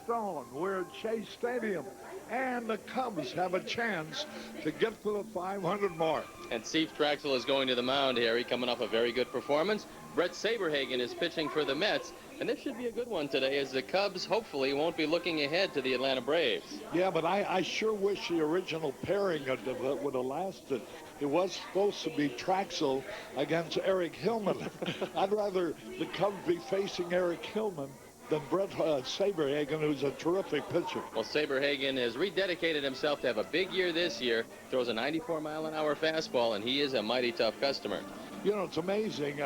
Stone. We're at Chase Stadium, and the Cubs have a chance to get to the 500 mark. And Steve Trachsel is going to the mound, Harry, coming off a very good performance. Bret Saberhagen is pitching for the Mets, and this should be a good one today, as the Cubs hopefully won't be looking ahead to the Atlanta Braves. Yeah, but I sure wish the original pairing would have lasted. It was supposed to be Trachsel against Eric Hillman. I'd rather the Cubs be facing Eric Hillman than Bret Saberhagen, who's a terrific pitcher. Well, Saberhagen has rededicated himself to have a big year this year. Throws a 94-mile-an-hour fastball, and he is a mighty tough customer. You know, it's amazing.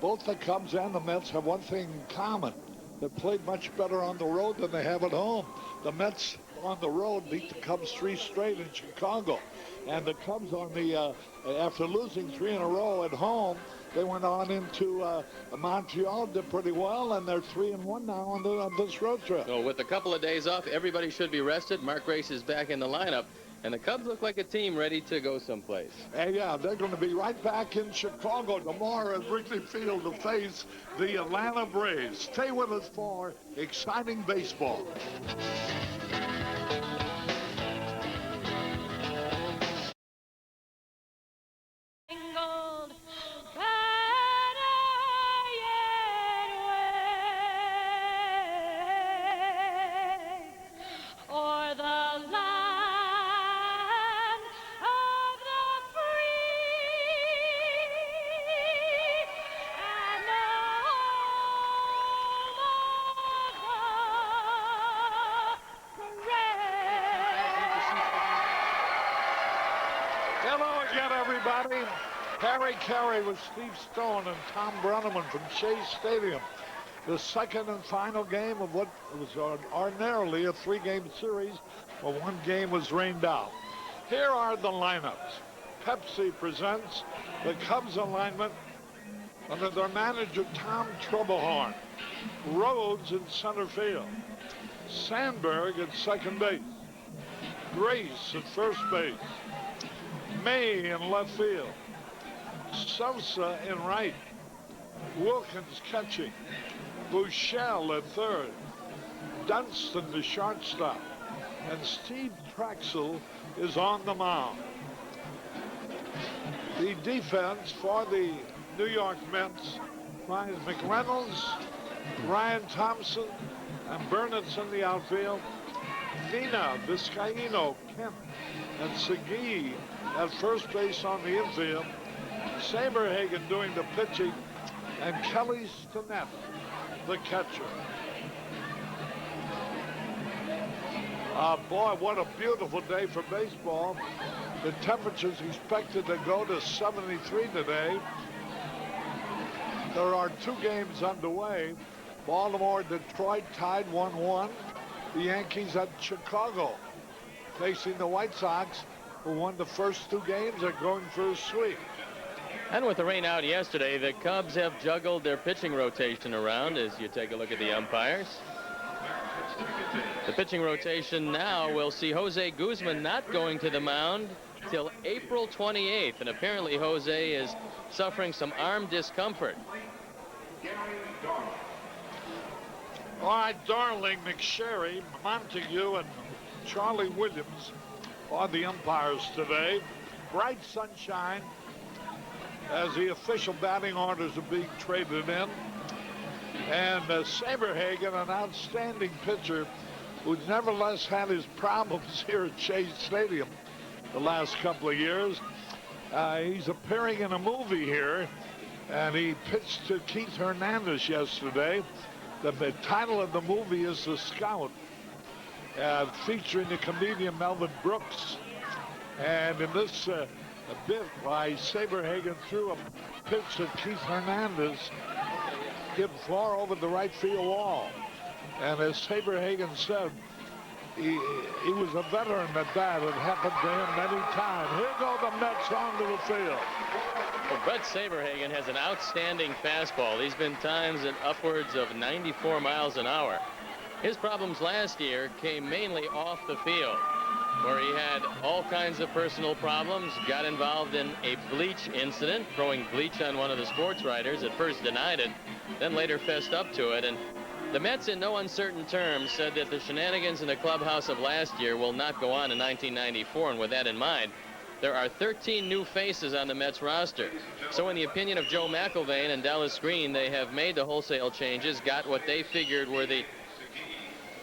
Both the Cubs and the Mets have one thing in common. They played much better on the road than they have at home. The Mets on the road beat the Cubs 3 straight in Chicago. And the Cubs on the, after losing 3 in a row at home, they went on into Montreal, did pretty well, and they're 3-1 now on this road trip. So with a couple of days off, everybody should be rested. Mark Grace is back in the lineup, and the Cubs look like a team ready to go someplace. And yeah, they're going to be right back in Chicago tomorrow at Wrigley Field to face the Atlanta Braves. Stay with us for exciting baseball. Carey with Steve Stone and Tom Brenneman from Chase Stadium. The second and final game of what was ordinarily a 3-game series, but 1 game was rained out. Here are the lineups. Pepsi presents the Cubs alignment under their manager Tom Troublehorn. Rhodes in center field. Sandberg at second base. Grace at first base. May in left field. Sosa in right. Wilkins catching. Buechele at third. Dunston the shortstop. And Steve Trachsel is on the mound. The defense for the New York Mets finds McReynolds, Ryan Thompson, and Burnett's in the outfield. Nina, Vizcaino, Kemp, and Segui at first base on the infield. Saberhagen doing the pitching, and Kelly Stinnett, the catcher. Boy, what a beautiful day for baseball. The temperature's expected to go to 73 today. There are 2 games underway. Baltimore, Detroit tied 1-1. The Yankees at Chicago facing the White Sox, who won the first 2 games, are going for a sweep. And with the rain out yesterday, the Cubs have juggled their pitching rotation around as you take a look at the umpires. The pitching rotation now will see Jose Guzman not going to the mound till April 28th, and apparently Jose is suffering some arm discomfort. All right, Darling, McSherry, Montague, and Charlie Williams are the umpires today. Bright sunshine as the official batting orders are being traded in. And Saberhagen, an outstanding pitcher who's nevertheless had his problems here at Chase Stadium the last couple of years. He's appearing in a movie here, and he pitched to Keith Hernandez yesterday. The title of the movie is The Scout, featuring the comedian Melvin Brooks. And in this bit by Saberhagen threw a pitch to Keith Hernandez, hit far over the right field wall. And as Saberhagen said, he was a veteran at that. It happened to him many times. Here go the Mets onto the field. Well, Bret Saberhagen has an outstanding fastball. He's been times at upwards of 94 miles an hour. His problems last year came mainly off the field, where he had all kinds of personal problems, got involved in a bleach incident, throwing bleach on one of the sports writers. At first denied it, then later fessed up to it, and The Mets, in no uncertain terms, said that the shenanigans in the clubhouse of last year will not go on in 1994, and with that in mind, there are 13 new faces on the Mets roster. So in the opinion of Joe McIlvaine and Dallas Green, they have made the wholesale changes, got what they figured were the,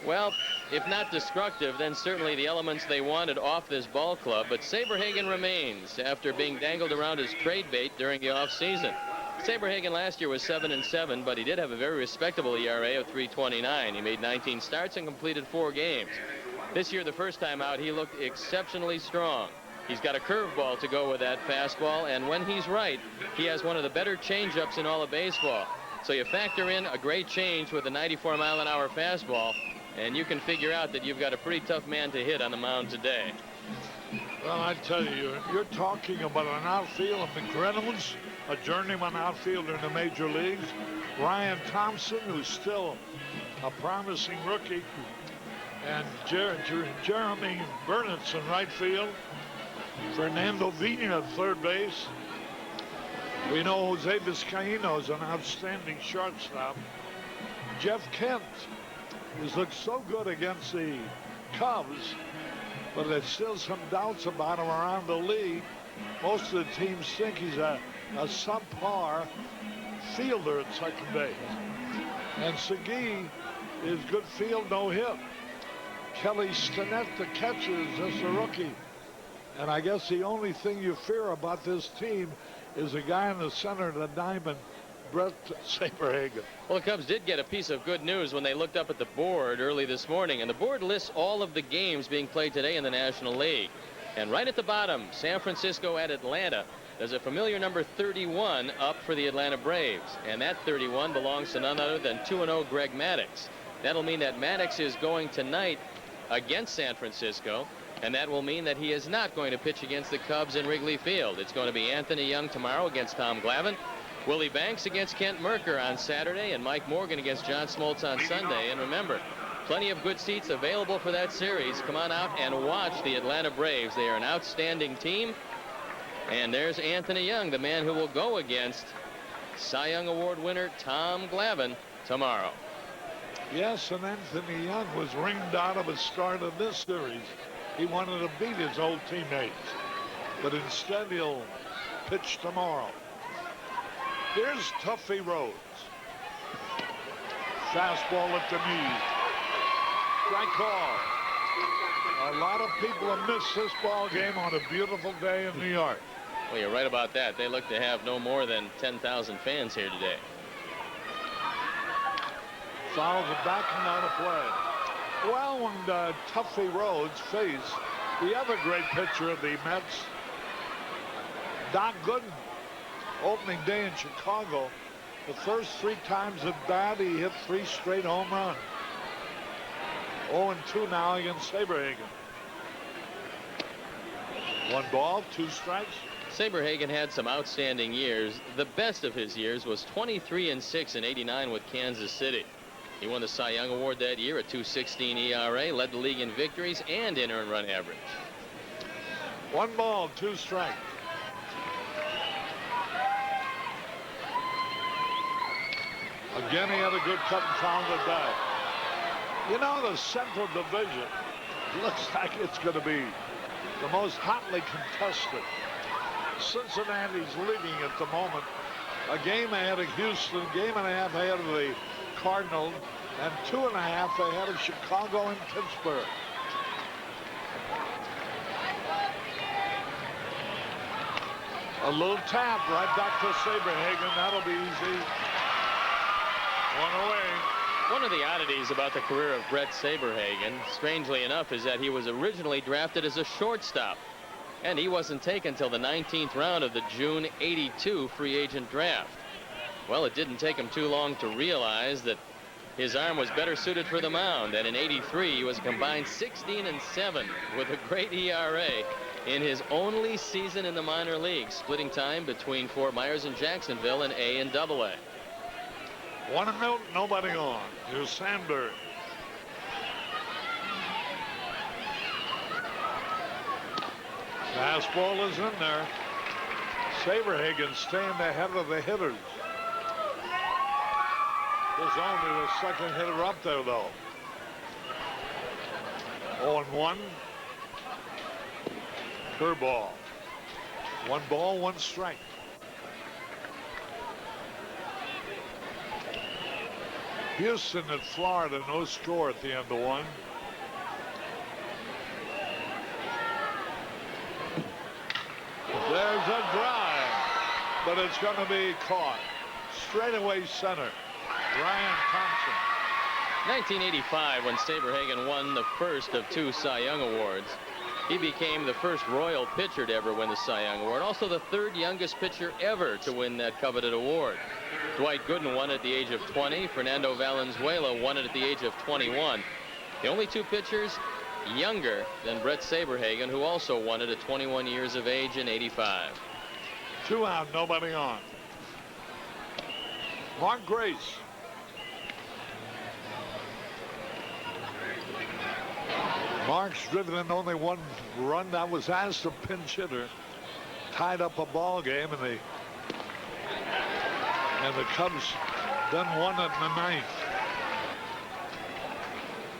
well, if not destructive, then certainly the elements they wanted off this ball club. But Saberhagen remains after being dangled around as trade bait during the offseason. Saberhagen last year was 7-7, but he did have a very respectable ERA of 3.29. He made 19 starts and completed 4 games. This year, the first time out, he looked exceptionally strong. He's got a curveball to go with that fastball, and when he's right, he has one of the better changeups in all of baseball. So you factor in a great change with a 94-mile-an-hour fastball, and you can figure out that you've got a pretty tough man to hit on the mound today. Well, I tell you, you're talking about an outfield of incredibles, a journeyman outfielder in the major leagues, Ryan Thompson, who's still a promising rookie, and Jeremy Burnitz in right field, Fernando Vina at third base. We know Jose Vizcaíno is an outstanding shortstop. Jeff Kent has looked so good against the Cubs, but there's still some doubts about him around the league. Most of the teams think he's a subpar fielder at second base. And Segui is good field, no hit. Kelly Stinnett, the catcher, is just a rookie. And I guess the only thing you fear about this team is the guy in the center of the diamond, Bret Saberhagen. Well, the Cubs did get a piece of good news when they looked up at the board early this morning, and the board lists all of the games being played today in the National League. And right at the bottom, San Francisco at Atlanta. There's a familiar number 31 up for the Atlanta Braves, and that 31 belongs to none other than 2-0 Greg Maddux. That'll mean that Maddux is going tonight against San Francisco, and that will mean that he is not going to pitch against the Cubs in Wrigley Field. It's going to be Anthony Young tomorrow against Tom Glavine, Willie Banks against Kent Merker on Saturday, and Mike Morgan against John Smoltz on Sunday. And remember, plenty of good seats available for that series. Come on out and watch the Atlanta Braves. They are an outstanding team. And there's Anthony Young, the man who will go against Cy Young Award winner Tom Glavine tomorrow. Yes, and Anthony Young was ringed out of his start of this series. He wanted to beat his old teammates, but instead he'll pitch tomorrow. Here's Tuffy Rhodes. Fastball at the knee. Strike call. A lot of people have missed this ball game on a beautiful day in New York. Well, you're right about that. They look to have no more than 10,000 fans here today. Fouls it back and out of play. Well, when Tuffy Rhodes faced the other great pitcher of the Mets, Doc Gooden, opening day in Chicago, the first 3 times at bat, he hit 3 straight home runs. 0-2 now against Saberhagen. 1 ball, 2 strikes. Saberhagen had some outstanding years. The best of his years was 23-6 in '89 with Kansas City. He won the Cy Young Award that year, a 2.16 ERA, led the league in victories and in earned run average. 1 ball, 2 strikes. Again, he had a good cut and found it back. You know, the Central Division looks like it's going to be the most hotly contested. Cincinnati's leading at the moment. A game ahead of Houston, game and a half ahead of the Cardinals, and 2.5 ahead of Chicago and Pittsburgh. A little tap right back to Saberhagen. That'll be easy. 1 away. One of the oddities about the career of Bret Saberhagen, strangely enough, is that he was originally drafted as a shortstop, and he wasn't taken until the 19th round of the June '82 free agent draft. Well, it didn't take him too long to realize that his arm was better suited for the mound, and in '83 he was a combined 16-7 with a great ERA in his only season in the minor leagues, splitting time between Fort Myers and Jacksonville in A and AA. 1-0, nobody on. Here's Sandberg. Fastball is in there. Saberhagen staying ahead of the hitters. There's only the second hitter up there, though. 0-1. Curveball. 1 ball, 1 strike. Houston at Florida, no score at the end of 1. There's a drive, but it's going to be caught. Straightaway center. Ryan Thompson. 1985, when Saberhagen won the first of 2 Cy Young awards. He became the first Royal pitcher to ever win the Cy Young award. Also the 3rd youngest pitcher ever to win that coveted award. Dwight Gooden won it at the age of 20. Fernando Valenzuela won it at the age of 21. The only 2 pitchers younger than Bret Saberhagen, who also won it at 21 years of age in '85. 2 out, nobody on. Mark Grace. Mark's driven in only 1 run. That was as a pinch hitter. Tied up a ball game, and the Cubs done won it in the 9th.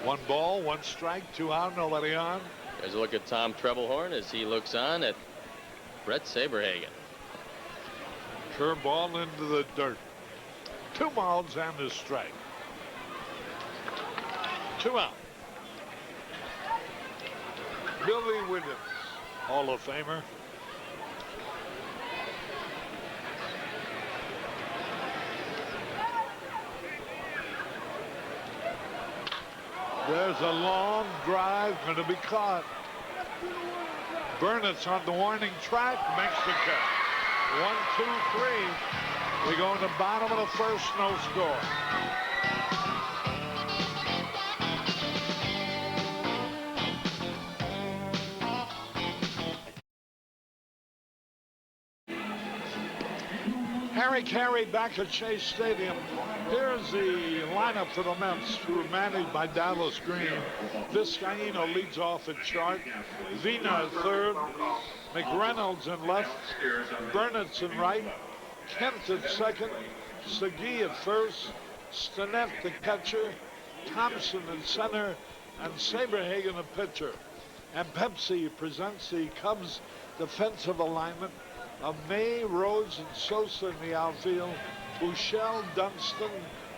1 ball, 1 strike, 2 out, nobody on. There's a look at Tom Trebelhorn as he looks on at Bret Saberhagen. Curveball into the dirt. 2 balls and a strike. 2 out. Billy Williams, Hall of Famer. There's a long drive, going to be caught. Burnett's on the warning track, makes the catch. 1, 2, 3. We go in the bottom of the 1st, no score. Harry Carey back at Chase Stadium. Here's the lineup for the Mets, who are managed by Dallas Green. Vizcaíno leads off at short. Vina at 3rd. McReynolds in left. Burnett's in right. Kent at 2nd. Segui at 1st. Stinnett the catcher. Thompson in center. And Saberhagen a pitcher. And Pepsi presents the Cubs defensive alignment of May, Rhodes, and Sosa in the outfield. Buechele, Dunston,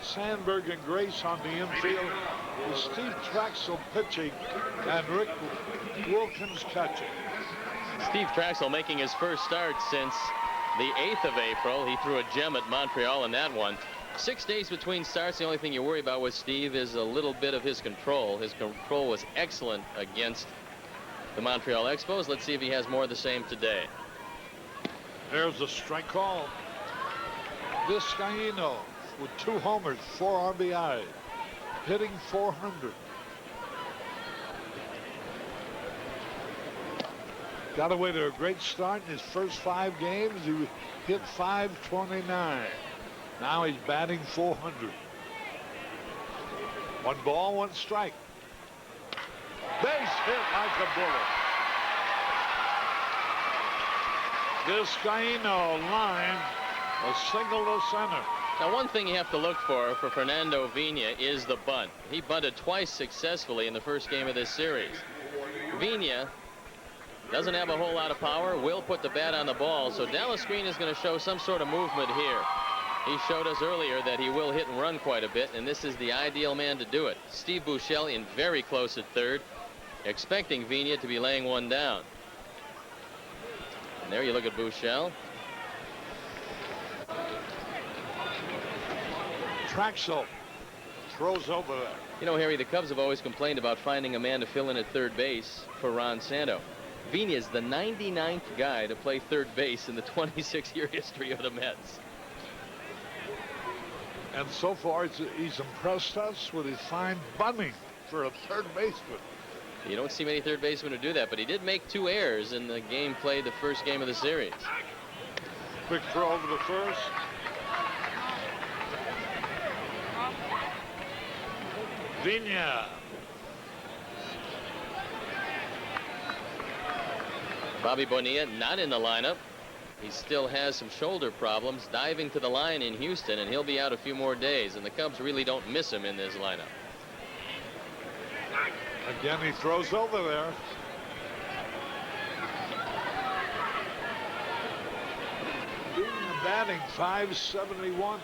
Sandberg, and Grace on the infield. With Steve Trachsel pitching and Rick Wilkins catching. Steve Trachsel making his first start since the 8th of April. He threw a gem at Montreal in that one. 6 days between starts. The only thing you worry about with Steve is a little bit of his control. His control was excellent against the Montreal Expos. Let's see if he has more of the same today. There's a strike call. Vizcaíno with 2 homers, 4 RBI, hitting .400. Got away to a great start in his first 5 games. He hit .529. Now he's batting .400. 1 ball, 1 strike. Base hit like a bullet. Vizcaíno line, a single to center. Now, one thing you have to look for Fernando Vina is the bunt. He bunted twice successfully in the first game of this series. Vina doesn't have a whole lot of power, will put the bat on the ball, so Dallas Green is going to show some sort of movement here. He showed us earlier that he will hit and run quite a bit, and this is the ideal man to do it. Steve Buechele in very close at 3rd, expecting Vina to be laying one down. And there you look at Buechele. Trachsel throws over there. You know, Harry, the Cubs have always complained about finding a man to fill in at 3rd base for Ron Santo. Vina is the 99th guy to play 3rd base in the 26-year history of the Mets. And so far, he's impressed us with his fine bunting for a 3rd baseman. You don't see many 3rd basemen who do that, but he did make 2 errors in the game played the first game of the series. Quick throw over the 1st. Vina. Bobby Bonilla not in the lineup. He still has some shoulder problems, diving to the line in Houston, and he'll be out a few more days, and the Cubs really don't miss him in this lineup. Again, he throws over there. Batting .571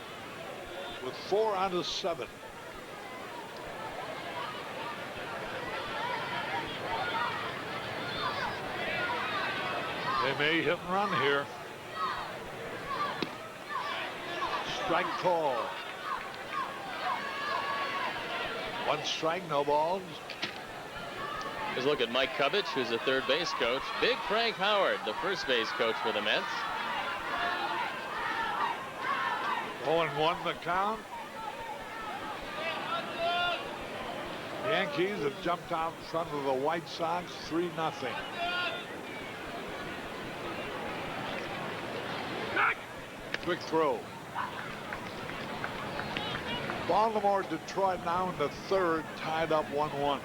with 4 out of 7. They may hit and run here. Strike call. 1 strike, no balls. Let's look at Mike Kubich, who's the third base coach. Big Frank Howard, the first base coach for the Mets. 0-1 the count. Yankees have jumped out in front of the White Sox 3-0. Quick throw. Baltimore, Detroit now in the third, tied up 1-1.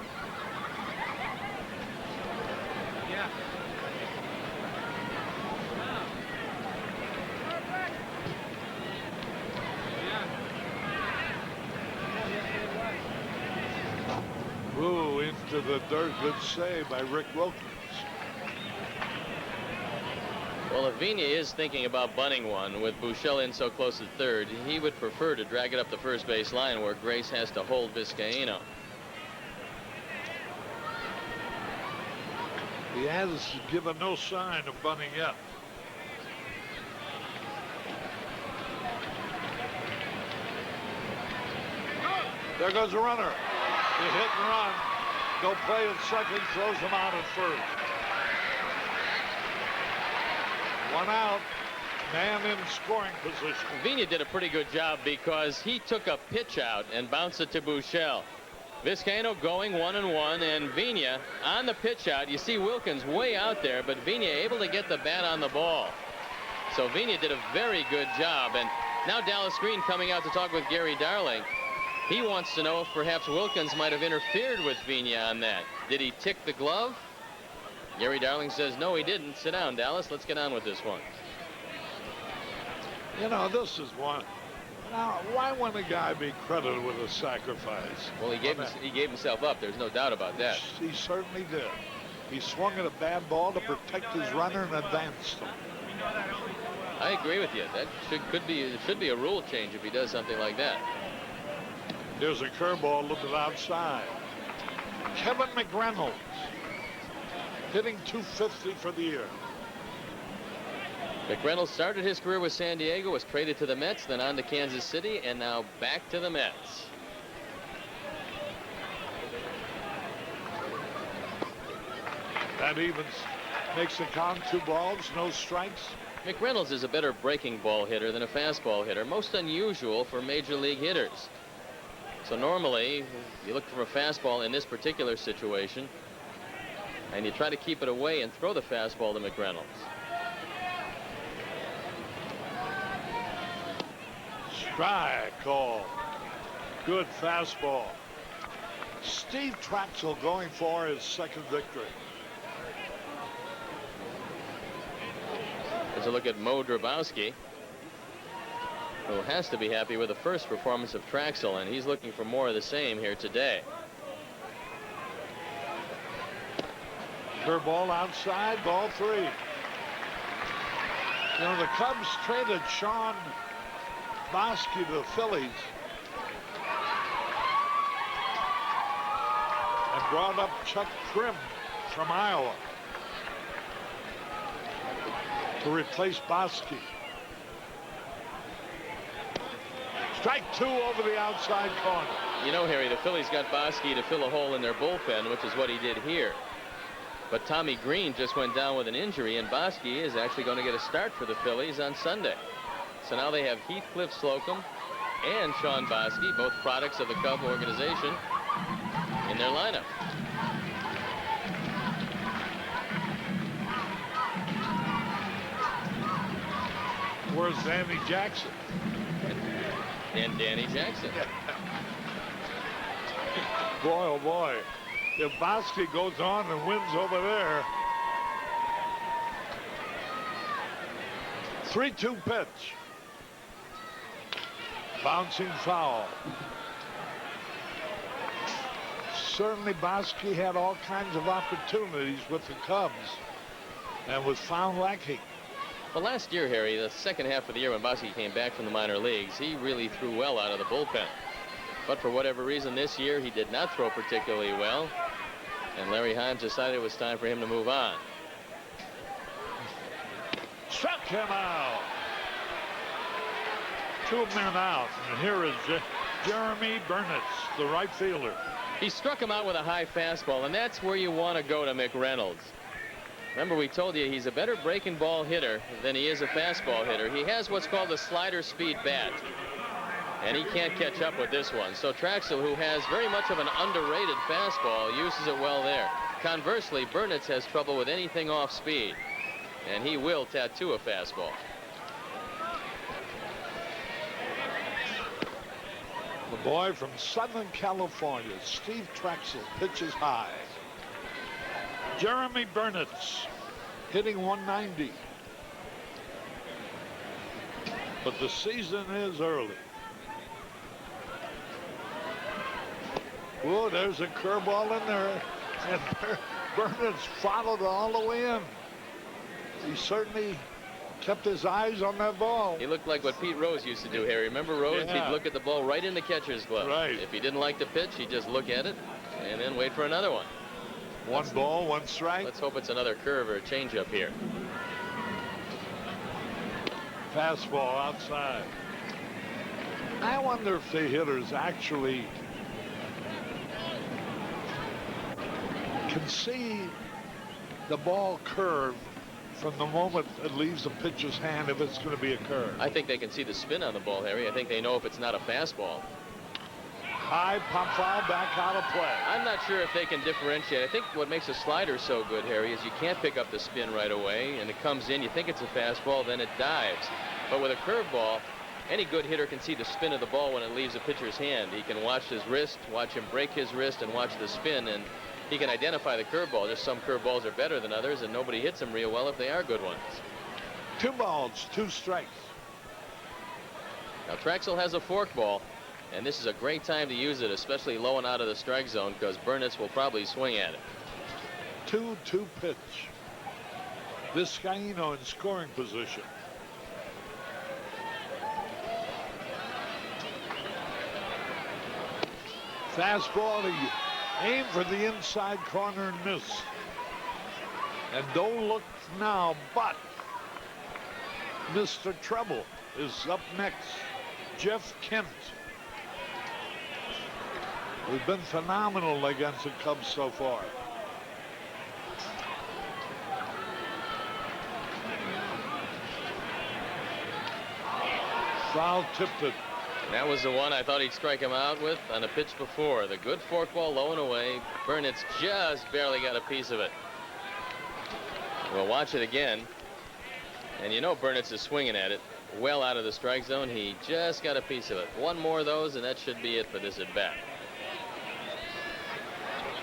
Yeah. Ooh, into the dirt. Good save by Rick Wilkins. Well, if Vina is thinking about bunting one with Buechele in so close to third, he would prefer to drag it up the first base line where Grace has to hold Vizcaino. He has given no sign of bunting yet. There goes the runner. He hit and run. Go play at second, throws him out at first. 1 out. Man in scoring position. Vina did a pretty good job because he took a pitch out and bounced it to Buechele. Vizcaino going 1-1, and Vina on the pitch out. You see Wilkins way out there, but Vina able to get the bat on the ball. So Vina did a very good job. And now Dallas Green coming out to talk with Gary Darling. He wants to know if perhaps Wilkins might have interfered with Vina on that. Did he tick the glove? Gary Darling says, no, he didn't. Sit down, Dallas. Let's get on with this one. You know, this is one. Now, why wouldn't a guy be credited with a sacrifice? Well, he gave himself up. There's no doubt about that. He certainly did. He swung at a bad ball to protect his runner and advanced him. I agree with you. That should be a rule change if he does something like that. Here's a curveball a little bit outside. Kevin McReynolds hitting .250 for the year. McReynolds started his career with San Diego, was traded to the Mets, then on to Kansas City, and now back to the Mets. That evens makes the count 2 balls, no strikes. McReynolds is a better breaking ball hitter than a fastball hitter, most unusual for major league hitters. So normally, you look for a fastball in this particular situation, and you try to keep it away and throw the fastball to McReynolds. Strike call. Good fastball. Steve Trachsel going for his second victory. There's a look at Mo Drabowski, who has to be happy with the first performance of Trachsel, and he's looking for more of the same here today. Curveball outside, ball 3. You know, the Cubs traded Sean Bosky to the Phillies and brought up Chuck Krim from Iowa to replace Bosky. Strike 2 over the outside corner. You know, Harry, the Phillies got Bosky to fill a hole in their bullpen, which is what he did here. But Tommy Green just went down with an injury, and Bosky is actually going to get a start for the Phillies on Sunday. So now they have Heathcliff Slocum and Sean Bosky, both products of the Cub organization, in their lineup. Where's Danny Jackson? And Danny Jackson. Boy, oh boy. If Bosky goes on and wins over there. 3-2 pitch. Bouncing foul. Certainly Bosky had all kinds of opportunities with the Cubs and was found lacking. Well, last year, Harry, the second half of the year when Bosky came back from the minor leagues, he really threw well out of the bullpen. But for whatever reason this year, he did not throw particularly well. And Larry Himes decided it was time for him to move on. Struck him out. 2 men out. And here is Jeremy Burnitz, the right fielder. He struck him out with a high fastball, and that's where you want to go to McReynolds. Remember, we told you he's a better breaking ball hitter than he is a fastball hitter. He has what's called a slider speed bat, and he can't catch up with this one. So Trachsel, who has very much of an underrated fastball, uses it well there. Conversely, Burnitz has trouble with anything off speed, and he will tattoo a fastball. The boy from Southern California, Steve Trachsel, pitches high. Jeremy Burnitz hitting 190. But the season is early. Whoa, there's a curveball in there. And Burnitz followed all the way in. He certainly kept his eyes on that ball. He looked like what Pete Rose used to do, Harry. Remember Rose? Yeah. He'd look at the ball right in the catcher's glove. Right. If he didn't like the pitch, he'd just look at it and then wait for another one. One ball, one strike. Let's hope it's another curve or a changeup here. Fastball outside. I wonder if the hitters actually can see the ball curve from the moment it leaves the pitcher's hand if it's going to be a curve. I think they can see the spin on the ball, Harry. I think they know if it's not a fastball. High pop foul, back out of play. I'm not sure if they can differentiate. I think what makes a slider so good, Harry, is you can't pick up the spin right away, and it comes in, you think it's a fastball, then it dives. But with a curveball, any good hitter can see the spin of the ball when it leaves a pitcher's hand. He can watch his wrist, watch him break his wrist, and watch the spin, and he can identify the curveball. Just some curveballs are better than others, and nobody hits them real well if they are good ones. 2 balls, 2 strikes. Now, Trachsel has a forkball, and this is a great time to use it, especially low and out of the strike zone, because Burnitz will probably swing at it. 2-2 pitch. Vizcaino in scoring position. Fastball, he aim for the inside corner and miss. And don't look now, but Mr. Trouble is up next. Jeff Kent. Has been phenomenal against the Cubs so far. Foul tipped it. That was the one I thought he'd strike him out with on a pitch before. The good forkball low and away. Burnitz just barely got a piece of it. We'll watch it again. And you know Burnitz is swinging at it well out of the strike zone. He just got a piece of it. One more of those, and that should be it for this at bat.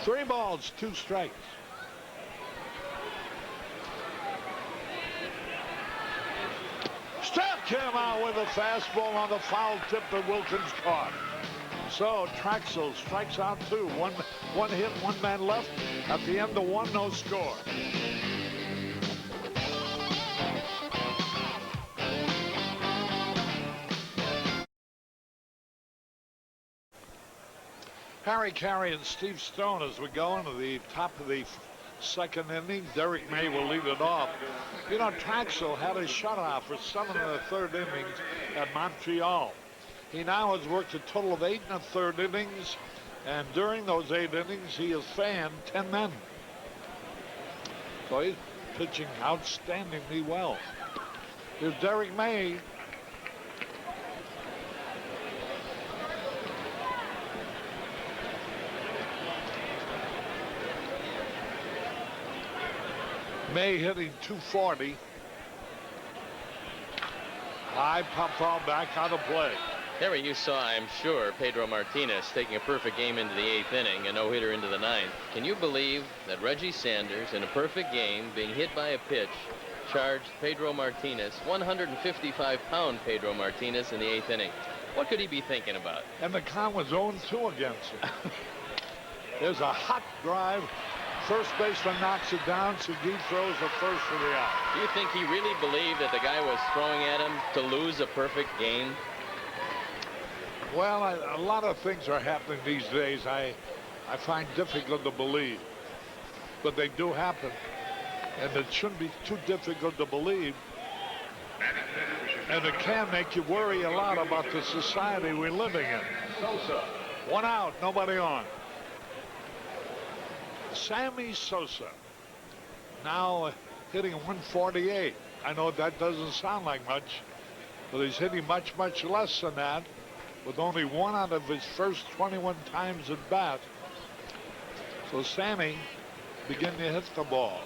3 balls, 2 strikes. Struck him out with a fastball on the foul tip that Wilkins caught. So Trachsel strikes out 2. One hit, 1 man left. At the end of 1, no score. Harry Carey and Steve Stone as we go into the top of the 2nd inning. Derek May will lead it off. You know, Trachsel had a shutout for 7 of the 3rd innings at Montreal. He now has worked a total of 8 1/3 innings, and during those 8 innings, he has fanned 10 men. So he's pitching outstandingly well. Here's Derek May. May hitting 240. High pop foul, back out of play. Harry, you saw, I'm sure, Pedro Martinez taking a perfect game into the 8th inning, a no-hitter into the 9th. Can you believe that Reggie Sanders, in a perfect game, being hit by a pitch, charged Pedro Martinez, 155-pound Pedro Martinez in the 8th inning. What could he be thinking about? And the count was 0-2 against him. There's a hot drive. First baseman knocks it down. Segui throws the first for the out. Do you think he really believed that the guy was throwing at him to lose a perfect game? Well, a lot of things are happening these days I find difficult to believe. But they do happen. And it shouldn't be too difficult to believe. And it can make you worry a lot about the society we're living in. Sosa. 1 out, nobody on. Sammy Sosa now hitting 148. I know that doesn't sound like much, but he's hitting much less than that, with only 1 out of his first 21 times at bat. So Sammy beginning to hit the ball.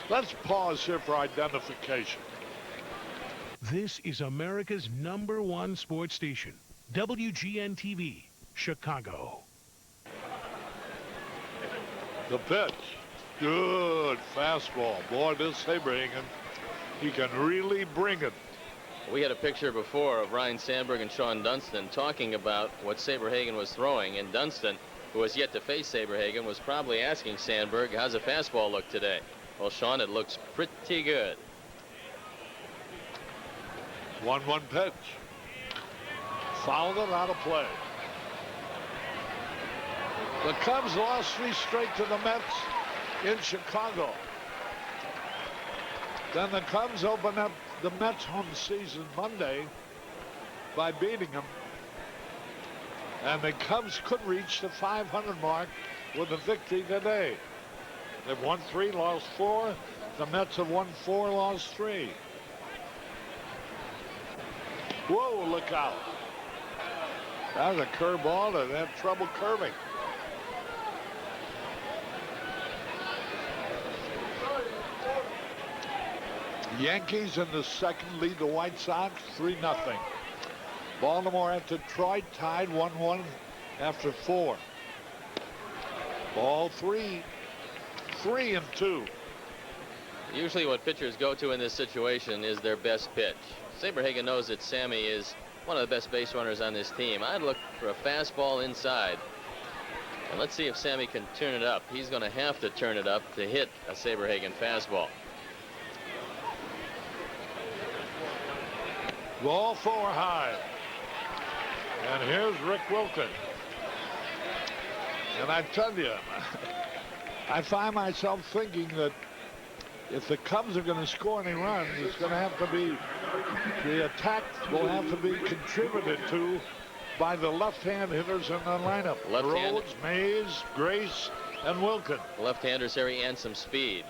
Let's pause here for identification. This is America's #1 sports station, WGN TV, Chicago. The pitch. Good fastball. Boy, this Saberhagen, he can really bring it. We had a picture before of Ryne Sandberg and Sean Dunston talking about what Saberhagen was throwing, and Dunston, who has yet to face Saberhagen, was probably asking Sandberg, how's the fastball look today? Well, Sean, it looks pretty good. 1-1 pitch. Fouled it out of play. The Cubs lost 3 straight to the Mets in Chicago. Then the Cubs open up the Mets home season Monday by beating them. And the Cubs could reach the 500 mark with a victory today. They've won 3, lost 4. The Mets have won 4, lost 3. Whoa, look out. That was a curveball that had trouble curving. Yankees in the second lead the White Sox 3-0. Baltimore at Detroit tied 1-1 after 4. Ball 3. 3-2. Usually what pitchers go to in this situation is their best pitch. Saberhagen knows that Sammy is one of the best base runners on this team. I'd look for a fastball inside. And let's see if Sammy can turn it up. He's going to have to turn it up to hit a Saberhagen fastball. Ball 4 high. And here's Rick Wilken. And I tell you, I find myself thinking that if the Cubs are going to score any runs, it's going to have to be, the attack will have to be contributed to by the left-hand hitters in the lineup. Rhodes, Mays, Grace, and Wilken. Left-handers, Harry, and some speed.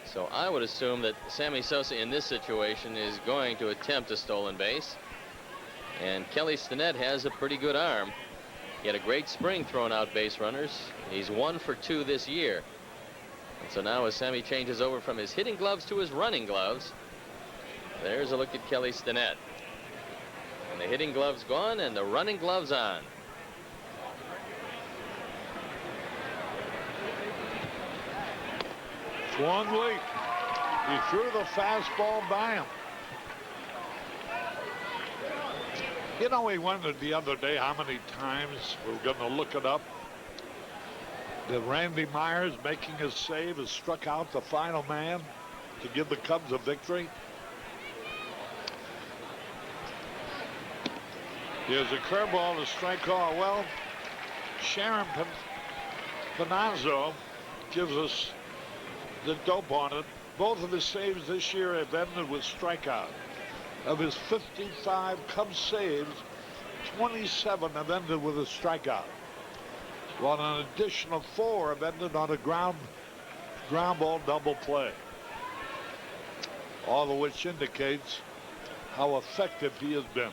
So I would assume that Sammy Sosa in this situation is going to attempt a stolen base. And Kelly Stinnett has a pretty good arm. He had a great spring throwing out base runners. He's 1 for 2 this year. And so now as Sammy changes over from his hitting gloves to his running gloves, there's a look at Kelly Stinnett. And the hitting gloves gone and the running gloves on. Swung late. He threw the fastball by him. You know, we wondered the other day how many times, we're going to look it up, that Randy Myers, making his save, has struck out the final man to give the Cubs a victory. Here's a curveball to strike call. Well, Sharon Panazzo gives us the dope on it. Both of his saves this year have ended with strikeout. Of his 55 Cubs saves, 27 have ended with a strikeout, while an additional 4 have ended on a ground ball double play. All of which indicates how effective he has been.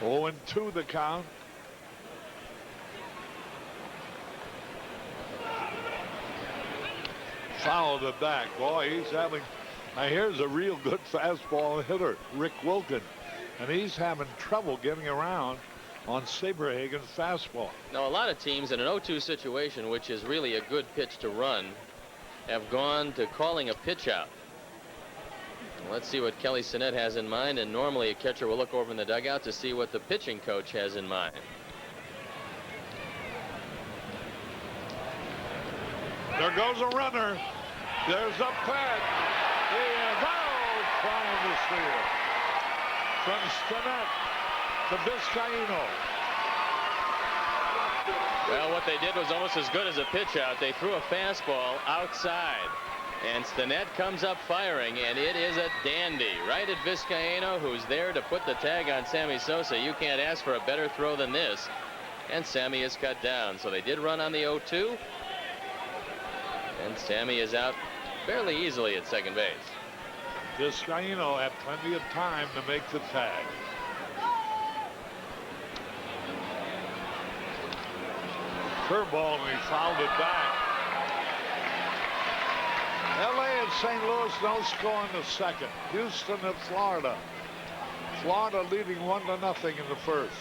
0-2 the count. Fouled it back. Boy, he's having. Now here's a real good fastball hitter, Rick Wilken, and he's having trouble getting around on Saberhagen's fastball. Now a lot of teams in an 0-2 situation, which is really a good pitch to run, have gone to calling a pitch out. Let's see what Kelly Sinnett has in mind, and normally a catcher will look over in the dugout to see what the pitching coach has in mind. There goes a runner. There's a pad. He is out, trying to steal. From Stinnett to Vizcaino. Well, what they did was almost as good as a pitch out. They threw a fastball outside, and Stinnett comes up firing, and it is a dandy. Right at Vizcaino, who's there to put the tag on Sammy Sosa. You can't ask for a better throw than this. And Sammy is cut down. So they did run on the 0-2. And Sammy is out fairly easily at second base. Vizcaino had plenty of time to make the tag. Curveball, and he fouled it back. LA and St. Louis no score in the second. Houston and Florida. Florida leading 1-0 in the first.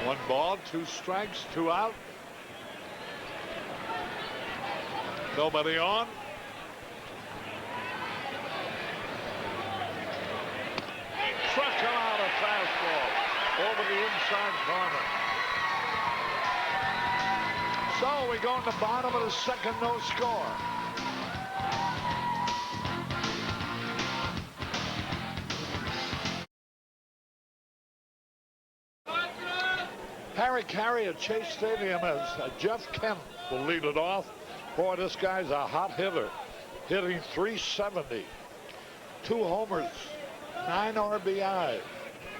One ball, 2 strikes, 2 out. Nobody on. Struck him out a fastball over the inside corner. So we go in the bottom of the second, no score. Harry Carey at Chase Stadium as Jeff Kent will lead it off. Boy, this guy's a hot hitter, hitting .370, 2 homers, 9 RBI.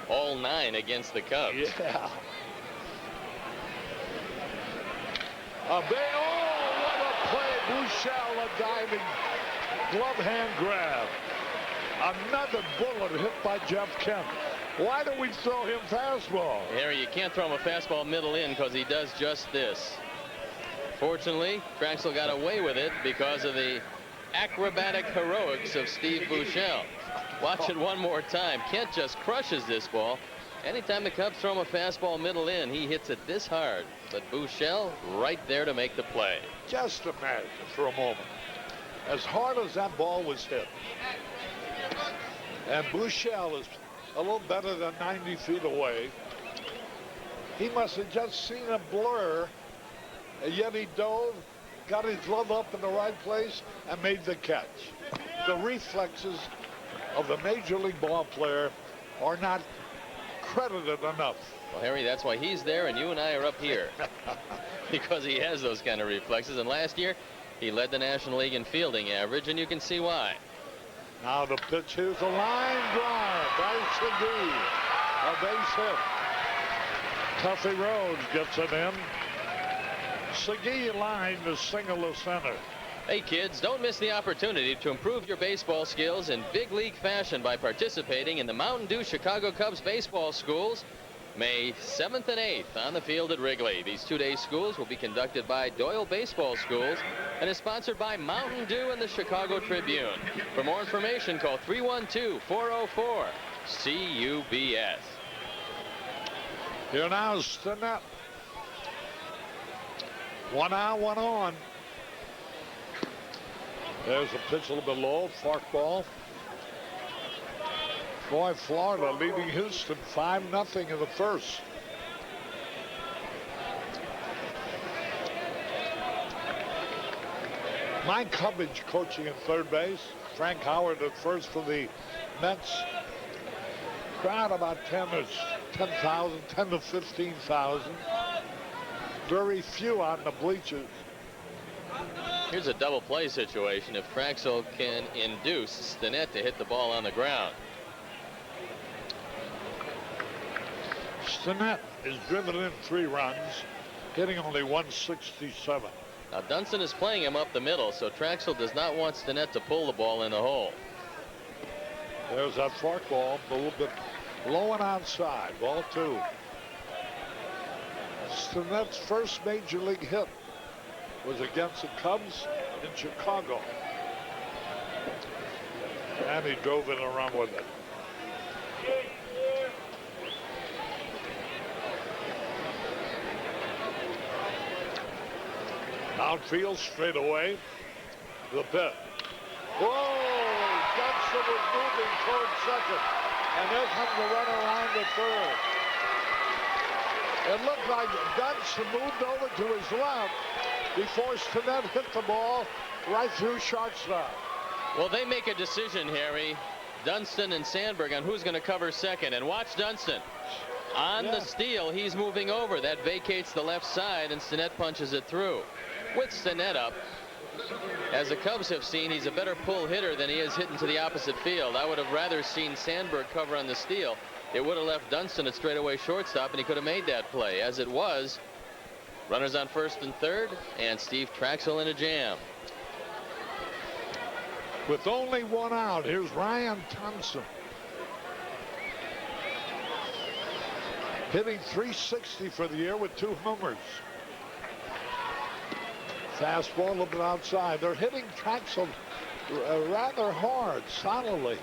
All 9 against the Cubs. Yeah. Oh, what a play. Bushell, a diving glove hand grab. Another bullet hit by Jeff Kent. Why do we throw him fastball? Harry, you can't throw him a fastball middle in because he does just this. Fortunately, Trachsel got away with it because of the acrobatic heroics of Steve Bushell. Watch it one more time. Kent just crushes this ball. Anytime the Cubs throw him a fastball middle in, he hits it this hard. But Bushell right there to make the play. Just imagine for a moment, as hard as that ball was hit, and Bushell is a little better than 90 feet away, he must have just seen a blur, and yet he dove, got his glove up in the right place, and made the catch. The reflexes of the major league ball player are not credited enough. Well, Harry, that's why he's there and you and I are up here. Because he has those kind of reflexes. And last year, he led the National League in fielding average, and you can see why. Now the pitch, here's a line drive by Segui. A base hit. Tuffy Rhodes gets it in. Segui line to single to center. Hey kids, don't miss the opportunity to improve your baseball skills in big league fashion by participating in the Mountain Dew Chicago Cubs baseball schools May 7th and 8th on the field at Wrigley. These 2-day schools will be conducted by Doyle Baseball Schools and is sponsored by Mountain Dew and the Chicago Tribune. For more information, call 312-404-CUBS. Here now is Stinnett. 1 out, 1 on. There's a pitch a little bit low, fork ball. Boy, Florida leading Houston 5-0 in the first. Mike Cubbage coaching at third base. Frank Howard at first for the Mets. Crowd about 10,000, 10 to 15,000. Very few on the bleachers. Here's a double play situation if Trachsel can induce Stinnett to hit the ball on the ground. Stinnett is driven in 3 runs, hitting only 167. Now Dunston is playing him up the middle, so Trachsel does not want Stinnett to pull the ball in the hole. There's that fork ball, a little bit low and outside. Ball 2. Stinnett's first major league hit was against the Cubs in Chicago. And he drove in a run with it. Outfield straight away. The pitch. Whoa! Dunston was moving towards second. And there comes the runner line to third. It looked like Dunston moved over to his left before Stinnett hit the ball right through shortstop. Well, they make a decision, Harry, Dunston and Sandberg, on who's going to cover second. And watch Dunston. On the steal, he's moving over. That vacates the left side, and Stinnett punches it through. With Stinnett up, as the Cubs have seen, he's a better pull hitter than he is hitting to the opposite field. I would have rather seen Sandberg cover on the steal. It would have left Dunston at straightaway shortstop, and he could have made that play. As it was, runners on first and third, and Steve Trachsel in a jam. With only one out, here's Ryan Thompson. Hitting .360 for the year with 2 homers. Fastball a little bit outside. They're hitting Trachsel rather hard, solidly.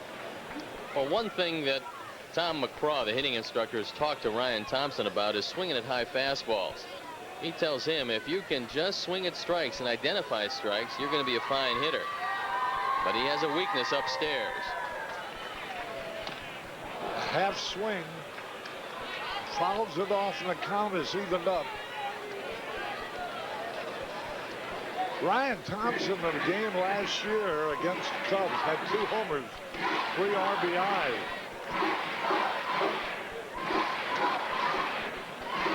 Well, one thing that Tom McCraw, the hitting instructor, has talked to Ryan Thompson about is swinging at high fastballs. He tells him if you can just swing at strikes and identify strikes, you're going to be a fine hitter. But he has a weakness upstairs. Half swing. Fouls it off, and the count is evened up. Ryan Thompson in the game last year against the Cubs had 2 homers, 3 RBI.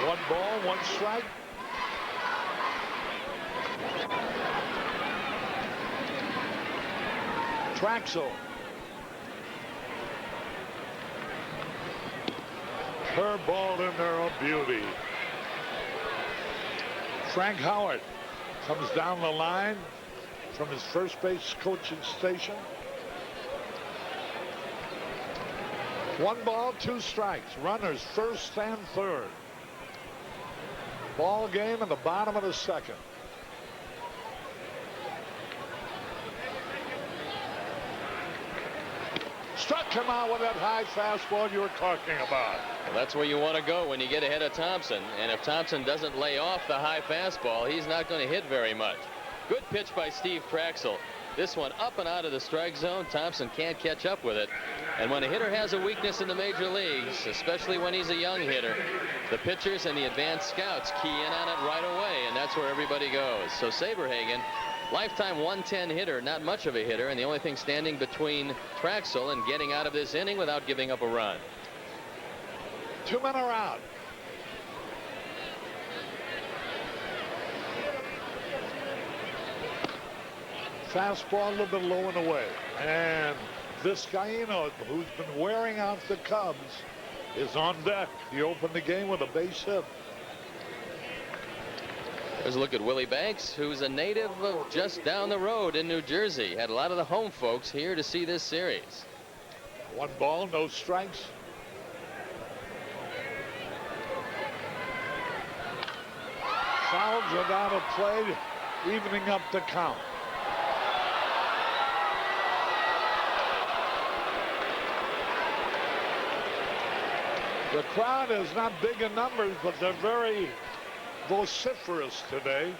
1 ball, 1 strike. Trachsel. Curveball in there, a beauty. Frank Howard comes down the line from his first base coaching station. 1 ball, 2 strikes. Runners first and third. Ball game in the bottom of the second. Struck him out with that high fastball you were talking about. Well, that's where you want to go when you get ahead of Thompson. And if Thompson doesn't lay off the high fastball, he's not going to hit very much. Good pitch by Steve Trachsel. This one up and out of the strike zone. Thompson can't catch up with it. And when a hitter has a weakness in the major leagues, especially when he's a young hitter, the pitchers and the advanced scouts key in on it right away, and that's where everybody goes. So Saberhagen, lifetime 110 hitter, not much of a hitter, and the only thing standing between Trachsel and getting out of this inning without giving up a run. 2 men are out. Fastball a little bit low and away. And Vizcaino, who's been wearing out the Cubs, is on deck. He opened the game with a base hit. There's a look at Willie Banks, who's a native of just down the road in New Jersey. Had a lot of the home folks here to see this series. 1 ball, no strikes. Fouls are out of play, evening up the count. The crowd is not big in numbers, but they're very vociferous today.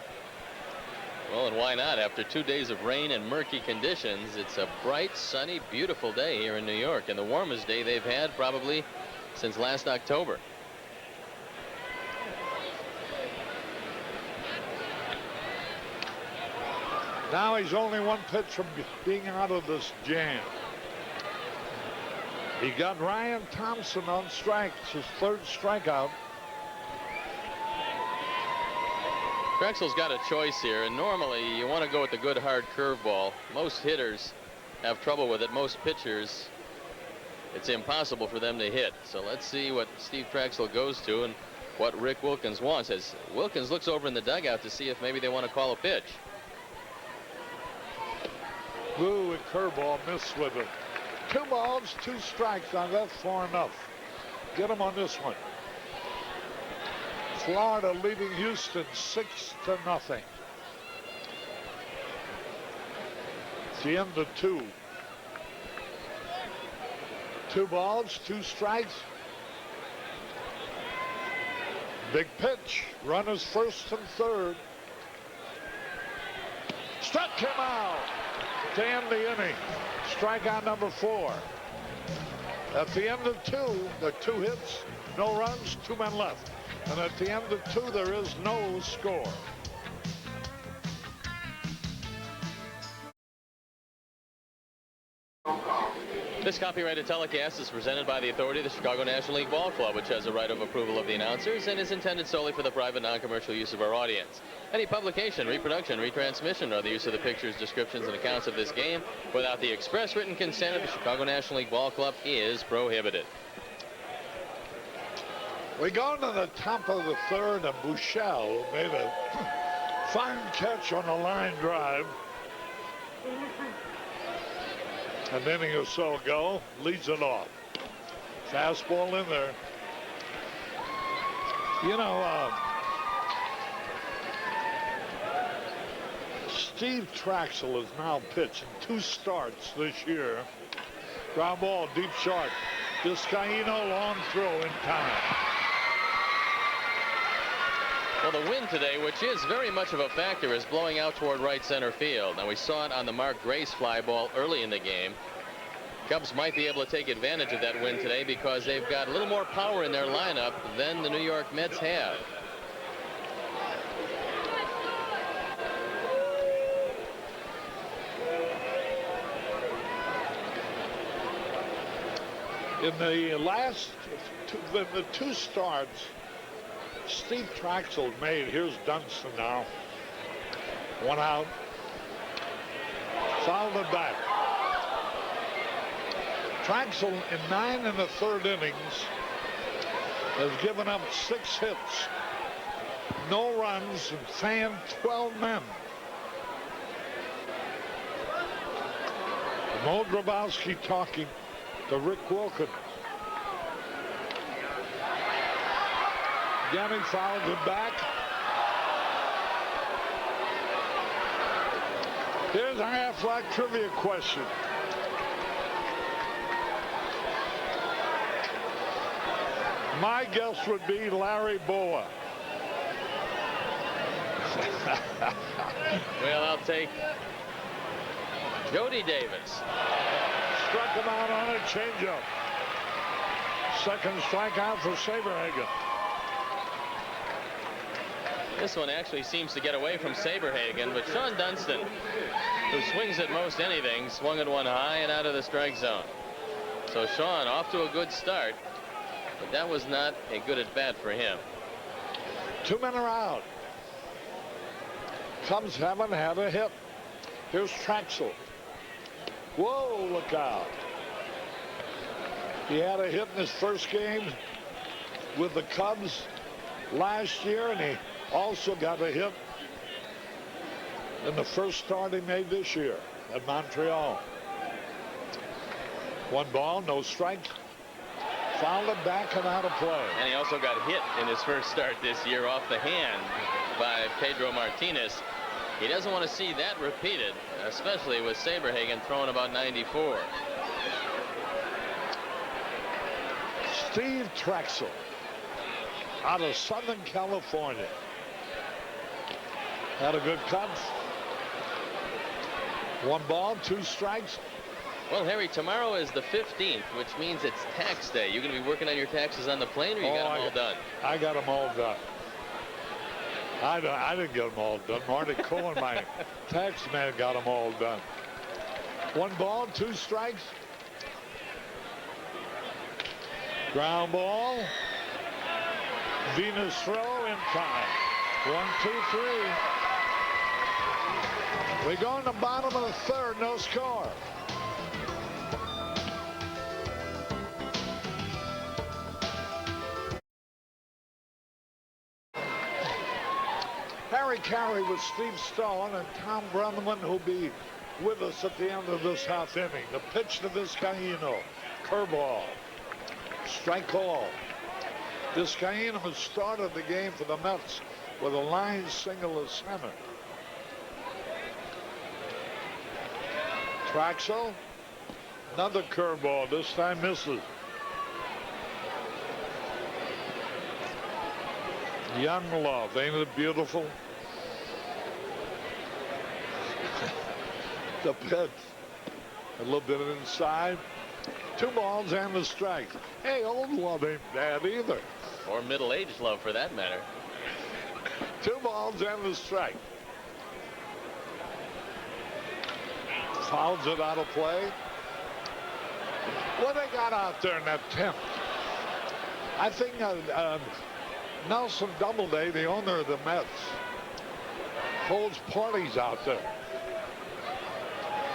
Well, and why not? After 2 days of rain and murky conditions, it's a bright, sunny, beautiful day here in New York, and the warmest day they've had probably since last October. Now he's only 1 pitch from being out of this jam. He got Ryan Thompson on strikes, his 3rd strikeout. Trachsel's got a choice here, and normally you want to go with the good hard curveball. Most hitters have trouble with it. Most pitchers, it's impossible for them to hit. So let's see what Steve Trachsel goes to and what Rick Wilkins wants. As Wilkins looks over in the dugout to see if maybe they want to call a pitch. Ooh, a curveball, missed with it. 2 balls, 2 strikes on that, far enough. Get him on this one. Florida leading Houston 6-0. It's the end of 2. 2 balls, 2 strikes. Big pitch. Runners first and third. Struck him out to end the inning. Strikeout number 4. At the end of 2, there are 2 hits, no runs, 2 men left. And at the end of 2, there is no score. This copyrighted telecast is presented by the authority of the Chicago National League Ball Club, which has a right of approval of the announcers and is intended solely for the private, non-commercial use of our audience. Any publication, reproduction, retransmission, or the use of the pictures, descriptions, and accounts of this game without the express written consent of the Chicago National League Ball Club is prohibited. We go to the top of the 3rd, and Bouchel made a fine catch on a line drive. An inning or so ago, leads it off. Fastball in there. You know, Steve Trachsel has now pitched 2 starts this year. Ground ball, deep short. Vizcaíno, long throw in time. Well, the wind today, which is very much of a factor, is blowing out toward right center field. Now, we saw it on the Mark Grace fly ball early in the game. Cubs might be able to take advantage of that wind today because they've got a little more power in their lineup than the New York Mets have. In the last the 2 starts, Steve Trachsel made, here's Dunston now, 1 out, fouled it back. Trachsel in 9 1/3 innings has given up 6 hits, no runs, and fanned 12 men. Mo Grabowski talking to Rick Wilken. Again, he fouled it back. Here's a half-flat trivia question. My guess would be Larry Boa. Well, I'll take Jody Davis. Struck him out on a changeup. Second strikeout for Saberhagen. This one actually seems to get away from Saberhagen, but Sean Dunston, who swings at most anything, swung at one high and out of the strike zone. So Sean off to a good start, but that was not a good at bat for him. 2 men are out. Cubs haven't had a hit. Here's Trachsel. Whoa, look out. He had a hit in his first game with the Cubs last year, and he also got a hit in the first start he made this year at Montreal. 1 ball, no strikes. Fouled it back and out of play. And he also got hit in his first start this year off the hand by Pedro Martinez. He doesn't want to see that repeated, especially with Saberhagen throwing about 94. Steve Trachsel out of Southern California. Had a good cut. 1 ball, 2 strikes. Well, Harry, tomorrow is the 15th, which means it's tax day. You going to be working on your taxes on the plane, or you got them all done? I got them all done. I didn't get them all done. Marty Cohen, my tax man, got them all done. 1 ball, 2 strikes. Ground ball. Venus throw in time. 1, 2, 3. We go in the bottom of the 3rd, no score. Harry Carey with Steve Stone and Tom Brenneman, who'll be with us at the end of this half inning. The pitch to Vizcaíno. Curveball. Strike call. Vizcaíno has started the game for the Mets with a line single to center. Trachsel. Another curveball. This time misses. Young Love, ain't it beautiful? The pitch. A little bit inside. 2 balls and a strike. Hey, old love ain't bad either. Or middle-aged love, for that matter. 2 balls and a strike. Fouls it out of play. What they got out there in that 10th? I think Nelson Doubleday, the owner of the Mets, holds parties out there.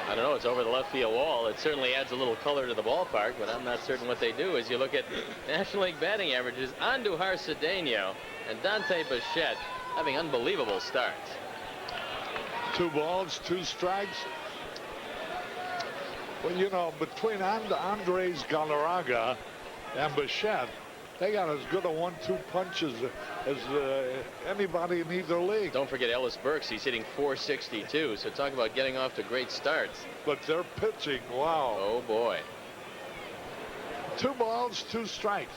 I don't know, it's over the left field wall. It certainly adds a little color to the ballpark, but I'm not certain what they do. As you look at National League batting averages, Andujar Cedeno and Dante Bichette having unbelievable starts. 2 balls, 2 strikes. Well, you know, between Andres Galarraga and Bichette, they got as good a 1-2 punch as anybody in either league. Don't forget Ellis Burks. He's hitting .462. So talk about getting off to great starts. But they're pitching. Wow. Oh, boy. 2 balls, 2 strikes.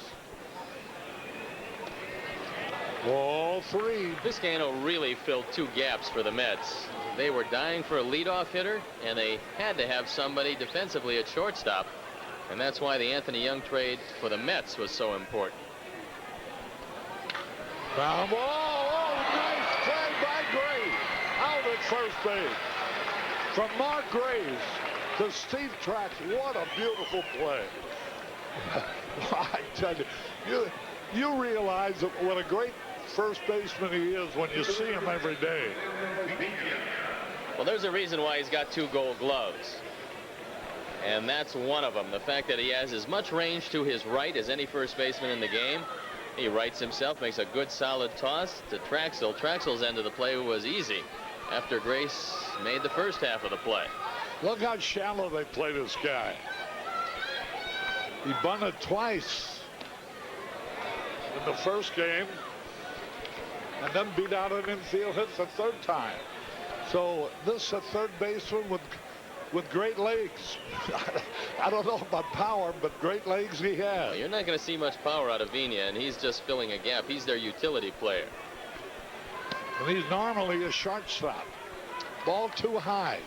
Ball 3. Vizcaino really filled 2 gaps for the Mets. They were dying for a leadoff hitter, and they had to have somebody defensively at shortstop. And that's why the Anthony Young trade for the Mets was so important. Foul ball. Oh, nice play by Gray. Out at first base. From Mark Graves to Steve Trachsel. What a beautiful play. I tell you, you realize what a great first baseman he is when you see him every day. Well, there's a reason why he's got 2 Gold Gloves. And that's one of them. The fact that he has as much range to his right as any first baseman in the game. He rights himself, makes a good solid toss to Trachsel. Trachsel's end of the play was easy after Grace made the first half of the play. Look how shallow they play this guy. He bunted twice in the first game and then beat out an infield hit the 3rd time. So this is a third baseman with great legs. I don't know about power, but great legs he has. Well, you're not going to see much power out of Vina, and he's just filling a gap. He's their utility player. And he's normally a shortstop. Ball too high.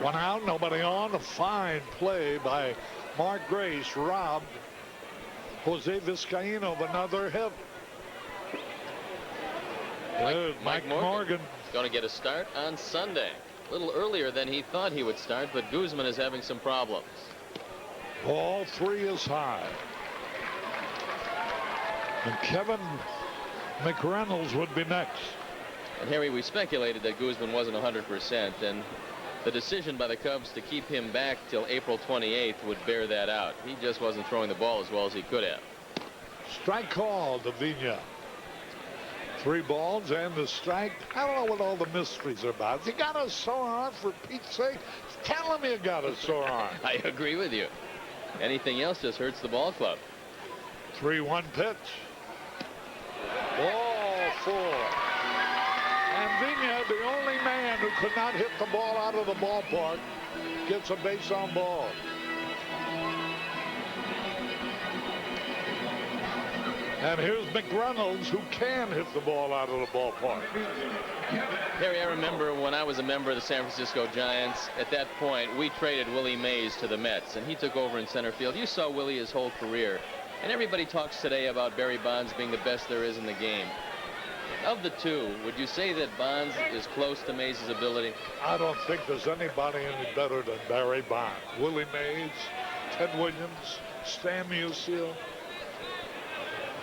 1 out, nobody on. A fine play by Mark Grace robbed Jose Vizcaino of another hit. Mike Morgan going to get a start on Sunday. A little earlier than he thought he would start, but Guzman is having some problems. Ball 3 is high. And Kevin McReynolds would be next. And Harry, we speculated that Guzman wasn't 100%, and the decision by the Cubs to keep him back till April 28th would bear that out. He just wasn't throwing the ball as well as he could have. Strike call to Vina. 3 balls and the strike. I don't know what all the mysteries are about. You got a sore arm, for Pete's sake? Tell him you got a sore arm. I agree with you. Anything else just hurts the ball club. 3-1 pitch. Ball 4. And Vina, the only man who could not hit the ball out of the ballpark, gets a base on ball. And here's McReynolds, who can hit the ball out of the ballpark. Harry, I remember when I was a member of the San Francisco Giants, at that point, we traded Willie Mays to the Mets, and he took over in center field. You saw Willie his whole career, and everybody talks today about Barry Bonds being the best there is in the game. Of the 2, would you say that Bonds is close to Mays' ability? I don't think there's anybody any better than Barry Bonds. Willie Mays, Ted Williams, Stan Musial.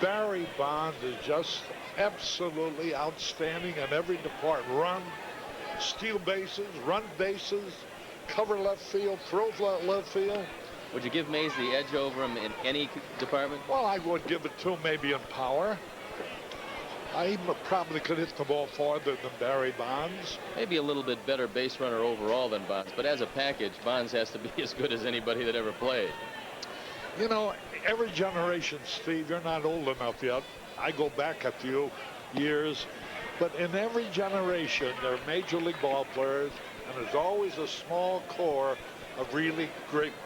Barry Bonds is just absolutely outstanding in every department. Run, steal bases, run bases, cover left field, throw left field. Would you give Mays the edge over him in any department? Well, I would give it to him maybe in power. I probably could hit the ball farther than Barry Bonds. Maybe a little bit better base runner overall than Bonds, but as a package, Bonds has to be as good as anybody that ever played. You know, every generation, Steve, you're not old enough yet. I go back a few years. But in every generation, there are major league ball players, and there's always a small core of really great ones.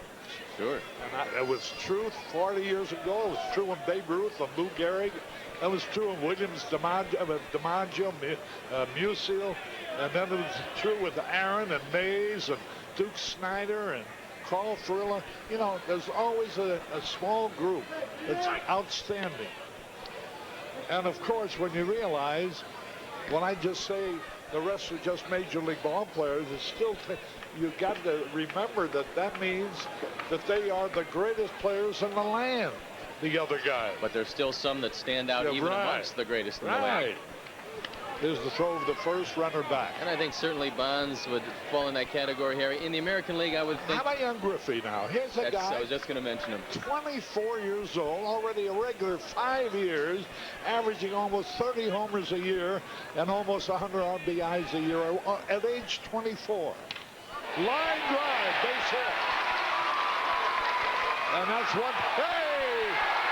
Sure. And it was true 40 years ago. It was true in Babe Ruth and Lou Gehrig. That was true in Williams, DiMaggio, Musial. And then it was true with Aaron and Mays and Duke Snyder and Carl Ferrilla. You know, there's always a small group that's outstanding. And of course, when you realize, when I just say the rest are just major league ball players, it's still, you got to remember that that means that they are the greatest players in the land, the other guys. But there's still some that stand out even amongst the greatest in the land. Here's the throw of the first, runner back. And I think certainly Bonds would fall in that category, Harry. In the American League, I would think. How about young Griffey now? Here's a guy. I was just going to mention him. 24 years old, already a regular 5 years, averaging almost 30 homers a year and almost 100 RBIs a year at age 24. Line drive, base hit. And that's what, hey!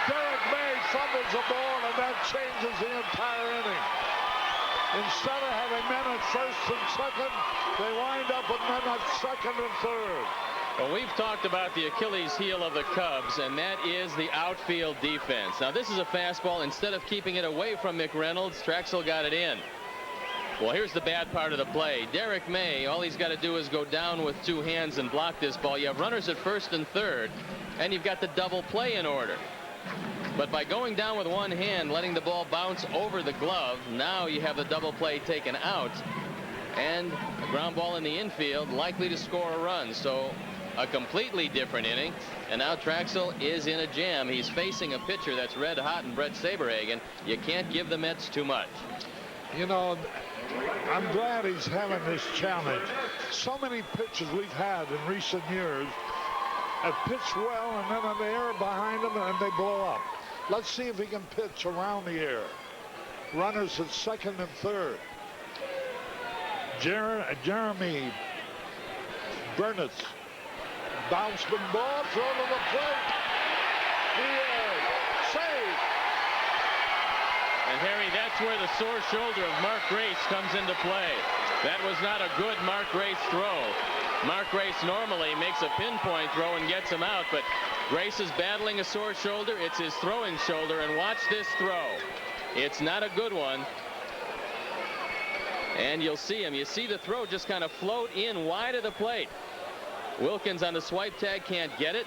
Derek May fumbles the ball, and that changes the entire inning. Instead of having men at first and second, they wind up with men at second and third. Well, we've talked about the Achilles heel of the Cubs, and that is the outfield defense. Now, this is a fastball. Instead of keeping it away from McReynolds, Trachsel got it in. Well, here's the bad part of the play. Derek May, all he's got to do is go down with two hands and block this ball. You have runners at first and third, and you've got the double play in order. But by going down with one hand, letting the ball bounce over the glove, now you have the double play taken out, and a ground ball in the infield, likely to score a run. So a completely different inning, and now Trachsel is in a jam. He's facing a pitcher that's red hot in Bret Saberhagen. You can't give the Mets too much. You know, I'm glad he's having this challenge. So many pitchers we've had in recent years have pitched well, and then the air behind them, and they blow up. Let's see if he can pitch around the air. Runners at second and third. Jeremy Burnitz. Bouncing ball, throw to the plate. Save. And Harry, that's where the sore shoulder of Mark Grace comes into play. That was not a good Mark Grace throw. Mark Grace normally makes a pinpoint throw and gets him out, but Grace is battling a sore shoulder. It's his throwing shoulder, and watch this throw. It's not a good one. And you'll see him. You see the throw just kind of float in wide of the plate. Wilkins on the swipe tag can't get it.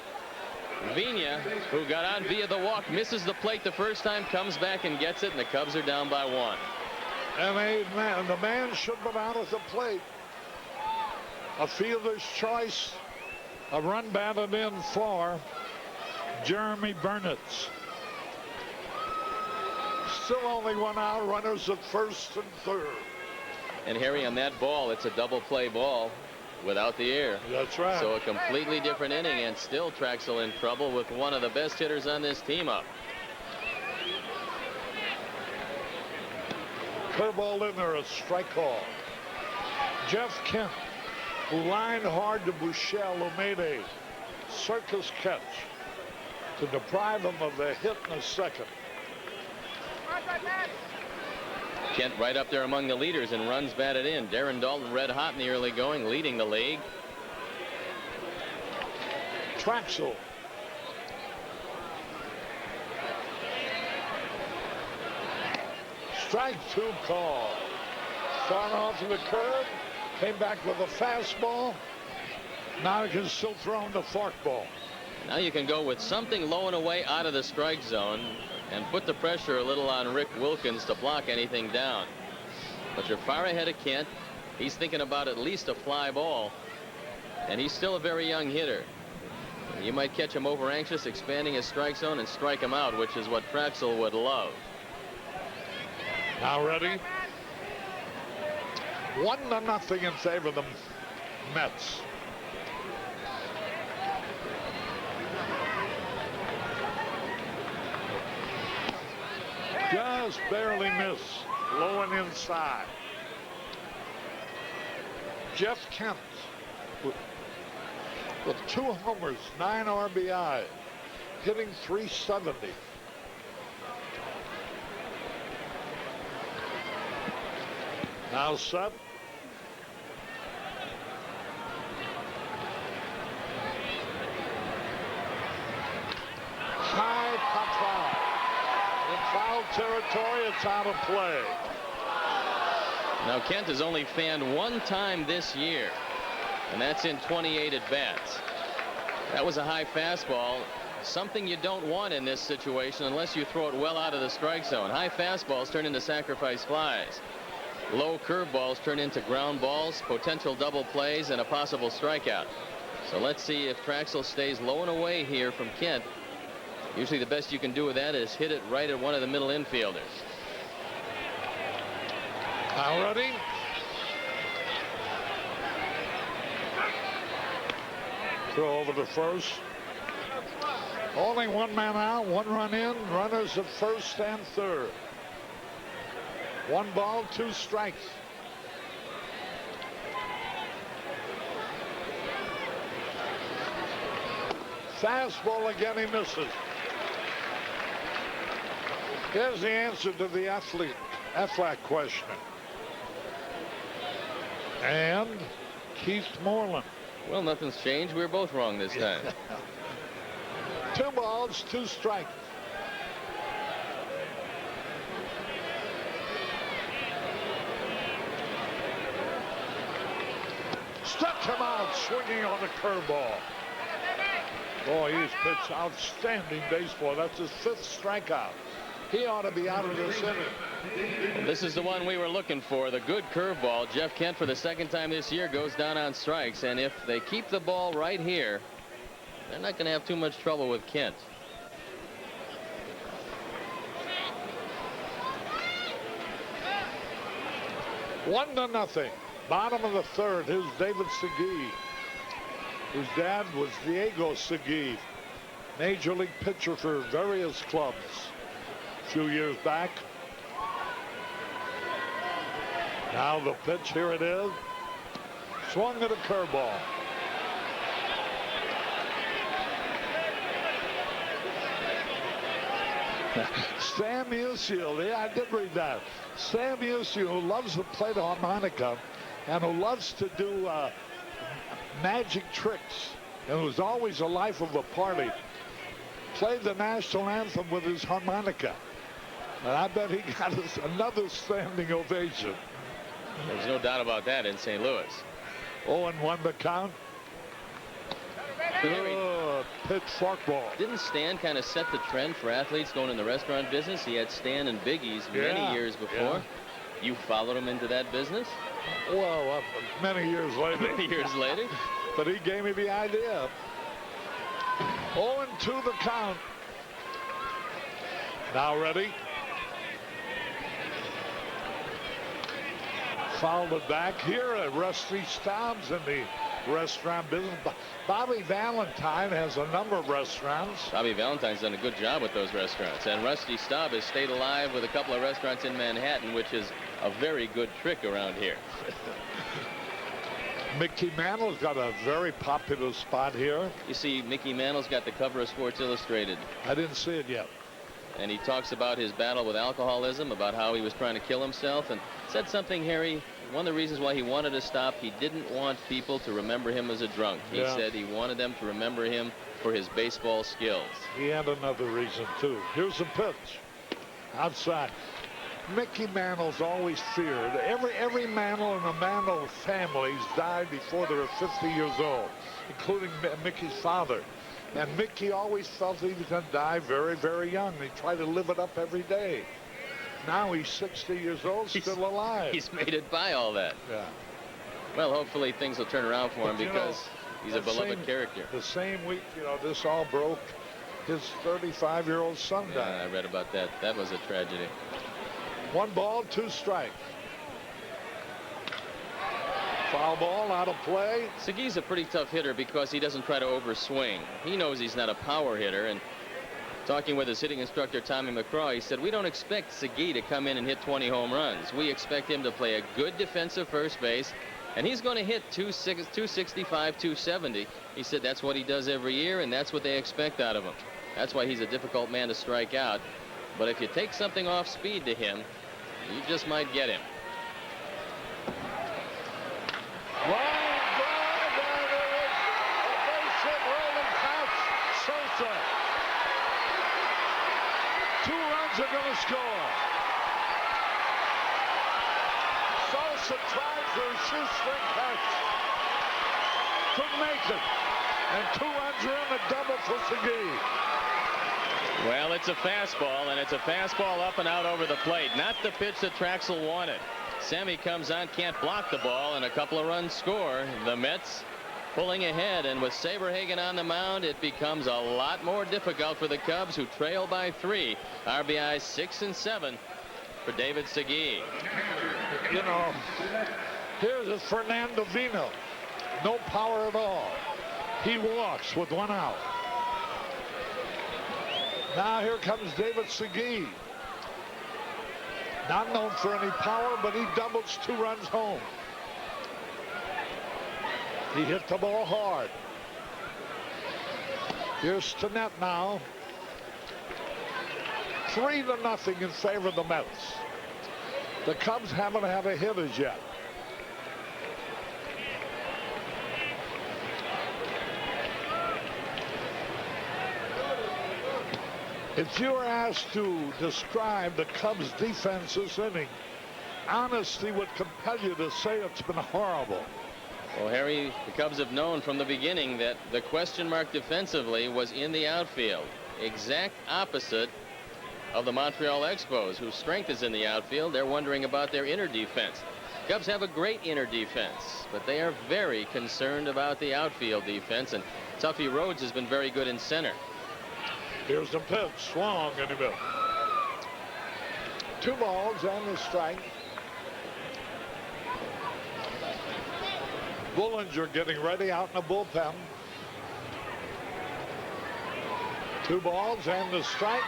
Vigna, who got on via the walk, misses the plate the first time, comes back and gets it, and the Cubs are down by one. And the man should have been out at the plate. A fielder's choice. A run batted in for Jeremy Burnitz. Still only one out. Runners at first and third. And Harry, on that ball, it's a double play ball without the air. That's right. So a completely different inning, and still Trachsel in trouble with one of the best hitters on this team up. Curveball in there, a strike call. Jeff Kent, who lined hard to Buechele, who made a circus catch to deprive him of a hit in a second. Kent right up there among the leaders in runs batted in. Darren Daulton red hot in the early going, leading the league. Trachsel. Strike two call. Starting off to the curve. Came back with a fastball. Now he can still throw him the forkball. Now you can go with something low and away out of the strike zone and put the pressure a little on Rick Wilkins to block anything down. But you're far ahead of Kent. He's thinking about at least a fly ball. And he's still a very young hitter. You might catch him over anxious, expanding his strike zone, and strike him out, which is what Trachsel would love. Now ready? 1-0 in favor of the Mets. Just barely miss. Low and inside. Jeff Kent with 2 homers, 9 RBI, hitting .370. Now set. High pop fly. In foul territory, it's out of play. Now Kent has only fanned one time this year, and that's in 28 at-bats. That was a high fastball, something you don't want in this situation unless you throw it well out of the strike zone. High fastballs turn into sacrifice flies. Low curveballs turn into ground balls, potential double plays, and a possible strikeout. So let's see if Trachsel stays low and away here from Kent. Usually the best you can do with that is hit it right at one of the middle infielders. Now ready? Throw over to first. Only one man out, one run in, runners at first and third. 1 ball, 2 strikes. Fastball again, he misses. Here's the answer to the Affleck question. And Keith Moreland. Well, nothing's changed. We were both wrong this time. 2 balls, 2 strikes. Struck him out swinging on the curveball. Boy, he's pitched outstanding baseball. That's his 5th strikeout. He ought to be out of this inning. Well, this is the one we were looking for, the good curveball. Jeff Kent, for the 2nd time this year, goes down on strikes. And if they keep the ball right here, they're not going to have too much trouble with Kent. One to nothing. Bottom of the 3rd. Here's David Segui, whose dad was Diego Segui, major league pitcher for various clubs a few years back. Now the pitch, here it is. Swung at a curveball. Sam Musial, yeah, I did read that. Sam Musial, who loves to play the harmonica and who loves to do magic tricks and who's always a life of a party, played the national anthem with his harmonica. And I bet he got us another standing ovation. There's no doubt about that in St. Louis. 0-1 the count. Pitch forkball. Didn't Stan kind of set the trend for athletes going in the restaurant business? He had Stan and Biggie's many years before. Yeah. You followed him into that business? Well, many years later. Many years later. But he gave me the idea. 0-2 the count. Now ready. Fouled it back here at Rusty Staub's in the restaurant business. Bobby Valentine has a number of restaurants. Bobby Valentine's done a good job with those restaurants. And Rusty Staub has stayed alive with a couple of restaurants in Manhattan, which is a very good trick around here. Mickey Mantle's got a very popular spot here. You see, Mickey Mantle's got the cover of Sports Illustrated. I didn't see it yet. And he talks about his battle with alcoholism, about how he was trying to kill himself, and said something, Harry. One of the reasons why he wanted to stop, he didn't want people to remember him as a drunk. He said he wanted them to remember him for his baseball skills. He had another reason, too. Here's the pitch. Outside. Mickey Mantle's always feared. Every Mantle in the Mantle families died before they were 50 years old, including Mickey's father. And Mickey always felt he was going to die very, very young. He tried to live it up every day. Now he's 60 years old, still alive. He's made it by all that. Yeah. Well, hopefully things will turn around for him because he's a beloved character. The same week, this all broke, his 35-year-old son died. I read about that. That was a tragedy. 1 ball, 2 strikes. Foul ball, out of play. Segui's a pretty tough hitter because he doesn't try to overswing. He knows he's not a power hitter, and talking with his hitting instructor, Tommy McCraw, he said, we don't expect Segui to come in and hit 20 home runs. We expect him to play a good defensive first base, and he's going to hit 265, 270. He said that's what he does every year, and that's what they expect out of him. That's why he's a difficult man to strike out. But if you take something off speed to him, you just might get him. Are going to score. makes a try for a shoestring catch. Couldn't make it. And 2 runs are in, a double for Segui. Well, it's a fastball, and it's a fastball up and out over the plate. Not the pitch that Trachsel wanted. Sammy comes on, can't block the ball, and a couple of runs score. The Mets pulling ahead, and with Saberhagen on the mound, it becomes a lot more difficult for the Cubs, who trail by 3. RBI 6 and 7 for David Segui. You know, here's a Fernando Vino. No power at all. He walks with 1 out. Now here comes David Segui. Not known for any power, but he doubles 2 runs home. He hit the ball hard. Here's Stinnett now. 3-0 in favor of the Mets. The Cubs haven't had a hit as yet. If you were asked to describe the Cubs' defense this inning, honesty would compel you to say it's been horrible. Well, Harry, the Cubs have known from the beginning that the question mark defensively was in the outfield. Exact opposite of the Montreal Expos, whose strength is in the outfield. They're wondering about their inner defense. Cubs have a great inner defense, but they are very concerned about the outfield defense, and Tuffy Rhodes has been very good in center. Here's the pitch, swung and he missed. 2 balls and a strike. Bullinger getting ready out in the bullpen. 2 balls and the strike.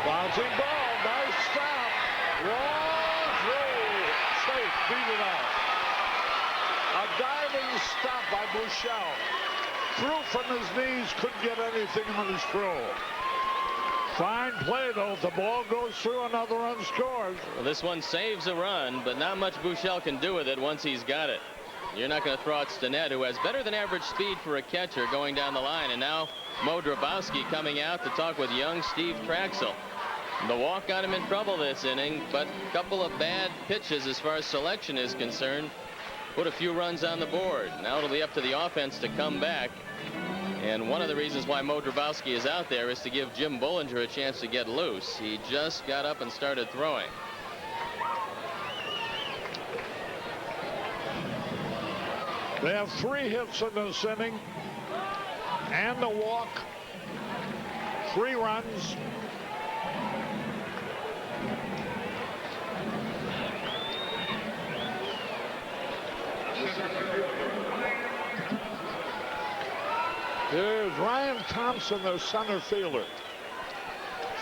Bouncing ball, nice stop. Long through, safe, beat it out. A diving stop by Buechele. Threw from his knees, couldn't get anything on his throw. Fine play, though. If the ball goes through, another run scores. Well, this one saves a run, but not much Buechele can do with it once he's got it. You're not going to throw out Stinnett, who has better than average speed for a catcher, going down the line. And now Mo Drabowski coming out to talk with young Steve Trachsel. The walk got him in trouble this inning, but a couple of bad pitches as far as selection is concerned put a few runs on the board. Now it'll be up to the offense to come back. And one of the reasons why Mo Drabowski is out there is to give Jim Bullinger a chance to get loose. He just got up and started throwing. They have 3 hits in this inning and a walk. 3 runs. Here's Ryan Thompson, their center fielder.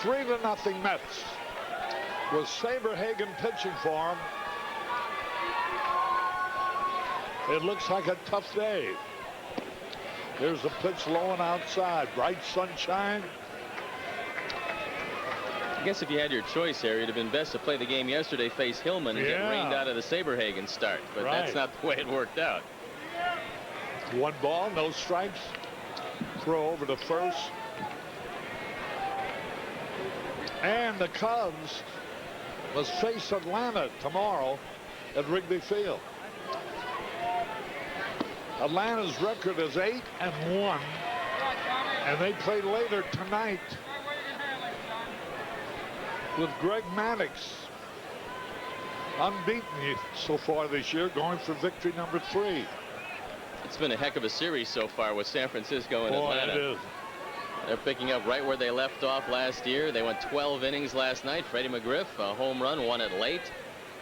3-0 Mets. With Saberhagen pitching for him. It looks like a tough day. Here's the pitch low and outside. Bright sunshine. I guess if you had your choice, Harry, it'd have been best to play the game yesterday, face Hillman, and get rained out of the Saberhagen start. But that's not the way it worked out. 1 ball, no strikes. Throw over to first. And the Cubs must face Atlanta tomorrow at Wrigley Field. Atlanta's record is 8-1, and they play later tonight with Greg Maddux, unbeaten so far this year, going for victory number 3. It's been a heck of a series so far with San Francisco and Atlanta. It is. They're picking up right where they left off last year. They went 12 innings last night. Freddie McGriff, a home run, won it late.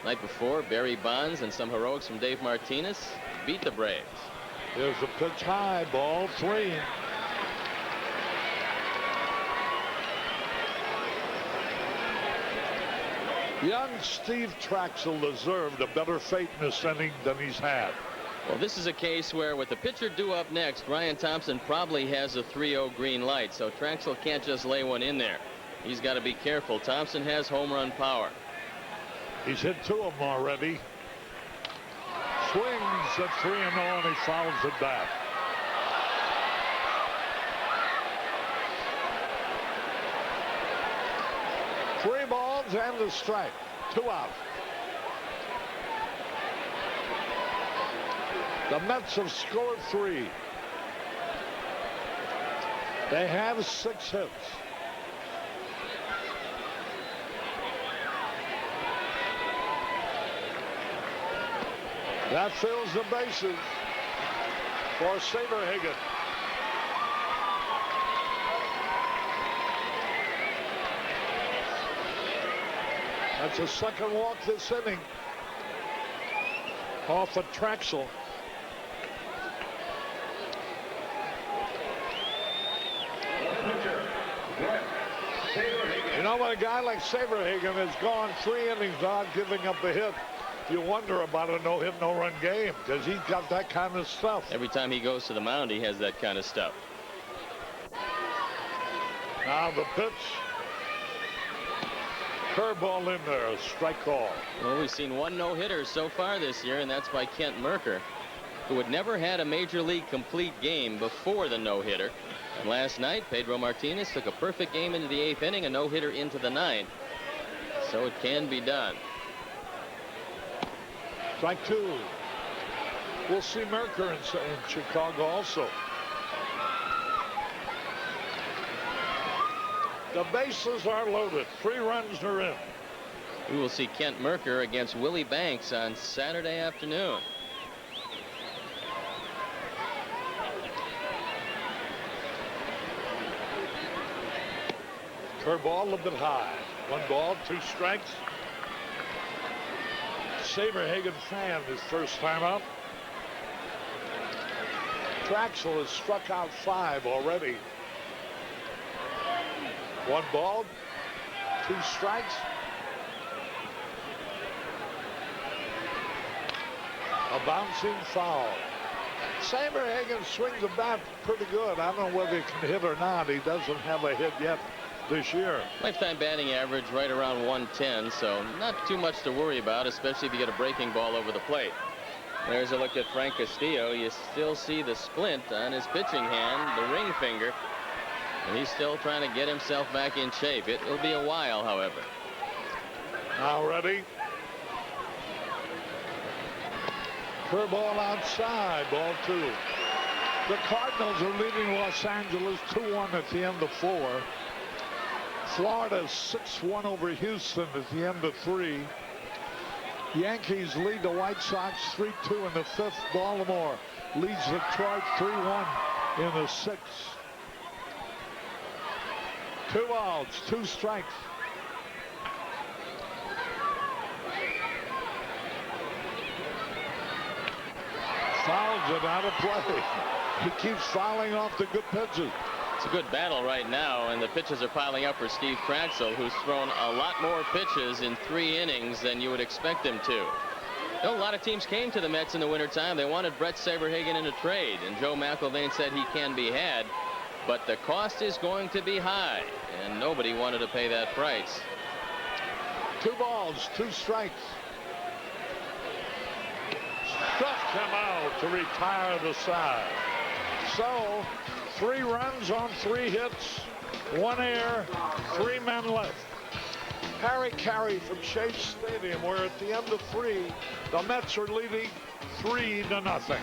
Night before, Barry Bonds and some heroics from Dave Martinez beat the Braves. Here's the pitch high, ball 3. Young Steve Trachsel deserved a better fate in this inning than he's had. Well, this is a case where with the pitcher due up next, Ryan Thompson probably has a 3-0 green light, so Trachsel can't just lay one in there. He's got to be careful. Thompson has home run power. He's hit 2 of them already. Swings at 3-0 and he fouls it back. 3 balls and a strike. 2 out. The Mets have scored 3. They have 6 hits. That fills the bases for Saberhagen. That's a second walk this inning off of Trachsel. You know, when a guy like Saberhagen has gone 3 innings without giving up a hit, you wonder about a no-hit, no-run game, because he's got that kind of stuff. Every time he goes to the mound, he has that kind of stuff. Now the pitch. Curveball in there, strike call. Well, we've seen 1 no-hitter so far this year, and that's by Kent Mercker, who had never had a major league complete game before the no-hitter. And last night, Pedro Martinez took a perfect game into the 8th inning, a no-hitter into the 9th. So it can be done. Strike 2. We'll see Mercker in Chicago also. The bases are loaded. 3 runs are in. We will see Kent Mercker against Willie Banks on Saturday afternoon. Curveball a little bit high. 1 ball, 2 strikes. Saberhagen fan his first time out. Trachsel has struck out 5 already. 1 ball, 2 strikes. A bouncing foul. Saberhagen swings the bat pretty good. I don't know whether he can hit or not. He doesn't have a hit yet this year. Lifetime batting average right around 110, so not too much to worry about, especially if you get a breaking ball over the plate. There's a look at Frank Castillo. You still see the splint on his pitching hand, the ring finger, and he's still trying to get himself back in shape. It will be a while, however. Now ready. Curveball outside, ball 2. The Cardinals are leading Los Angeles 2-1 at the end of 4. Florida 6-1 over Houston at the end of 3. Yankees lead the White Sox 3-2 in the 5th. Baltimore leads Detroit 3-1 in the 6th. 2 outs, 2 strikes. Fouls it out of play. He keeps fouling off the good pitches. It's a good battle right now, and the pitches are piling up for Steve Trachsel, who's thrown a lot more pitches in 3 innings than you would expect him to. You know, a lot of teams came to the Mets in the wintertime. They wanted Bret Saberhagen in a trade, and Joe McIlvaine said he can be had, but the cost is going to be high, and nobody wanted to pay that price. 2 balls, 2 strikes. Struck him out to retire the side. So 3 runs on 3 hits, 1 error, 3 men left. Harry Carey from Chase Stadium, where at the end of 3, the Mets are leading 3-0.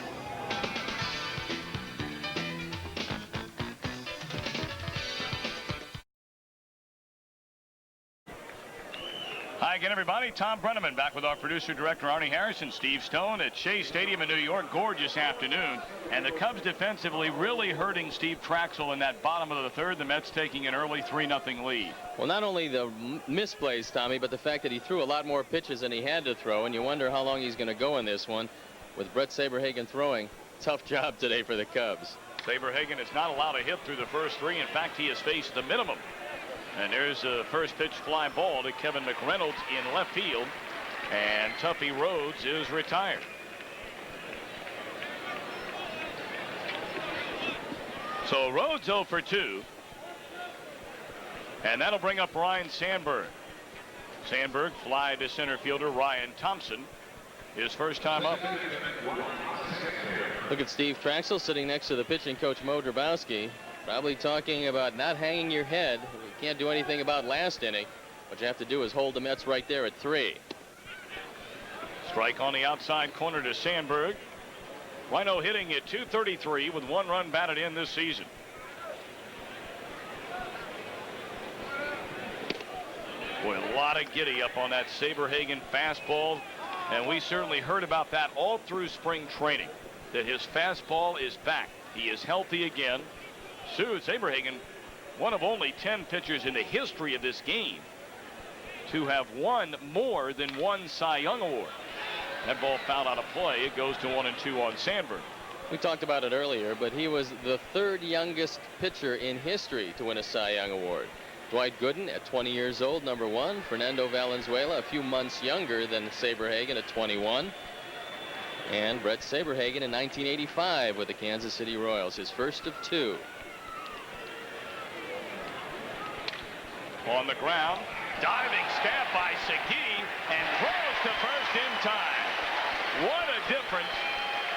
Hi again, everybody. Tom Brenneman back with our producer-director Arnie Harrison. Steve Stone at Shea Stadium in New York. Gorgeous afternoon. And the Cubs defensively really hurting Steve Trachsel in that bottom of the 3rd. The Mets taking an early 3-0 lead. Well, not only the misplays, Tommy, but the fact that he threw a lot more pitches than he had to throw, and you wonder how long he's going to go in this one with Bret Saberhagen throwing. Tough job today for the Cubs. Saberhagen is not allowed a hit through the first 3. In fact, he has faced the minimum. And there's a first pitch fly ball to Kevin McReynolds in left field. And Tuffy Rhodes is retired. So Rhodes 0 for 2. And that'll bring up Ryan Sandberg. Sandberg fly to center fielder Ryan Thompson. His first time up. Look at Steve Trachsel sitting next to the pitching coach Mo Drabowski. Probably talking about not hanging your head. You can't do anything about last inning. What you have to do is hold the Mets right there at 3. Strike on the outside corner to Sandberg. Rhino hitting at .233 with 1 run batted in this season. Boy, a lot of giddy up on that Saberhagen fastball, and we certainly heard about that all through spring training, that his fastball is back. He is healthy again. Saberhagen, one of only 10 pitchers in the history of this game to have won more than 1 Cy Young award. That ball fouled out of play. It goes to 1-2 on Sandberg. We talked about it earlier, but he was the 3rd youngest pitcher in history to win a Cy Young award. Dwight Gooden at 20 years old, number 1. Fernando Valenzuela a few months younger than Saberhagen at 21. And Bret Saberhagen in 1985 with the Kansas City Royals, his first of 2. On the ground, diving stab by Segui, and throws to first in time. What a difference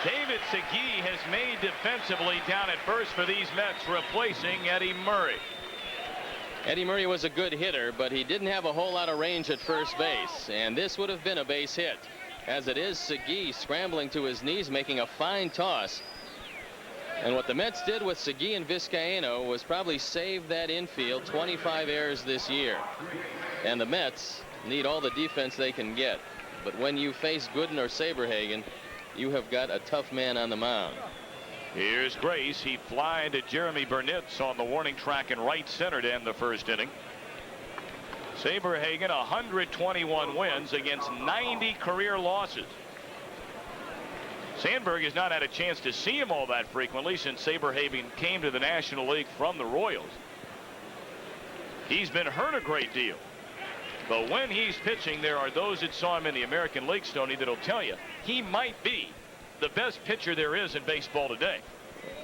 David Segui has made defensively down at first for these Mets, replacing Eddie Murray. Eddie Murray was a good hitter, but he didn't have a whole lot of range at first base, and this would have been a base hit. As it is, Segui scrambling to his knees, making a fine toss. And what the Mets did with Segui and Vizcaino was probably save that infield. 25 errors this year. And the Mets need all the defense they can get. But when you face Gooden or Saberhagen, you have got a tough man on the mound. Here's Grace. He flied to Jeremy Burnitz on the warning track in right center to end the first inning. Saberhagen 121 wins against 90 career losses. Sandberg has not had a chance to see him all that frequently since Saberhagen came to the National League from the Royals. He's been hurt a great deal. But when he's pitching, there are those that saw him in the American League, Stoney, that'll tell you he might be the best pitcher there is in baseball today.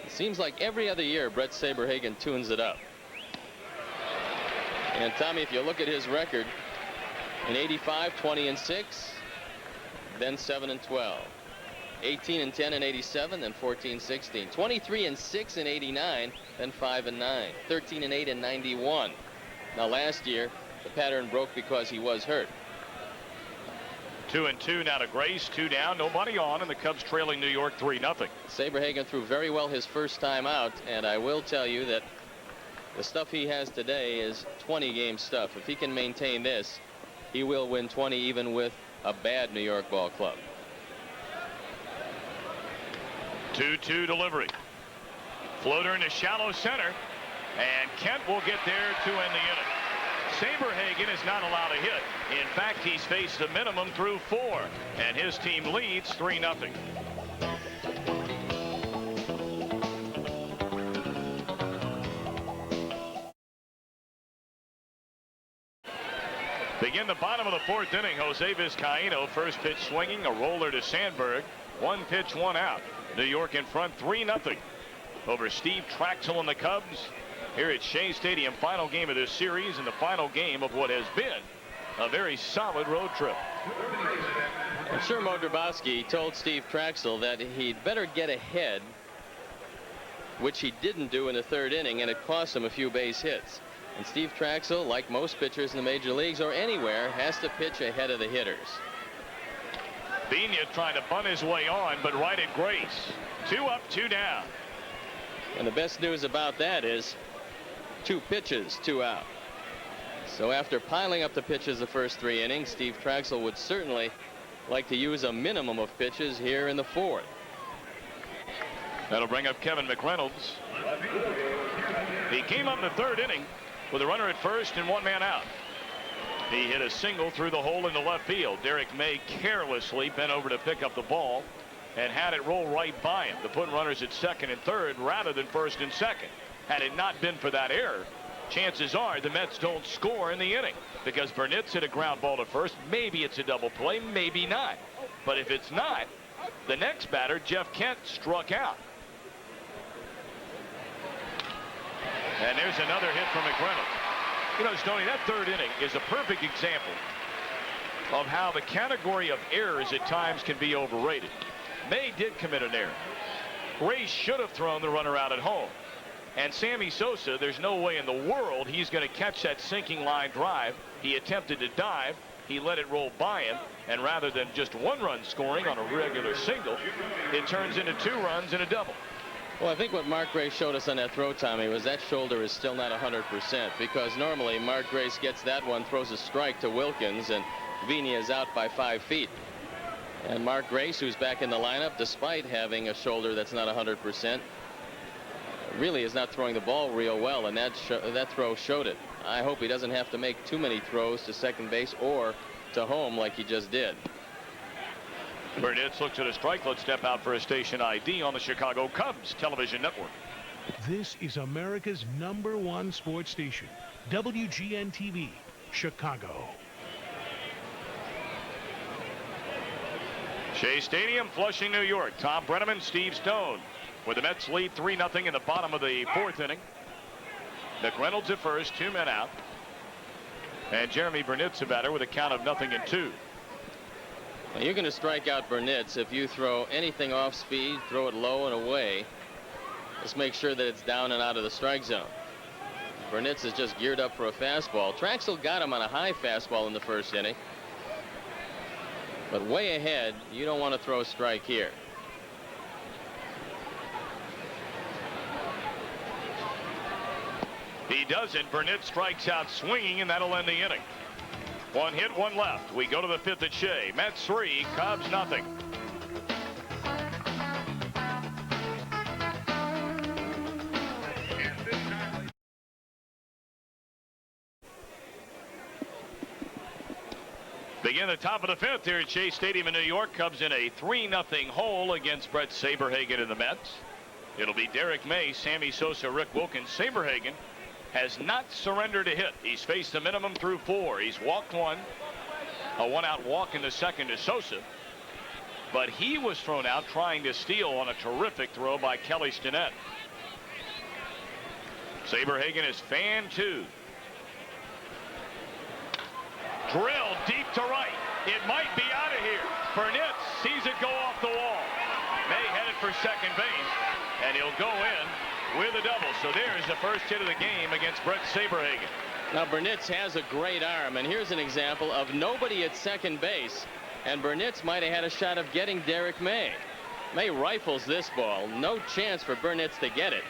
It seems like every other year Bret Saberhagen tunes it up. And Tommy, if you look at his record, in 85, 20-6, then 7-12. 18-10 in 87, then 14-16. 23-6 in 89, then 5-9. 13-8 in 91. Now last year, the pattern broke because he was hurt. 2-2 now to Grace. 2 down, nobody on, and the Cubs trailing New York 3-0. Saberhagen threw very well his first time out, and I will tell you that the stuff he has today is 20-game stuff. If he can maintain this, he will win 20 even with a bad New York ball club. 2-2 delivery. Floater into shallow center, and Kent will get there to end the inning. Saberhagen is not allowed to hit. In fact, he's faced a minimum through 4, and his team leads 3-0. Begin the bottom of the 4th inning. Jose Vizcaino, first pitch swinging, a roller to Sandberg. 1 pitch, 1 out. New York in front 3-0 over Steve Trachsel and the Cubs here at Shea Stadium. Final game of this series and the final game of what has been a very solid road trip. I'm sure Mo Drabowski told Steve Trachsel that he'd better get ahead, which he didn't do in the 3rd inning, and it cost him a few base hits. And Steve Trachsel, like most pitchers in the major leagues or anywhere, has to pitch ahead of the hitters. Pena trying to bunt his way on, but right at Grace. 2 up, 2 down. And the best news about that is 2 pitches, 2 out. So after piling up the pitches the first 3 innings, Steve Trachsel would certainly like to use a minimum of pitches here in the 4th. That'll bring up Kevin McReynolds. He came up in the 3rd inning with a runner at first and 1 man out. He hit a single through the hole in the left field. Derek May carelessly bent over to pick up the ball and had it roll right by him to put runners at 2nd and 3rd rather than 1st and 2nd. Had it not been for that error, chances are the Mets don't score in the inning because Burnitz hit a ground ball to first. Maybe it's a double play, maybe not. But if it's not, the next batter, Jeff Kent, struck out. And there's another hit from McReynolds. You know, Stoney, that 3rd inning is a perfect example of how the category of errors at times can be overrated. May did commit an error. Gray should have thrown the runner out at home. And Sammy Sosa, there's no way in the world he's going to catch that sinking line drive. He attempted to dive. He let it roll by him. And rather than just 1 run scoring on a regular single, it turns into 2 runs and a double. Well, I think what Mark Grace showed us on that throw, Tommy, was that shoulder is still not 100%, because normally Mark Grace gets that one, throws a strike to Wilkins, and Vina is out by 5 feet. And Mark Grace, who's back in the lineup, despite having a shoulder that's not 100%, really is not throwing the ball real well, and that throw showed it. I hope he doesn't have to make too many throws to second base or to home like he just did. Burnitz looks at a strike. Let's step out for a station ID on the Chicago Cubs television network. This is America's #1 sports station, WGN TV, Chicago. Shea Stadium, Flushing, New York. Tom Brenneman, Steve Stone. With the Mets lead 3-0 in the bottom of the 4th inning. McReynolds at first, 2 men out. And Jeremy Burnitz a batter with a count of 0-2. Well, you're going to strike out Burnitz if you throw anything off speed, throw it low and away. Just make sure that it's down and out of the strike zone. Burnitz is just geared up for a fastball. Trachsel got him on a high fastball in the 1st inning. But way ahead, you don't want to throw a strike here. He doesn't. Burnitz strikes out swinging, and that'll end the inning. 1 hit, 1 left. We go to the 5th at Shea. Mets 3, Cubs 0. Begin the top of the 5th here at Shea Stadium in New York. Cubs in a 3-0 hole against Bret Saberhagen and the Mets. It'll be Derek May, Sammy Sosa, Rick Wilkins. Saberhagen has not surrendered a hit. He's faced the minimum through 4. He's walked 1. A 1-out walk in the 2nd to Sosa. But he was thrown out trying to steal on a terrific throw by Kelly Stinnett. Saberhagen is fan 2. Drilled deep to right. It might be out of here. Burnitz sees it go off the wall. May headed for second base, and he'll go in with a double. So there's the first hit of the game against Bret Saberhagen. Now Burnitz has a great arm, and here's an example of nobody at second base, and Burnitz might have had a shot of getting Derek May. May rifles this ball. No chance for Burnitz to get it.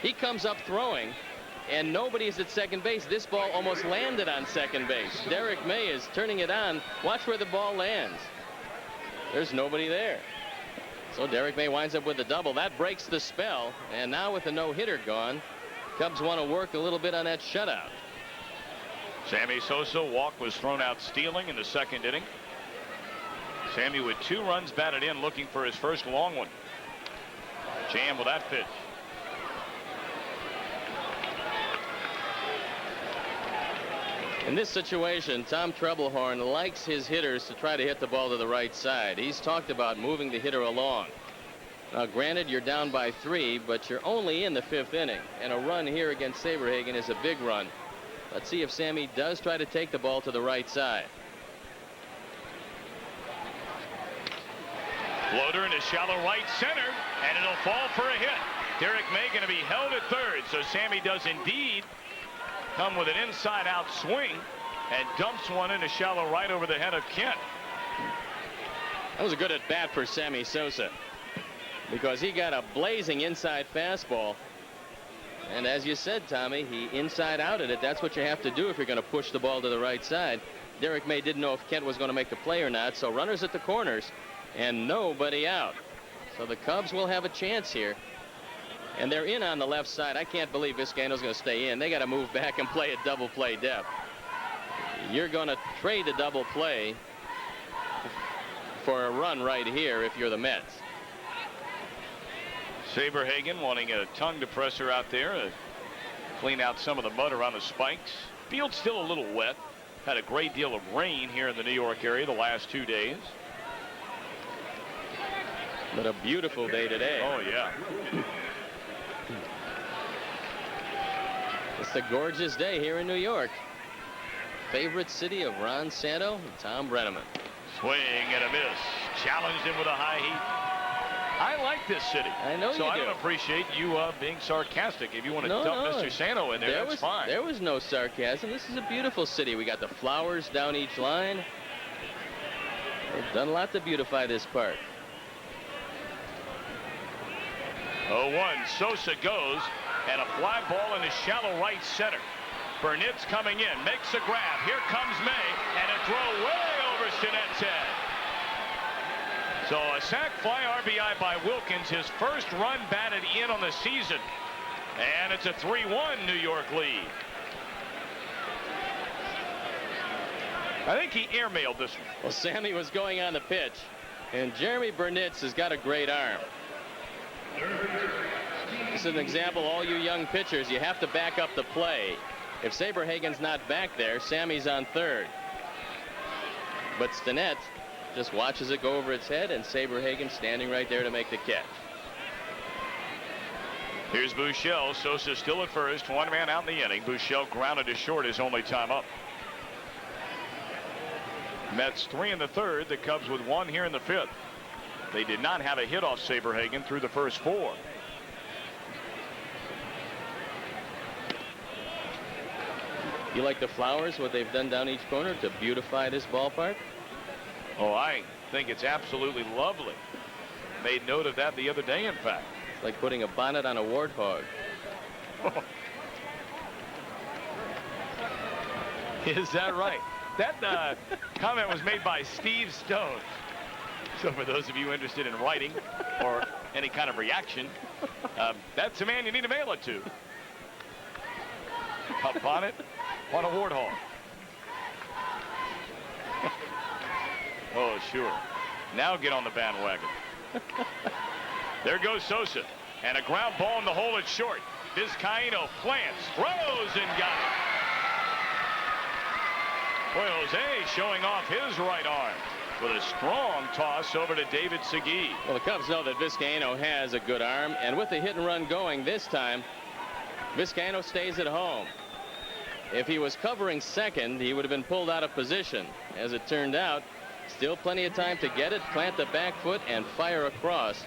He comes up throwing, and nobody's at second base. This ball almost landed on second base. Derek May is turning it on. Watch where the ball lands. There's nobody there. So Derek May winds up with a double. That breaks the spell, and now with the no-hitter gone, Cubs want to work a little bit on that shutout. Sammy Sosa walk was thrown out stealing in the 2nd inning. Sammy with 2 runs batted in, looking for his first long one. Jam with that pitch. In this situation, Tom Trebelhorn likes his hitters to try to hit the ball to the right side. He's talked about moving the hitter along. Now, granted, you're down by 3, but you're only in the 5th inning, and a run here against Saberhagen is a big run. Let's see if Sammy does try to take the ball to the right side. Floater into shallow right center, and it'll fall for a hit. Derek May going to be held at 3rd, so Sammy does indeed come with an inside-out swing and dumps one into shallow right over the head of Kent. That was a good at-bat for Sammy Sosa, because he got a blazing inside fastball. And as you said, Tommy, he inside-outed it. That's what you have to do if you're going to push the ball to the right side. Derek May didn't know if Kent was going to make the play or not, so runners at the corners and nobody out. So the Cubs will have a chance here. And they're in on the left side. I can't believe Vizcaino's going to stay in. They got to move back and play at double play depth. You're going to trade a double play for a run right here if you're the Mets. Saberhagen wanting a tongue depressor out there to clean out some of the mud around the spikes. Field's still a little wet. Had a great deal of rain here in the New York area the last 2 days. But a beautiful day today. Oh, yeah. It's a gorgeous day here in New York. Favorite city of Ron Santo and Tom Brenneman. Swing and a miss. Challenged him with a high heat. I like this city. I know so you I do. don't appreciate you being sarcastic. If you want to dump Mr. Sano in there, that's fine. There was no sarcasm. This is a beautiful city. We got the flowers down each line. They've done a lot to beautify this park. 0-1. Sosa goes, and a fly ball in the shallow right center. Burnett's coming in, makes a grab. Here comes May, and a throw way over Stinnett's head. So a sac fly RBI by Wilkins, his first run batted in on the season. And it's a 3-1 New York lead. I think he airmailed this one. Well, Sammy was going on the pitch, and Jeremy Burnitz has got a great arm. This is an example, all you young pitchers, you have to back up the play. If Saberhagen's not back there, Sammy's on third. But Stinnett just watches it go over its head, and Saberhagen standing right there to make the catch. Here's Buechele. Sosa still at first, one man out in the inning. Buechele grounded to short his only time up. Mets 3 in the third. The Cubs with 1 here in the 5th. They did not have a hit off Saberhagen through the first 4. You like the flowers, what they've done down each corner to beautify this ballpark? Oh, I think it's absolutely lovely. Made note of that the other day, in fact. It's like putting a bonnet on a warthog. Is that right? That comment was made by Steve Stone. So for those of you interested in writing or any kind of reaction, that's the man you need to mail it to. A bonnet on a warthog. Oh, sure. Now get on the bandwagon. There goes Sosa. And a ground ball in the hole at short. Vizcaino plants, throws, and got it. Boy, Jose showing off his right arm with a strong toss over to David Segui. Well, the Cubs know that Vizcaino has a good arm, and with the hit and run going this time, Vizcaino stays at home. If he was covering second, he would have been pulled out of position. As it turned out, still plenty of time to get it, plant the back foot, and fire across.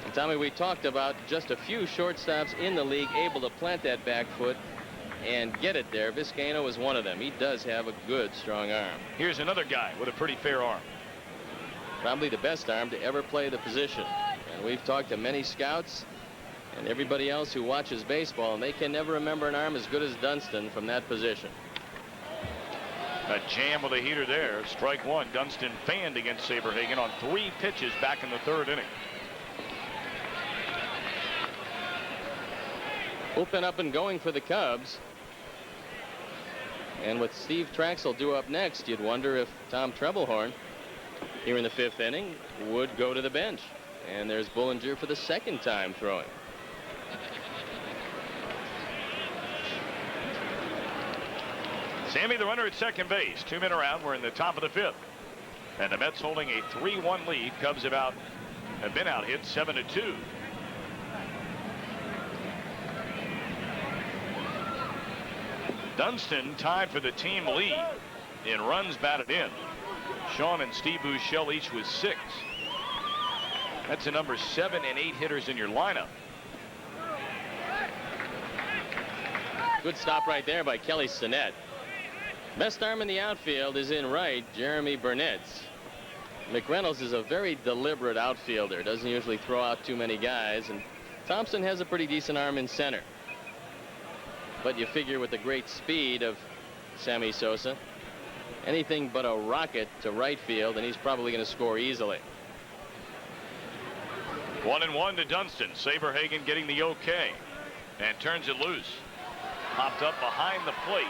And Tommy, we talked about just a few shortstops in the league able to plant that back foot and get it there. Vizcaino is one of them. He does have a good, strong arm. Here's another guy with a pretty fair arm. Probably the best arm to ever play the position. And we've talked to many scouts and everybody else who watches baseball, and they can never remember an arm as good as Dunston from that position. A jam with a heater there. Strike one. Dunston fanned against Saberhagen on 3 pitches back in the 3rd inning. Bullpen up and going for the Cubs. And with Steve Trachsel due up next, you'd wonder if Tom Trebelhorn here in the 5th inning would go to the bench. And there's Bullinger for the 2nd time throwing. Sammy the runner at second base. 2 men around. We're in the top of the 5th. And the Mets holding a 3-1 lead. Cubs have been out hit 7-2. Dunston tied for the team lead in runs batted in. Sean and Steve Buechele each with 6. That's the number 7 and 8 hitters in your lineup. Good stop right there by Kelly Stinnett. Best arm in the outfield is in right, Jeremy Burnitz. McReynolds is a very deliberate outfielder. Doesn't usually throw out too many guys. And Thompson has a pretty decent arm in center. But you figure with the great speed of Sammy Sosa, anything but a rocket to right field, and he's probably going to score easily. 1-1 to Dunston. Saberhagen getting the okay and turns it loose. Popped up behind the plate.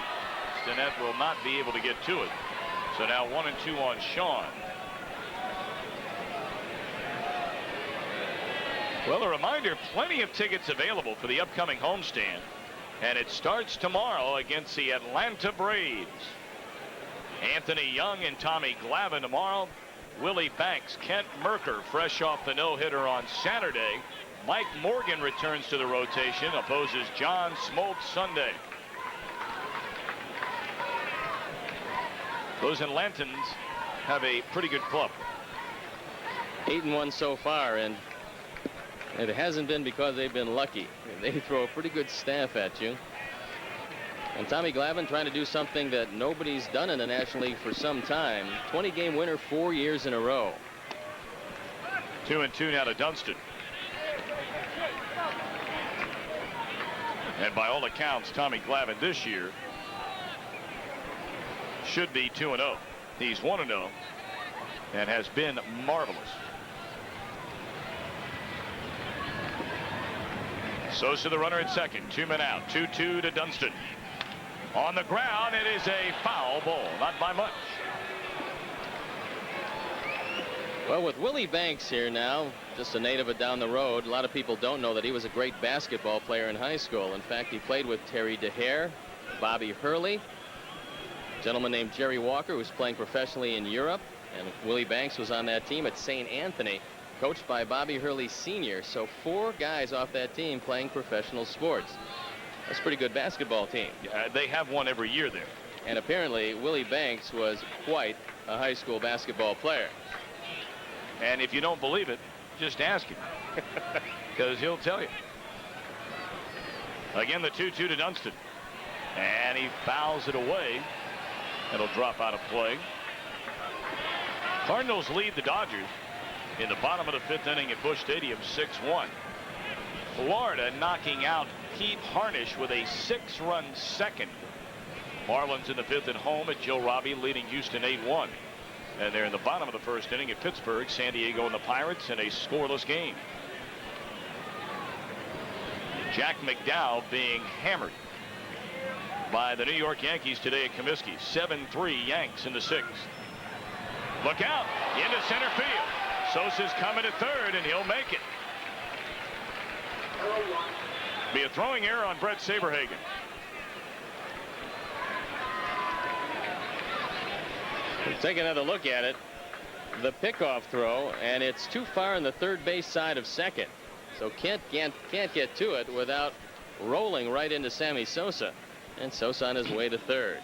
Stinnett will not be able to get to it. So now 1-2 on Sean. Well, a reminder, plenty of tickets available for the upcoming homestand. And it starts tomorrow against the Atlanta Braves. Anthony Young and Tommy Glavine tomorrow. Willie Banks, Kent Merker fresh off the no-hitter on Saturday. Mike Morgan returns to the rotation, opposes John Smoltz Sunday. Those Atlantans have a pretty good club. 8-1 so far, and It hasn't been because they've been lucky. They throw a pretty good staff at you. And Tommy Glavine trying to do something that nobody's done in the National League for some time. 20-game winner 4 years in a row. 2-2 now to Dunston. And by all accounts, Tommy Glavine this year should be 2-0. He's 1-0 and has been marvelous. Sosa the runner at second. 2 men out. 2-2 to Dunston. On the ground, it is a foul ball. Not by much. Well, with Willie Banks here now, just a native of down the road, a lot of people don't know that he was a great basketball player in high school. In fact, he played with Terry DeHare, Bobby Hurley, a gentleman named Jerry Walker, who was playing professionally in Europe, and Willie Banks was on that team at St. Anthony, coached by Bobby Hurley Sr. So 4 guys off that team playing professional sports. That's a pretty good basketball team. Yeah, they have one every year there. And apparently, Willie Banks was quite a high school basketball player. And if you don't believe it, just ask him, because he'll tell you. Again, the 2-2 to Dunston. And he fouls it away. It'll drop out of play. Cardinals lead the Dodgers in the bottom of the 5th inning at Busch Stadium, 6-1. Florida knocking out Pete Harnish with a 6-run second. Marlins in the 5th at home at Joe Robbie, leading Houston 8-1. And they're in the bottom of the 1st inning at Pittsburgh, San Diego and the Pirates in a scoreless game. Jack McDowell being hammered by the New York Yankees today at Comiskey. 7-3 Yanks in the 6th. Look out into center field. Sosa's coming to third, and he'll make it. Be a throwing error on Bret Saberhagen. Take another look at it. The pickoff throw, and it's too far on the third base side of second. So can't get to it without rolling right into Sammy Sosa. And Sosa on his way to third.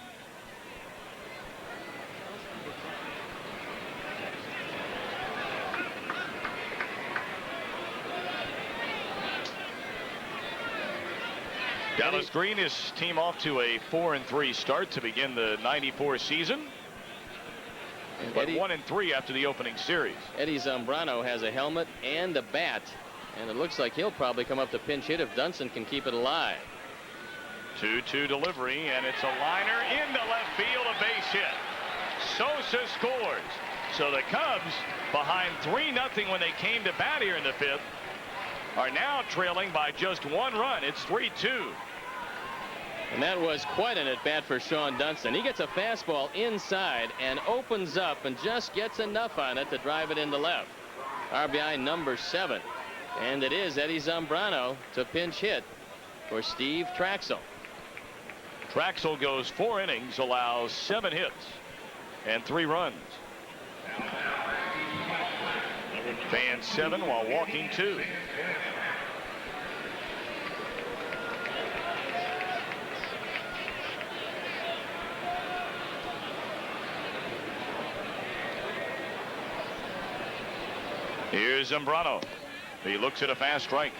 Dallas Green, his team off to a 4-3 start to begin the '94 season. But 1-3 after the opening series. Eddie Zambrano has a helmet and a bat, and it looks like he'll probably come up to pinch hit if Dunston can keep it alive. 2-2 delivery, and it's a liner into left field, a base hit. Sosa scores. So the Cubs, behind 3-0 when they came to bat here in the 5th, are now trailing by just 1 run. It's 3-2. And that was quite an at-bat for Sean Dunston. He gets a fastball inside and opens up and just gets enough on it to drive it into left. RBI number 7. And it is Eddie Zambrano to pinch hit for Steve Trachsel. Trachsel goes 4 innings, allows 7 hits and 3 runs. Fans 7 while walking 2. Here's Zambrano. He looks at a fast strike.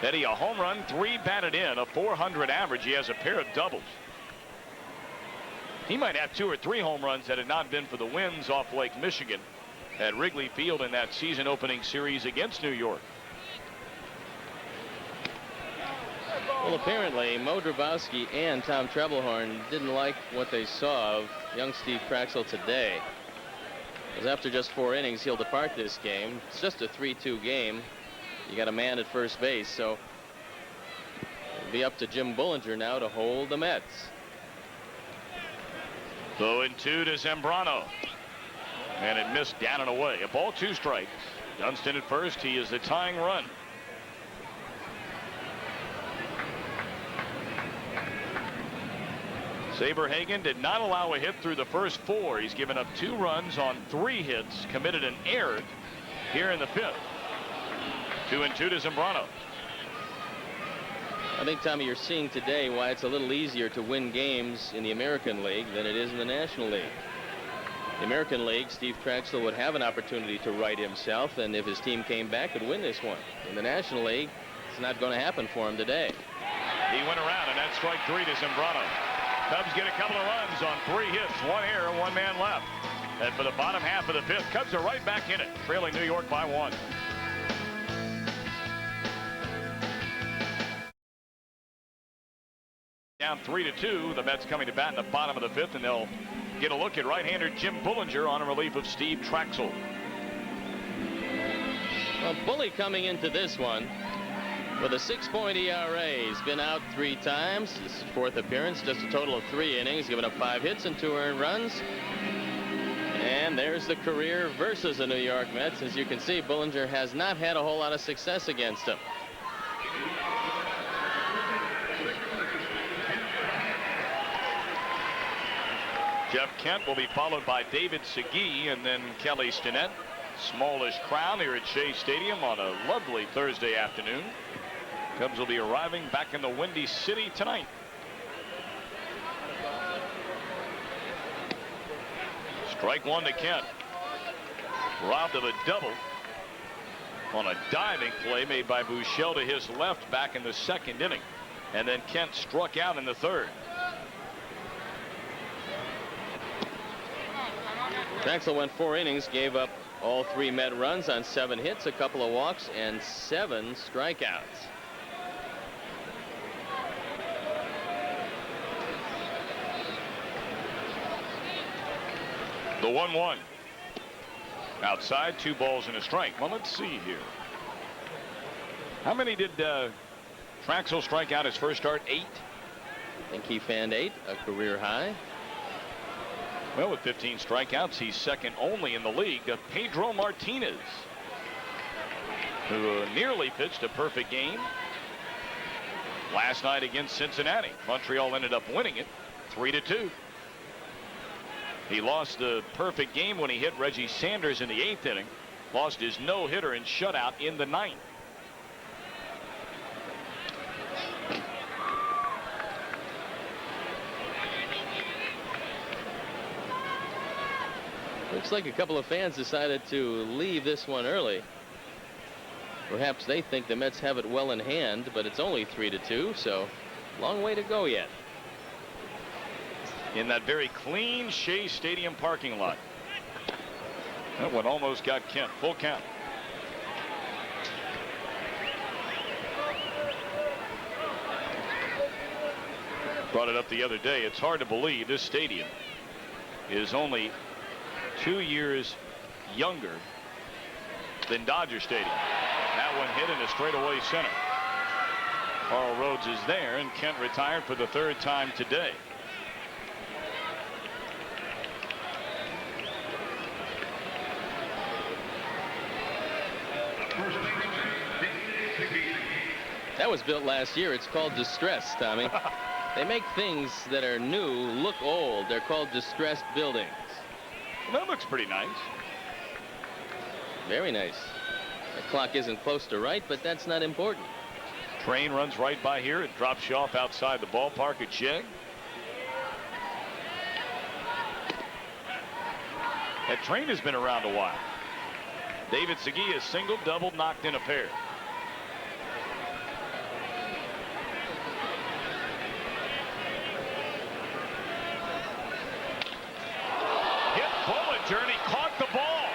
Eddie, a home run, 3 batted in, a .400 average. He has a pair of doubles. He might have 2 or 3 home runs had it not been for the wins off Lake Michigan at Wrigley Field in that season opening series against New York. Well, apparently Mo Drabowski and Tom Trebelhorn didn't like what they saw of young Steve Trachsel today. Because after just 4 innings, he'll depart this game. It's just a 3-2 game. You got a man at first base, so it'll be up to Jim Bullinger now to hold the Mets. 0-2 to Zambrano. And it missed down and away. A ball, 2 strikes. Dunston at first. He is the tying run. Saberhagen did not allow a hit through the first 4. He's given up 2 runs on 3 hits, committed an error here in the 5th. 2-2 to Zambrano. I think, Tommy, you're seeing today why it's a little easier to win games in the American League than it is in the National League. the American League, Steve Trachsel would have an opportunity to right himself, and if his team came back, could win this one. In the National League, it's not going to happen for him today. He went around, and that's strike 3 to Zambrano. Cubs get a couple of runs on 3 hits, 1 error, 1 man left. And for the bottom half of the 5th, Cubs are right back in it, trailing New York by 1. Down 3-2. The Mets coming to bat in the bottom of the 5th, and they'll get a look at right-hander Jim Bullinger on a relief of Steve Trachsel. Well, Bully coming into this one with a 6.0 ERA. He's been out 3 times. This is his 4th appearance, just a total of 3 innings, given up 5 hits and 2 earned runs. And there's the career versus the New York Mets. As you can see, Bullinger has not had a whole lot of success against him. Jeff Kent will be followed by David Segui and then Kelly Stinnett. Smallish crowd here at Shea Stadium on a lovely Thursday afternoon. Cubs will be arriving back in the Windy City tonight. Strike 1 to Kent. Robbed of a double on a diving play made by Buechele to his left back in the 2nd inning. And then Kent struck out in the 3rd. Trachsel went 4 innings, gave up all 3 Met runs on 7 hits, a couple of walks, and 7 strikeouts. The 1-1. Outside, 2 balls and a strike. Well, let's see here. How many did Trachsel strike out his first start? 8? I think he fanned 8, a career high. Well, with 15 strikeouts, he's second only in the league to Pedro Martinez, who nearly pitched a perfect game last night against Cincinnati. Montreal ended up winning it 3-2. He lost the perfect game when he hit Reggie Sanders in the 8th inning. Lost his no-hitter and shutout in the 9th. Looks like a couple of fans decided to leave this one early. Perhaps they think the Mets have it well in hand, but it's only 3-2, so long way to go yet. In that very clean Shea Stadium parking lot. That one almost got Kent. Full count. Brought it up the other day. It's hard to believe this stadium is only 2 years younger than Dodger Stadium. That one hit in a straightaway center. Carl Rhodes is there, and Kent retired for the 3rd time today. That was built last year. It's called distress, Tommy. They make things that are new look old. They're called distressed buildings. That looks pretty nice. Very nice. The clock isn't close to right, but that's not important. Train runs right by here. It drops you off outside the ballpark at Shea. That train has been around a while. David Segui has singled, doubled, knocked in a pair. Journey caught the ball.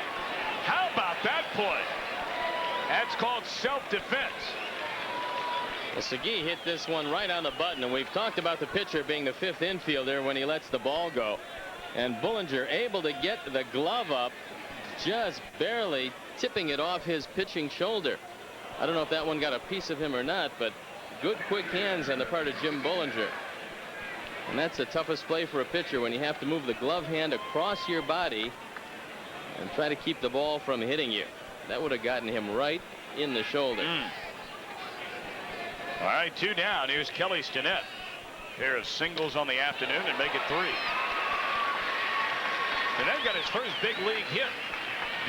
How about that play? That's called self-defense. Well, Segui hit this one right on the button, and we've talked about the pitcher being the 5th infielder when he lets the ball go. And Bullinger able to get the glove up, just barely tipping it off his pitching shoulder. I don't know if that one got a piece of him or not, but good quick hands on the part of Jim Bullinger. And that's the toughest play for a pitcher, when you have to move the glove hand across your body and try to keep the ball from hitting you. That would have gotten him right in the shoulder. All right, 2 down. Here's Kelly Stinnett. Pair of singles on the afternoon and make it 3. Stinnett got his first big league hit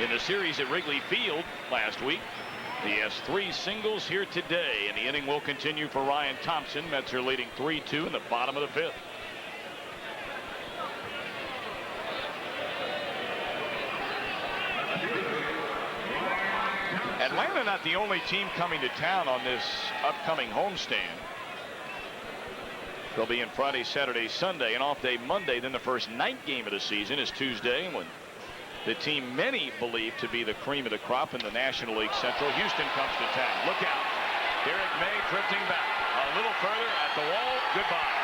in the series at Wrigley Field last week. He has 3 singles here today, and the inning will continue for Ryan Thompson. Mets are leading 3-2 in the bottom of the 5th. Atlanta not the only team coming to town on this upcoming homestand. They'll be in Friday, Saturday, Sunday, and off day Monday. Then the first night game of the season is Tuesday, when the team many believe to be the cream of the crop in the National League Central, Houston, comes to town. Look out. Derek May drifting back. A little further at the wall. Goodbye.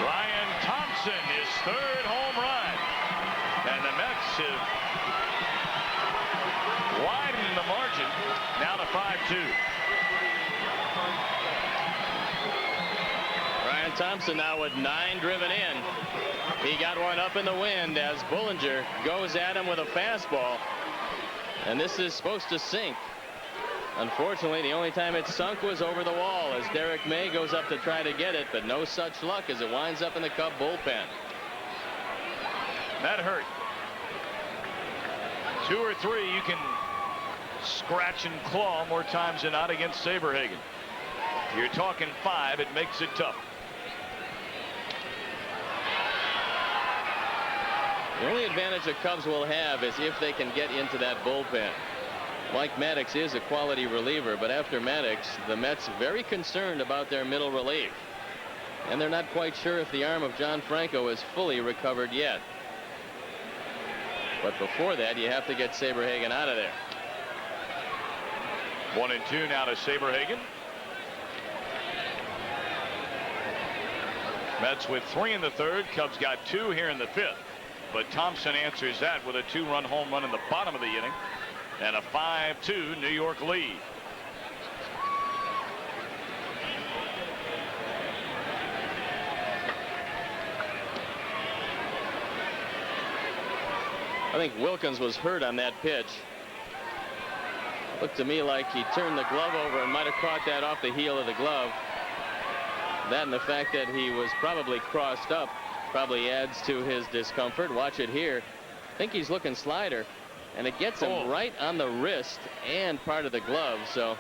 Ryan Thompson, his third home run. And the Mets have widened the margin now to 5-2. Ryan Thompson now with 9 driven in. He got one up in the wind as Bullinger goes at him with a fastball. And this is supposed to sink. Unfortunately, the only time it sunk was over the wall as Derek May goes up to try to get it, but no such luck as it winds up in the Cub bullpen. That hurt. 2 or 3 you can scratch and claw more times than not against Saberhagen. You're talking 5, it makes it tough. The only advantage the Cubs will have is if they can get into that bullpen. Mike Maddox is a quality reliever, but after Maddox, the Mets very concerned about their middle relief. And they're not quite sure if the arm of John Franco is fully recovered yet. But before that, you have to get Saberhagen out of there. 1-2 now to Saberhagen. Mets with 3 in the 3rd. Cubs got 2 here in the 5th. But Thompson answers that with a 2-run home run in the bottom of the inning. And a 5-2 New York lead. I think Wilkins was hurt on that pitch. Looked to me like he turned the glove over and might have caught that off the heel of the glove. That and the fact that he was probably crossed up probably adds to his discomfort. Watch it here. I think he's looking slider, and it gets him right on the wrist and part of the glove. So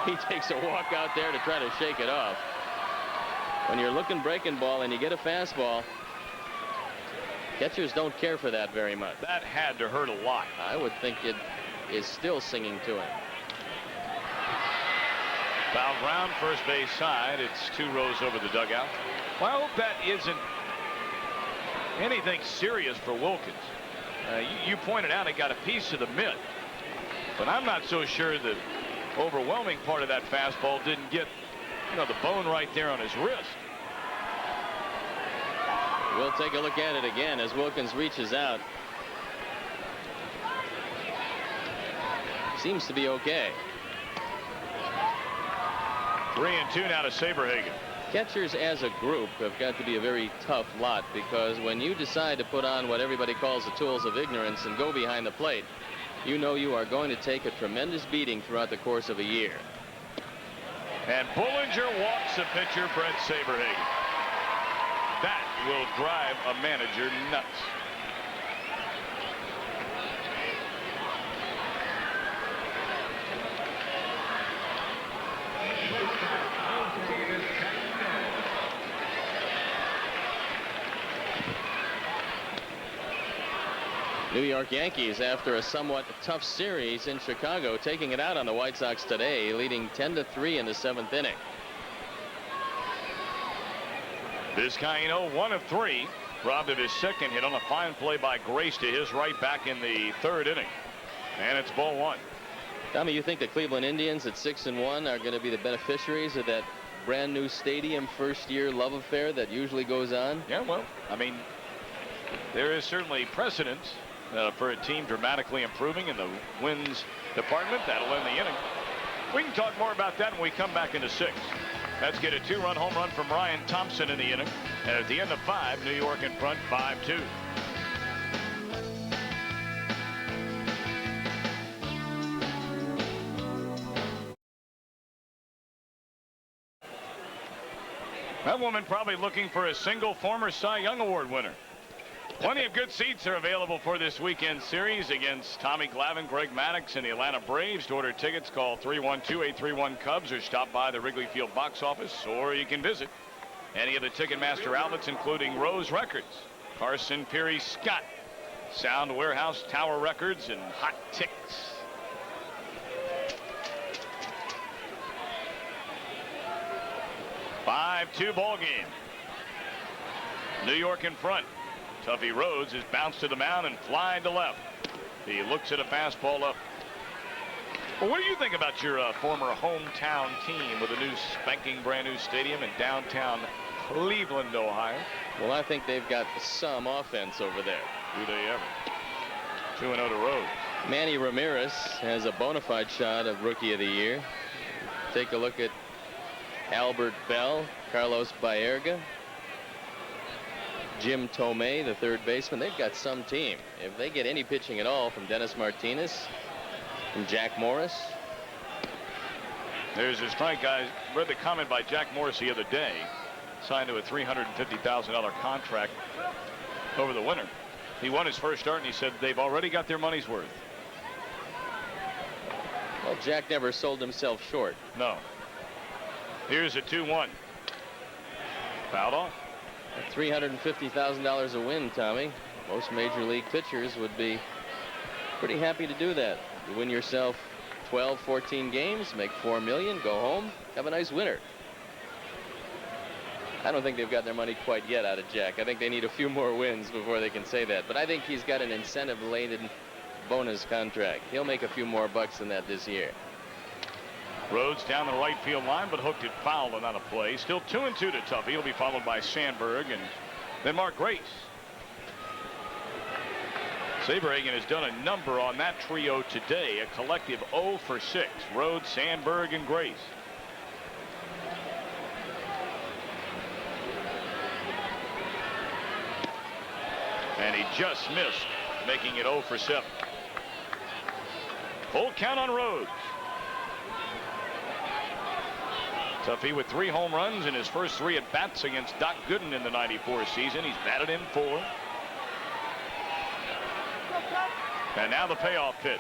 he takes a walk out there to try to shake it off. When you're looking breaking ball and you get a fastball, catchers don't care for that very much. That had to hurt a lot. I would think it is still singing to him. Foul ground, first base side. It's 2 rows over the dugout. Well, I hope that isn't anything serious for Wilkins. You pointed out he got a piece of the mitt, but I'm not so sure the overwhelming part of that fastball didn't get, the bone right there on his wrist. We'll take a look at it again as Wilkins reaches out. Seems to be okay. 3-2 now to Saberhagen. Catchers as a group have got to be a very tough lot, because when you decide to put on what everybody calls the tools of ignorance and go behind the plate, you know you are going to take a tremendous beating throughout the course of a year. And Bullinger walks the pitcher, Bret Saberhagen. That will drive a manager nuts. New York Yankees, after a somewhat tough series in Chicago, taking it out on the White Sox today, leading 10-3 in the 7th inning. Vizcaino, 1 of 3, robbed of his 2nd hit on a fine play by Grace to his right back in the 3rd inning. And it's ball 1. Tommy, you think the Cleveland Indians at 6-1 are going to be the beneficiaries of that brand new stadium first-year love affair that usually goes on? Yeah, well, I mean, there is certainly precedence for a team dramatically improving in the wins department. That'll end the inning. We can talk more about that when we come back into 6. Let's get a 2-run home run from Ryan Thompson in the inning. And at the end of 5, New York in front, 5-2. That woman probably looking for a single former Cy Young Award winner. Plenty of good seats are available for this weekend series against Tommy Glavine, Greg Maddux, and the Atlanta Braves. To order tickets, call 312-831-CUBS or stop by the Wrigley Field box office, or you can visit Any of the Ticketmaster outlets, including Rose Records, Carson Peary Scott, Sound Warehouse, Tower Records, and Hot Ticks. Five-2 ball game. New York in front. Tuffy Rhodes is bounced to the mound and flying to left. He looks at a fastball up. Well, what do you think about your former hometown team with a new spanking brand new stadium in downtown Cleveland, Ohio? Well, I think they've got some offense over there. Do they ever? 2-0 to Rhodes. Manny Ramirez has a bona fide shot of Rookie of the Year. Take a look at Albert Bell, Carlos Baerga, Jim Tomei, the third baseman. They've got some team. If they get any pitching at all from Dennis Martinez, from Jack Morris. There's a strike, guys. Read the comment by Jack Morris the other day. Signed to a $350,000 contract over the winter. He won his first start, and he said they've already got their money's worth. Well, Jack never sold himself short. No. Here's a 2-1. Fouled off. $350,000 a win, Tommy. Most major league pitchers would be pretty happy to do that. You win yourself 12, 14 games, make $4 million, go home, have a nice winter. I don't think they've got their money quite yet out of Jack. I think they need a few more wins before they can say that. But I think he's got an incentive-laden bonus contract. He'll make a few more bucks than that this year. Rhodes down the right field line, but hooked it foul and out of play. Still 2-2 to Tuffy. He'll be followed by Sandberg and then Mark Grace. Saberhagen has done a number on that trio today, a collective 0 for 6. Rhodes, Sandberg, and Grace. And he just missed, making it 0 for 7. Full count on Rhodes. Tuffy with 3 home runs in his first 3 at bats against Doc Gooden in the '94 season. He's batted in 4. And now the payoff pitch.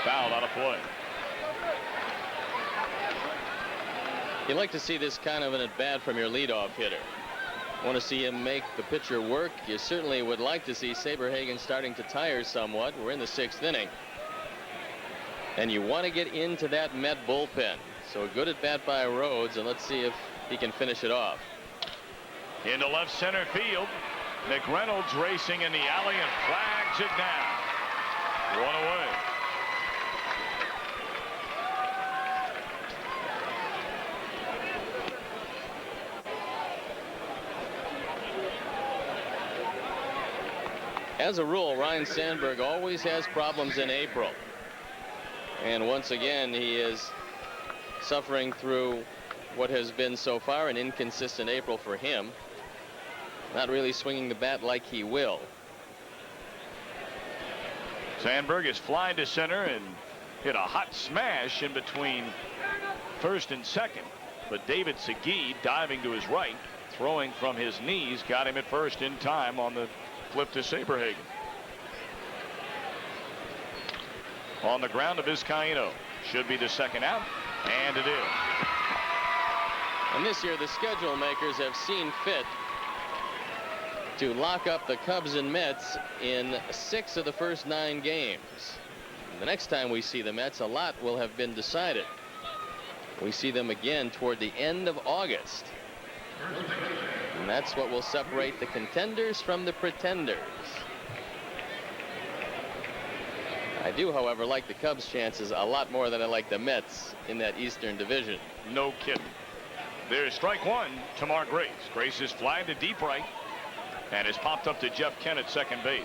Fouled out of play. You'd like to see this kind of an at-bat from your leadoff hitter. Want to see him make the pitcher work. You certainly would like to see Saberhagen starting to tire somewhat. We're in the 6th inning. And you want to get into that Met bullpen. So a good at-bat by Rhodes, and let's see if he can finish it off. Into left center field. McReynolds racing in the alley and flags it down. 1 away. As a rule, Ryan Sandberg always has problems in April. And once again, he is suffering through what has been so far an inconsistent April for him. Not really swinging the bat like he will. Sandberg is flying to center and hit a hot smash in between first and second. But David Segui, diving to his right, throwing from his knees, got him at first in time on the flip to Saberhagen. On the ground to Vizcaíno. Should be the second out, and it is. And this year, the schedule makers have seen fit to lock up the Cubs and Mets in 6 of the first 9 games. The next time we see the Mets, a lot will have been decided. We see them again toward the end of August. And that's what will separate the contenders from the pretenders. I do, however, like the Cubs' chances a lot more than I like the Mets in that Eastern Division. No kidding. There's strike 1 to Mark Grace. Grace is flying to deep right and has popped up to Jeff Kent at second base.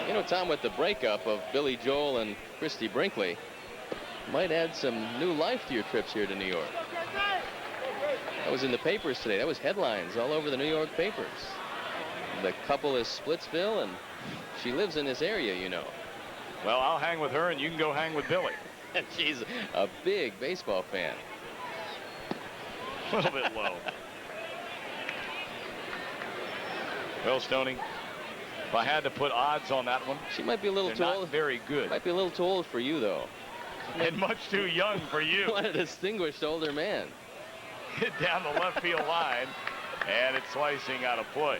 You know, Tom, with the breakup of Billy Joel and Christy Brinkley, might add some new life to your trips here to New York. That was in the papers today. That was headlines all over the New York papers. The couple is Splitsville, and she lives in this area, you know. Well, I'll hang with her, and you can go hang with Billy. She's a big baseball fan. A little bit low. Well, Stoney, if I had to put odds on that one, she might be a little too old. Not very good. Might be a little too old for you, though. and much too young for you. What a distinguished older man. Hit down the left field line, and it's slicing out of play.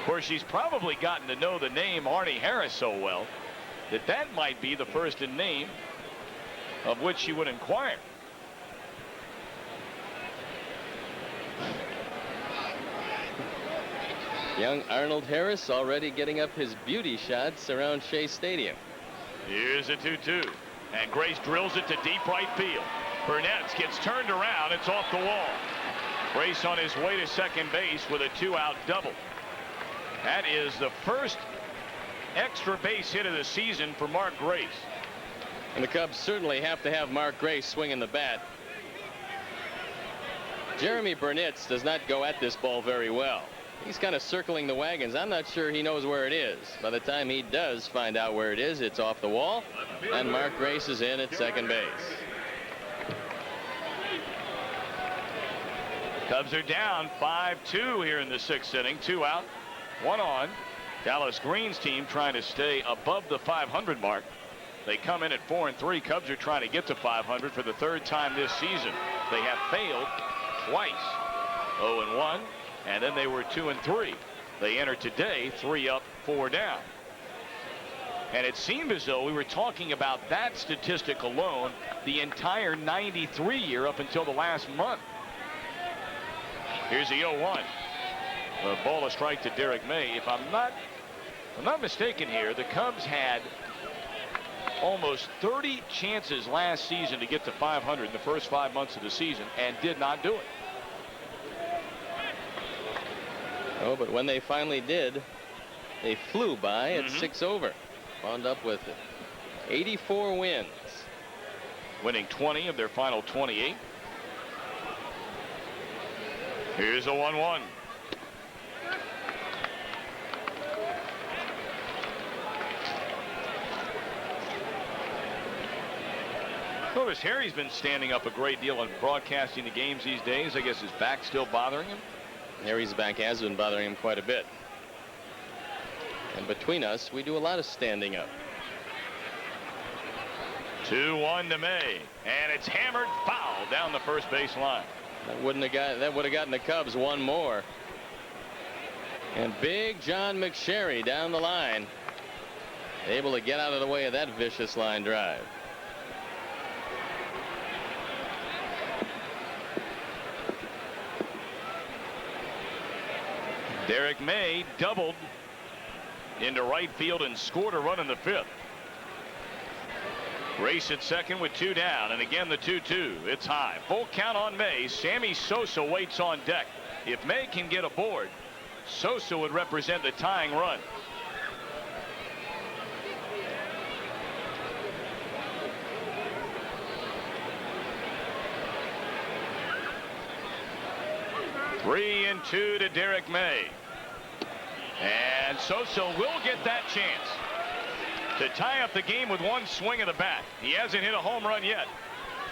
Of course, she's probably gotten to know the name Arnie Harris so well that might be the first in name of which she would inquire. Young Arnold Harris already getting up his beauty shots around Shea Stadium. Here's a 2-2, and Grace drills it to deep right field. Burnett gets turned around. It's off the wall. Grace on his way to second base with a 2-out double. That is the first extra base hit of the season for Mark Grace. And the Cubs certainly have to have Mark Grace swinging the bat. Jeremy Burnett does not go at this ball very well. He's kind of circling the wagons. I'm not sure he knows where it is. By the time he does find out where it is, it's off the wall, and Mark Grace is in at second base. Cubs are down 5-2 here in the 6th inning. 2 out, 1 on. Dallas Green's team trying to stay above the 500 mark. They come in at 4-3. Cubs are trying to get to 500 for the 3rd time this season. They have failed twice. 0-1, and then they were 2-3. They enter today 3 up, 4 down. And it seemed as though we were talking about that statistic alone the entire 93 year up until the last month. Here's the 0-1. A ball, a strike to Derek May. If I'm not mistaken here, the Cubs had almost 30 chances last season to get to 500 in the first 5 months of the season and did not do it. Oh, but when they finally did, they flew by at 6 over. Wound up with 84 wins. Winning 20 of their final 28. Here's a 1-1. Notice Harry's been standing up a great deal and broadcasting the games these days. I guess his back's still bothering him. Harry's back has been bothering him quite a bit. And between us, we do a lot of standing up. 2-1 to May, and it's hammered foul down the first base line. That would have gotten the Cubs one more. And big John McSherry down the line, able to get out of the way of that vicious line drive. Derek May doubled into right field and scored a run in the 5th. Race at second with 2 down, and again the 2-2. It's high. Full count on May. Sammy Sosa waits on deck. If May can get aboard, Sosa would represent the tying run. Three and 2 to Derek May. And Sosa will get that chance to tie up the game with one swing of the bat. He hasn't hit a home run yet.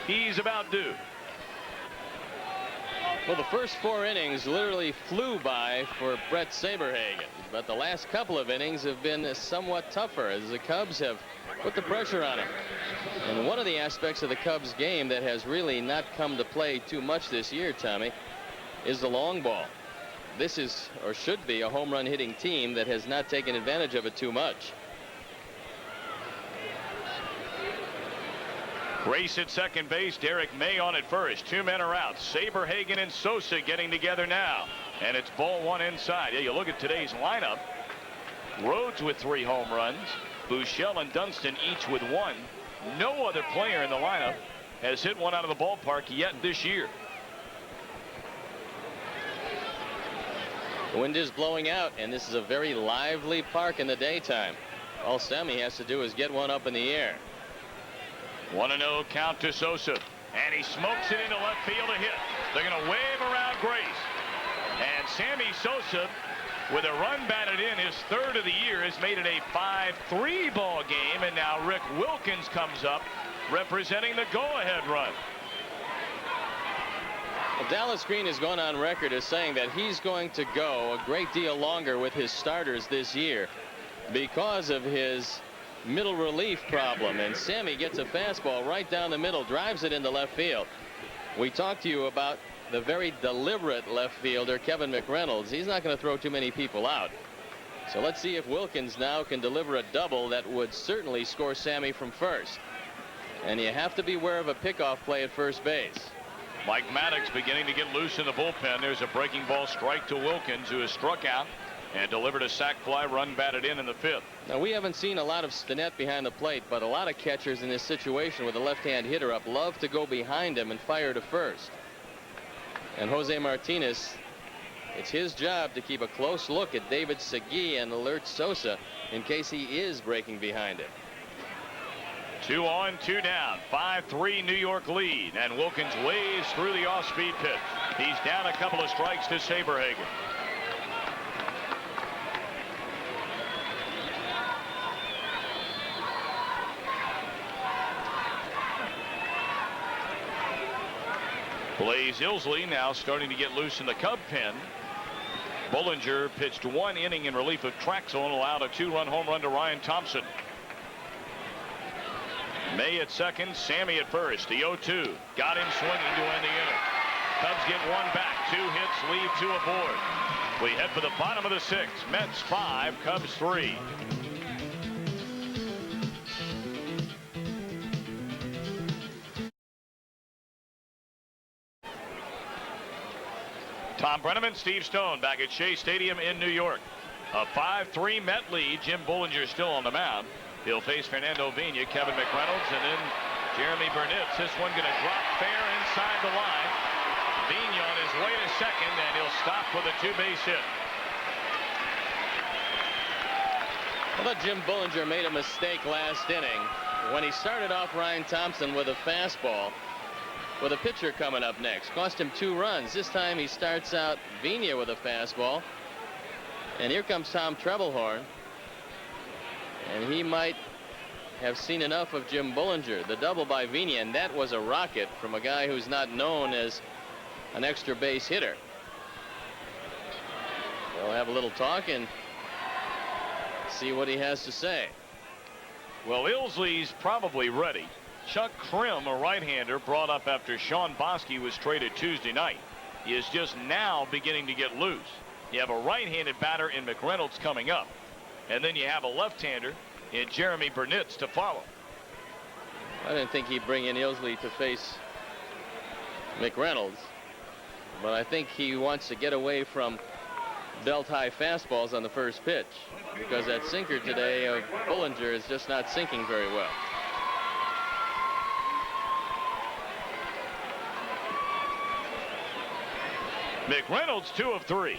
He's about due. Well, the first 4 innings literally flew by for Bret Saberhagen, but the last couple of innings have been somewhat tougher as the Cubs have put the pressure on him. And one of the aspects of the Cubs game that has really not come to play too much this year, Tommy, is the long ball. This is, or should be, a home run hitting team that has not taken advantage of it too much. Race at second base. Derek May on at first. 2 men are out. Saberhagen and Sosa getting together now. And it's ball 1 inside. Yeah, you look at today's lineup. Rhodes with 3 home runs. Buechele and Dunston each with 1. No other player in the lineup has hit one out of the ballpark yet this year. The wind is blowing out, and this is a very lively park in the daytime. All Sammy has to do is get one up in the air. 1-0 count to Sosa, and he smokes it into left field, a hit. They're going to wave around Grace, and Sammy Sosa, with a run batted in, his 3rd of the year, has made it a 5-3 ball game. And now Rick Wilkins comes up representing the go-ahead run. Well, Dallas Green has gone on record as saying that he's going to go a great deal longer with his starters this year because of his middle relief problem, and Sammy gets a fastball right down the middle, drives it into left field. We talked to you about the very deliberate left fielder, Kevin McReynolds. He's not going to throw too many people out. So let's see if Wilkins now can deliver a double that would certainly score Sammy from first. And you have to beware of a pickoff play at first base. Mike Maddox beginning to get loose in the bullpen. There's a breaking ball strike to Wilkins, who has struck out and delivered a sac fly, run batted in the fifth. Now, we haven't seen a lot of Stinnett behind the plate, but a lot of catchers in this situation with a left-hand hitter up love to go behind him and fire to first. And Jose Martinez, it's his job to keep a close look at David Segui and alert Sosa in case he is breaking behind him. 2 on, 2 down. 5-3 New York lead, and Wilkins waves through the off-speed pitch. He's down a couple of strikes to Saberhagen. Blaze Ilsley now starting to get loose in the Cub pen. Bullinger pitched 1 inning in relief of Trachsel and allowed a 2-run home run to Ryan Thompson. May at second, Sammy at first. The 0-2 got him swinging to end the inning. Cubs get 1 back, 2 hits, leave 2 aboard. We head for the bottom of the 6th. Mets 5, Cubs 3. Tom Brenneman, Steve Stone back at Shea Stadium in New York. A 5-3 Met lead. Jim Bullinger still on the mound. He'll face Fernando Vina, Kevin McReynolds, and then Jeremy Burnitz. This one going to drop fair inside the line. Vina on his way to second, and he'll stop with a 2-base hit. I thought Jim Bullinger made a mistake last inning when he started off Ryan Thompson with a fastball with a pitcher coming up next. Cost him 2 runs. This time he starts out Vina with a fastball, and here comes Tom Trebelhorn, and he might have seen enough of Jim Bullinger. The double by Vina, and that was a rocket from a guy who's not known as an extra base hitter. They'll have a little talk and see what he has to say. Well, Ilsley's probably ready. Chuck Krim, a right-hander brought up after Sean Bosky was traded Tuesday night, is just now beginning to get loose. You have a right-handed batter in McReynolds coming up, and then you have a left-hander in Jeremy Burnitz to follow. I didn't think he'd bring in Ilsley to face McReynolds, but I think he wants to get away from belt-high fastballs on the first pitch, because that sinker today of Bullinger is just not sinking very well. McReynolds 2 of 3.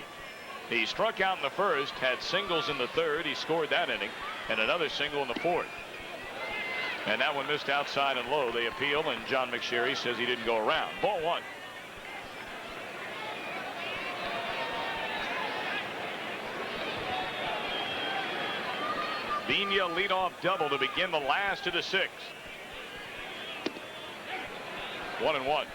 He struck out in the first, had singles in the third. He scored that inning, and another single in the fourth. And that one missed outside and low. They appeal, and John McSherry says he didn't go around. Ball 1. Vina leadoff double to begin the last of the 6th. 1-1.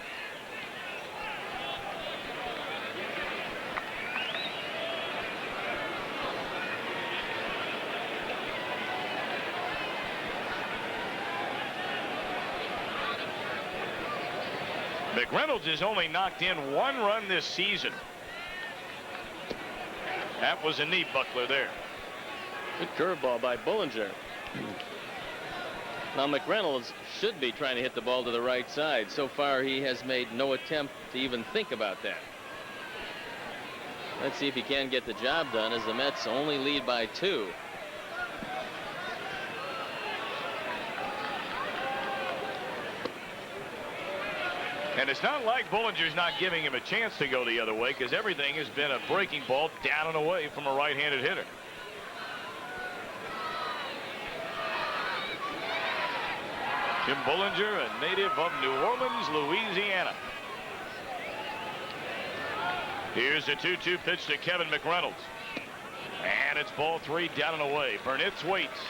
McReynolds has only knocked in 1 run this season. That was a knee buckler there. Good curveball by Bullinger. Now McReynolds should be trying to hit the ball to the right side. So far he has made no attempt to even think about that. Let's see if he can get the job done, as the Mets only lead by 2. And it's not like Bullinger's not giving him a chance to go the other way, because everything has been a breaking ball down and away from a right-handed hitter. Jim Bullinger, a native of New Orleans, Louisiana. Here's the 2-2 pitch to Kevin McReynolds. And it's ball 3 down and away. Burnitz waits.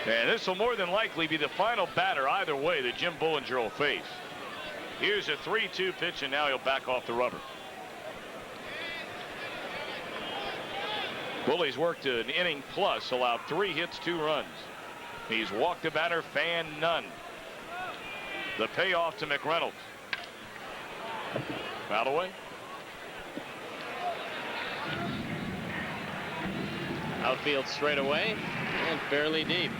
And this will more than likely be the final batter either way that Jim Bullinger will face. Here's a 3-2 pitch, and now he'll back off the rubber. Bully's worked an inning plus, allowed 3 hits, 2 runs. He's walked a batter, fanned none. The payoff to McReynolds. Foul away. Outfield straight away and fairly deep.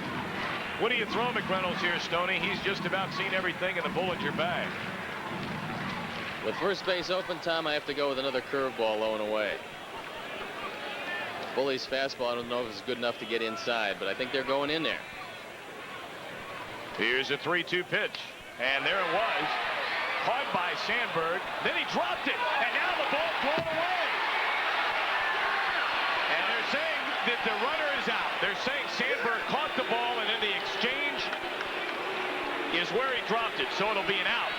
What do you throw McReynolds here, Stoney? He's just about seen everything in the Bullinger bag. With first base open, Tom, I have to go with another curveball low and away. Bully's fastball, I don't know if it's good enough to get inside, but I think they're going in there. Here's a 3-2 pitch, and there it was. Caught by Sandberg, then he dropped it, and now the ball thrown away. And they're saying that the runner is out. They're saying Sandberg caught the ball, and then the exchange is where he dropped it, so it'll be an out.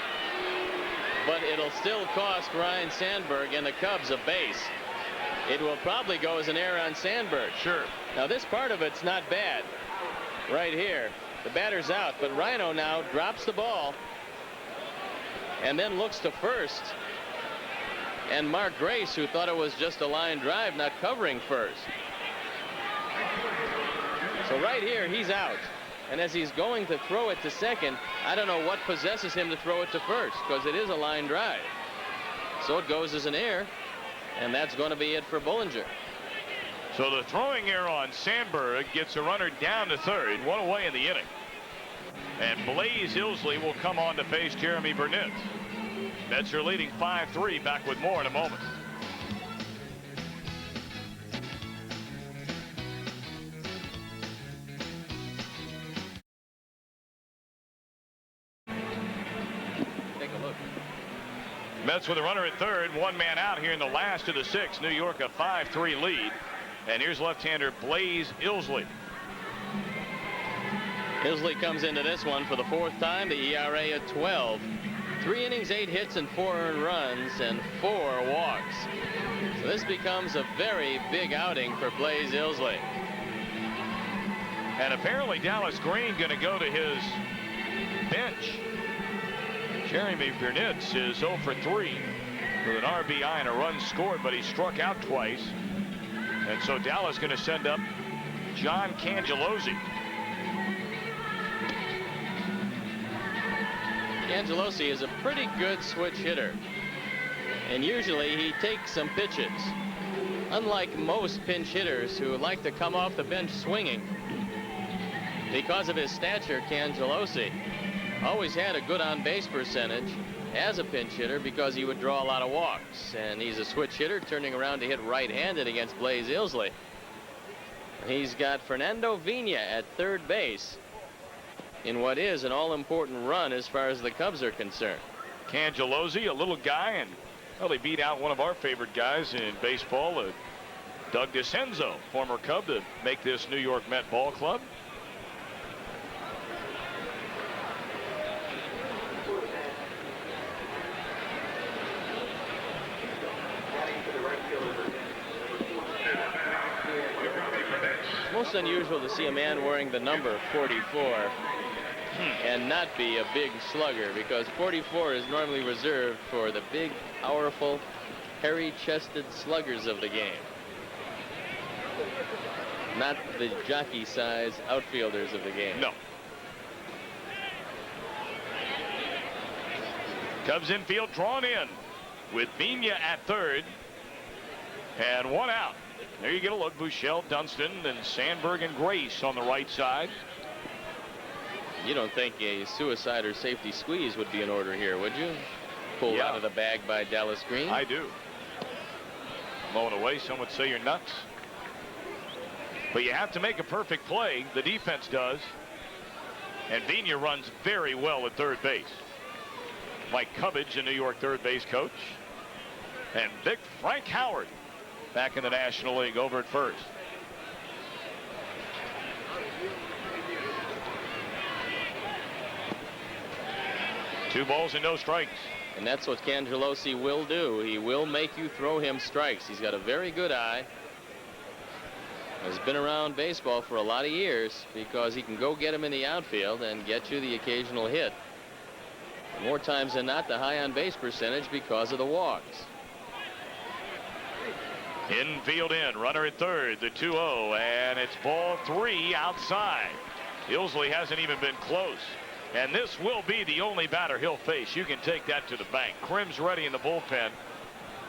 But it'll still cost Ryne Sandberg and the Cubs a base. It will probably go as an error on Sandberg. Sure. Now this part of it's not bad. Right here, the batter's out, but Rhino now drops the ball and then looks to first. And Mark Grace, who thought it was just a line drive, not covering first. So right here, he's out. And as he's going to throw it to second, I don't know what possesses him to throw it to first, because it is a line drive. So it goes as an error, and that's going to be it for Bullinger. So the throwing error on Sandberg gets a runner down to third, 1 away in the inning. And Blaze Ilsley will come on to face Jeremy Burnett. Mets are leading 5-3. Back with more in a moment. Take a look. Mets with a runner at third, 1 man out here in the last of the 6th. New York a 5-3 lead. And here's left-hander Blaze Ilsley. Ilsley comes into this one for the 4th time, the ERA at 12. 3 innings, 8 hits, and 4 earned runs, and 4 walks. So this becomes a very big outing for Blaze Ilsley. And apparently Dallas Green going to go to his bench. Jeremy Burnett is 0 for 3 with an RBI and a run scored, but he struck out twice. And so Dallas going to send up John Cangelosi. Cangelosi is a pretty good switch hitter, and usually he takes some pitches. Unlike most pinch hitters who like to come off the bench swinging. Because of his stature, Cangelosi always had a good on-base percentage as a pinch hitter because he would draw a lot of walks, and he's a switch hitter turning around to hit right-handed against Blaze Ilsley. He's got Fernando Vina at third base in what is an all-important run as far as the Cubs are concerned. Cangelosi, a little guy, and well, he beat out one of our favorite guys in baseball, Doug DeCenzo, former Cub, to make this New York Met ball club. Most unusual to see a man wearing the number 44 and not be a big slugger, because 44 is normally reserved for the big, powerful, hairy-chested sluggers of the game, not the jockey-size outfielders of the game. No. Cubs infield drawn in with Vina at third and 1 out. There you get a look. Buechele, Dunston, and Sandberg and Grace on the right side. You don't think a suicide or safety squeeze would be in order here, would you? Pulled out of the bag by Dallas Green. I do. Blowing away, some would say you're nuts. But you have to make a perfect play. The defense does. And Vina runs very well at third base. Mike Cubbage, a New York third base coach. And Vic Frank Howard back in the National League over at first. Two balls and no strikes. And that's what Cangelosi will do. He will make you throw him strikes. He's got a very good eye. has been around baseball for a lot of years because he can go get him in the outfield and get you the occasional hit. More times than not, the high on base percentage because of the walks. Infield in, runner at third, the 2-0, and it's ball 3 outside. Ilsley hasn't even been close. And this will be the only batter he'll face. You can take that to the bank. Krim's ready in the bullpen.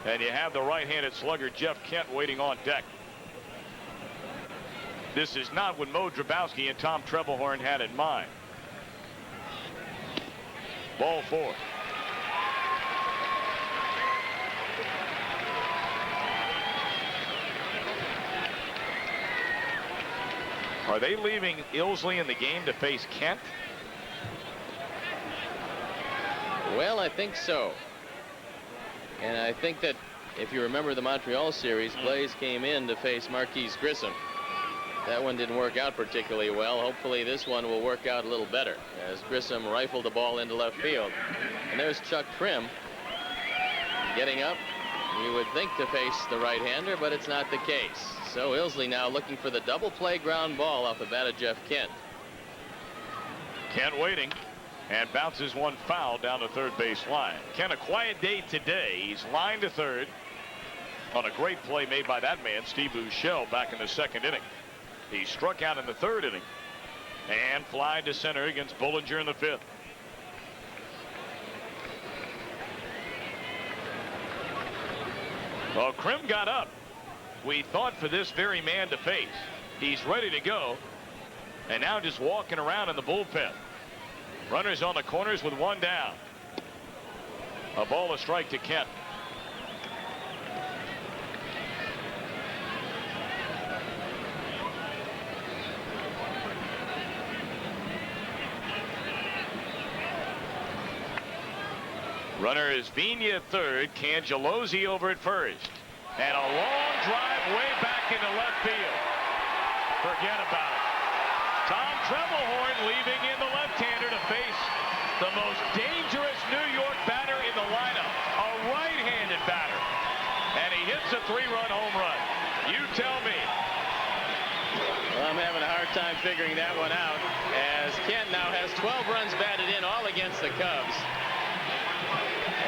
And you have the right-handed slugger Jeff Kent waiting on deck. This is not what Mo Drabowski and Tom Trebelhorn had in mind. Ball 4. Are they leaving Ilsley in the game to face Kent? Well, I think so. And I think that if you remember the Montreal series, Blaze came in to face Marquise Grissom. That one didn't work out particularly well. Hopefully this one will work out a little better as Grissom rifled the ball into left field. And there's Chuck Krim getting up. You would think to face the right-hander, but it's not the case. So Ilsley now looking for the double play ground ball off the bat of Jeff Kent. Kent waiting and bounces one foul down the third base line. Kent, a quiet day today. He's lined to third on a great play made by that man, Steve Buechele, back in the second inning. He struck out in the third inning and flied to center against Bollinger in the fifth. Well, Krim got up. We thought for this very man to face. He's ready to go. And now just walking around in the bullpen. Runners on the corners with one down. A ball, a strike to Kent. Runner is Vigna at third, Cangellosi over at first. And a long drive way back into left field. Forget about it. Tom Trebelhorn leaving in the left-hander to face the most dangerous New York batter in the lineup, a right-handed batter. And he hits a 3-run home run. You tell me. Well, I'm having a hard time figuring that one out as Kent now has 12 runs batted in, all against the Cubs.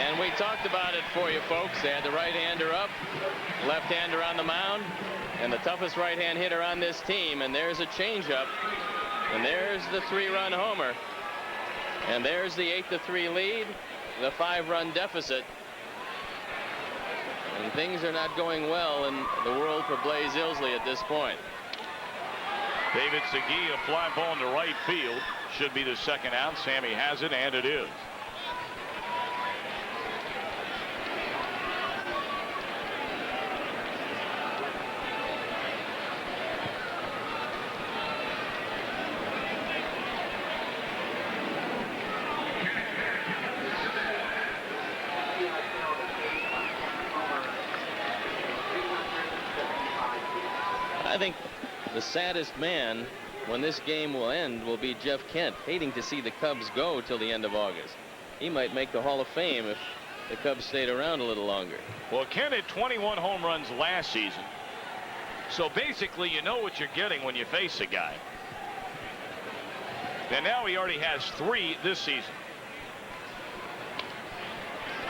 And we talked about it for you folks. They had the right-hander up, left-hander on the mound, and the toughest right-hand hitter on this team. And there's a changeup, and there's the 3-run homer, and there's the 8-3 lead, the 5-run deficit. And things are not going well in the world for Blaze Ilsley at this point. David Segui, a fly ball into right field. Should be the second out. Sammy has it, and it is. I think the saddest man when this game will end will be Jeff Kent, hating to see the Cubs go till the end of August. He might make the Hall of Fame if the Cubs stayed around a little longer. Well, Kent had 21 home runs last season. So basically, you know what you're getting when you face a guy. And now he already has 3 this season.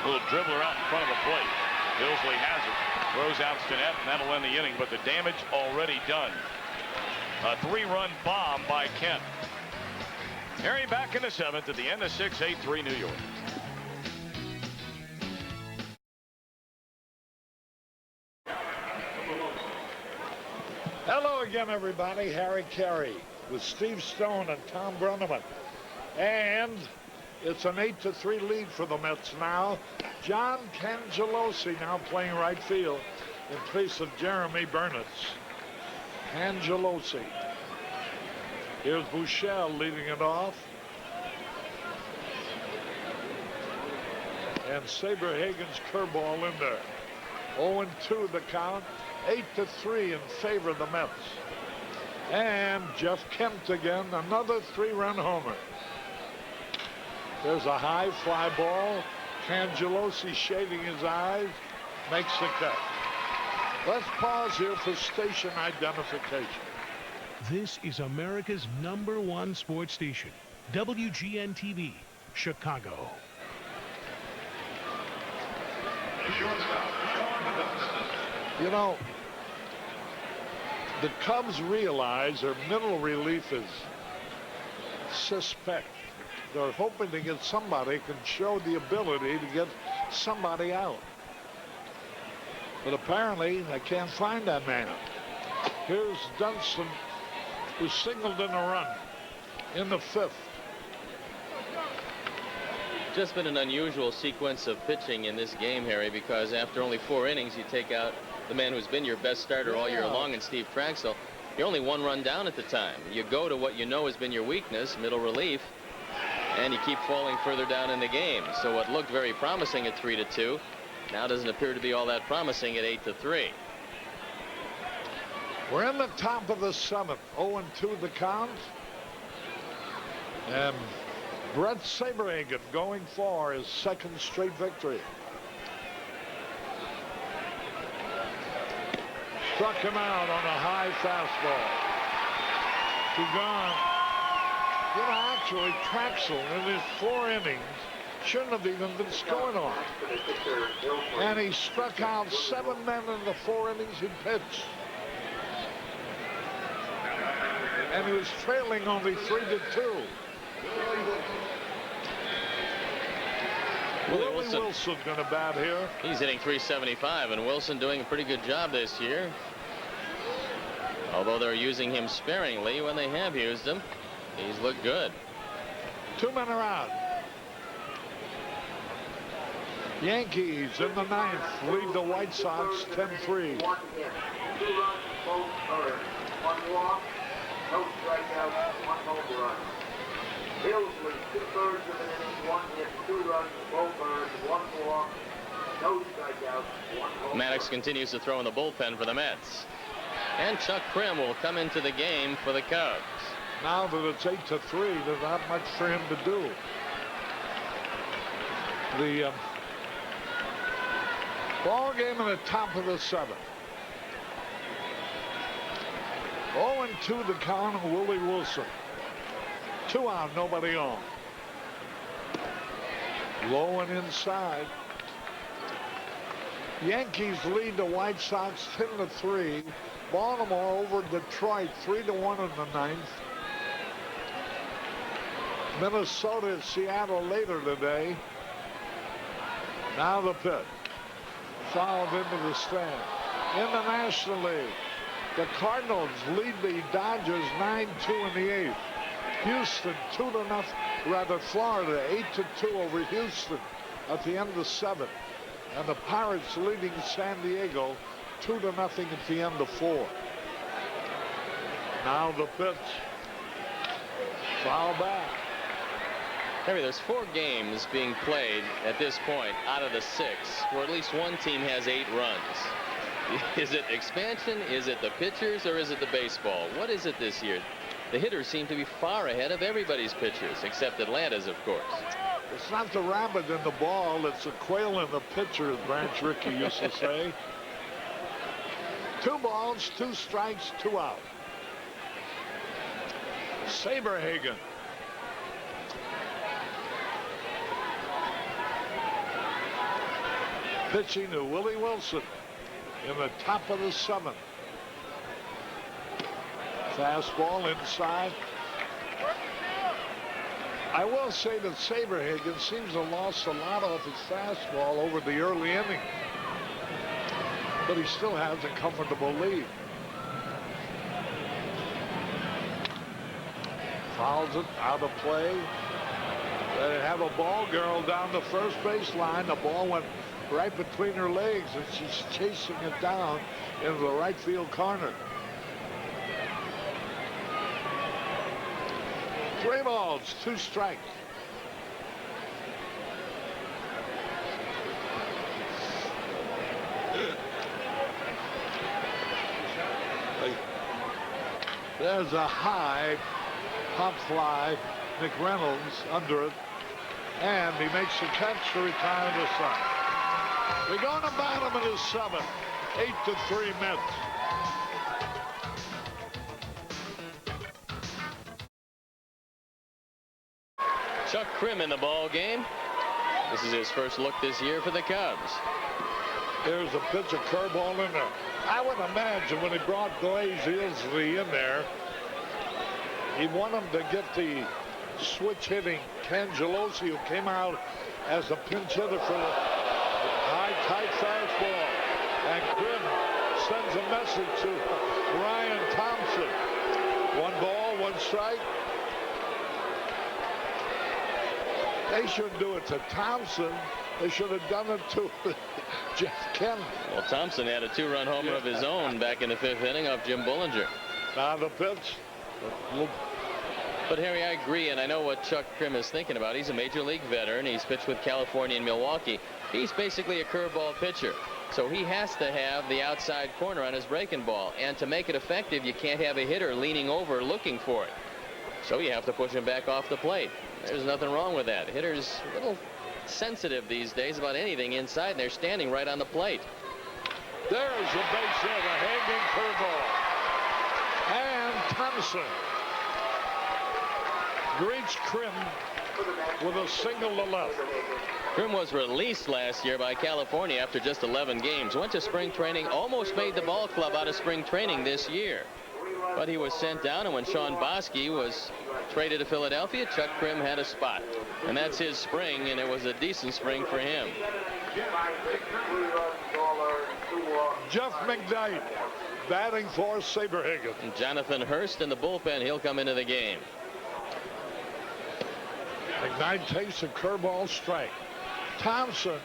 A little dribbler out in front of the plate. Ilsley has it. Throws out Stinnett, and that'll end the inning, but the damage already done. A 3-run bomb by Kent. Harry back in the 7th at the end of 6, 8-3 New York. Hello again, everybody. Harry Carey with Steve Stone and Tom Brenneman. And it's an 8-3 lead for the Mets now. John Cangellosi now playing right field in place of Jeremy Burnitz. Cangellosi. Here's Buechele leading it off. And Saberhagen's curveball in there. 0-2 the count. 8-3 in favor of the Mets. And Jeff Kent again, another 3-run homer. There's a high fly ball. Cangellosi shading his eyes, makes the cut. Let's pause here for station identification. This is America's #1 sports station, WGN TV, Chicago. You know, the Cubs realize their middle relief is suspect. They're hoping to get somebody who can show the ability to get somebody out. But apparently, I can't find that man. Here's Dunston, who singled in a run in the 5th. Just been an unusual sequence of pitching in this game, Harry, because after only 4 innings, you take out the man who's been your best starter all year long in Steve Trachsel. You're only 1 run down at the time. You go to what you know has been your weakness, middle relief, and you keep falling further down in the game. So what looked very promising at 3-2 now doesn't appear to be all that promising at 8-3. We're in the top of the 7th, 0-2 the count. And Bret Saberhagen going for his 2nd straight victory. Struck him out on a high fastball. He gone. You know, actually, Trachsel in his 4 innings shouldn't have even been scored on. And he struck out 7 men in the 4 innings he pitched. And he was trailing only 3-2. Willie Wilson gonna bat here. He's hitting .375, and Wilson doing a pretty good job this year. Although they're using him sparingly, when they have used him, he's looked good. 2 men are out. Yankees in the 9th lead the White Sox 10-3. 2 runs, both earned. 1 walk, no strikeouts, 1 home run. Bills lead 2/3 of an inning, 1 hit, 2 runs, both earned, 1 walk, no strikeouts, 1 home Maddox run. continues to throw in the bullpen for the Mets. And Chuck Krim will come into the game for the Cubs. Now that it's 8-3, there's not much for him to do. The ball game in the top of the 7th. 0-2 the count of Willie Wilson. 2 out, nobody on. Low and inside. Yankees lead the White Sox 10-3. Baltimore over Detroit 3-1 in the 9th. Minnesota and Seattle later today. Now the pitch. Fouled into the stand. In the National League, the Cardinals lead the Dodgers 9-2 in the 8th. Houston 2-0, rather Florida 8-2 over Houston at the end of the 7th. And the Pirates leading San Diego 2-0 at the end of 4. Now the pitch. Foul back. Harry, there's 4 games being played at this point out of the 6 where at least one team has 8 runs. Is it expansion? Is it the pitchers? Or is it the baseball? What is it this year? The hitters seem to be far ahead of everybody's pitchers, except Atlanta's, of course. It's not the rabbit in the ball, it's the quail in the pitcher, as Branch Rickey used to say. 2 balls, 2 strikes, 2 out. Saberhagen. Pitching to Willie Wilson in the top of the 7th. Fastball inside. I will say that Saberhagen seems to have lost a lot off his fastball over the early inning. But he still has a comfortable lead. Fouls it out of play. They have a ball girl down the first baseline. The ball went right between her legs, and she's chasing it down into the right field corner. 3 balls, 2 strikes. There's a high pop fly. McReynolds under it, and he makes the catch to retire the side. We go to bottom of the 7th. 8-3 Mets. Chuck Krim in the ball game. This is his first look this year for the Cubs. There's a pitch, a curveball in there. I would imagine when he brought Blaze Ilsley in there, he wanted him to get the switch hitting Cangelosi, who came out as a pinch hitter for the high, tight fastball. And Krim sends a message to Ryan Thompson. 1 ball, 1 strike. They shouldn't do it to Thompson. They should have done it to Jeff Kent. Well, Thompson had a 2-run homer of his own back in the 5th inning off Jim Bullinger. Now the pitch. But Harry, I agree, and I know what Chuck Krim is thinking about. He's a major league veteran. He's pitched with California and Milwaukee. He's basically a curveball pitcher. So he has to have the outside corner on his breaking ball. And to make it effective, you can't have a hitter leaning over looking for it. So you have to push him back off the plate. There's nothing wrong with that. Hitters a little sensitive these days about anything inside, and they're standing right on the plate. There's a base hit, a hanging curveball. And Thompson greets Krim with a single to left. Krim was released last year by California after just 11 games. Went to spring training, almost made the ball club out of spring training this year. But he was sent down, and when Sean Bosky was traded to Philadelphia, Chuck Krim had a spot. And that's his spring, and it was a decent spring for him. Jeff McKnight batting for Saberhagen. And Jonathan Hurst in the bullpen, he'll come into the game. McKnight takes a curveball strike. Thompson,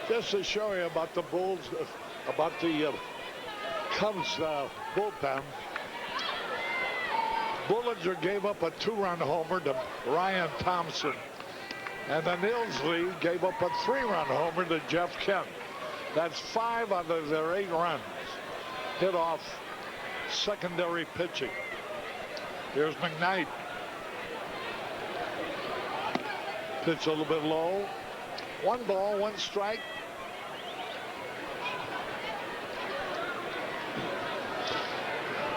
just to show you about the Bulls, about the Cubs bullpen, Bullinger gave up a 2-run homer to Ryan Thompson. And then Ilsley gave up a 3-run homer to Jeff Kent. That's 5 out of their 8 runs hit off secondary pitching. Here's McKnight. Pitch a little bit low. 1 ball, 1 strike.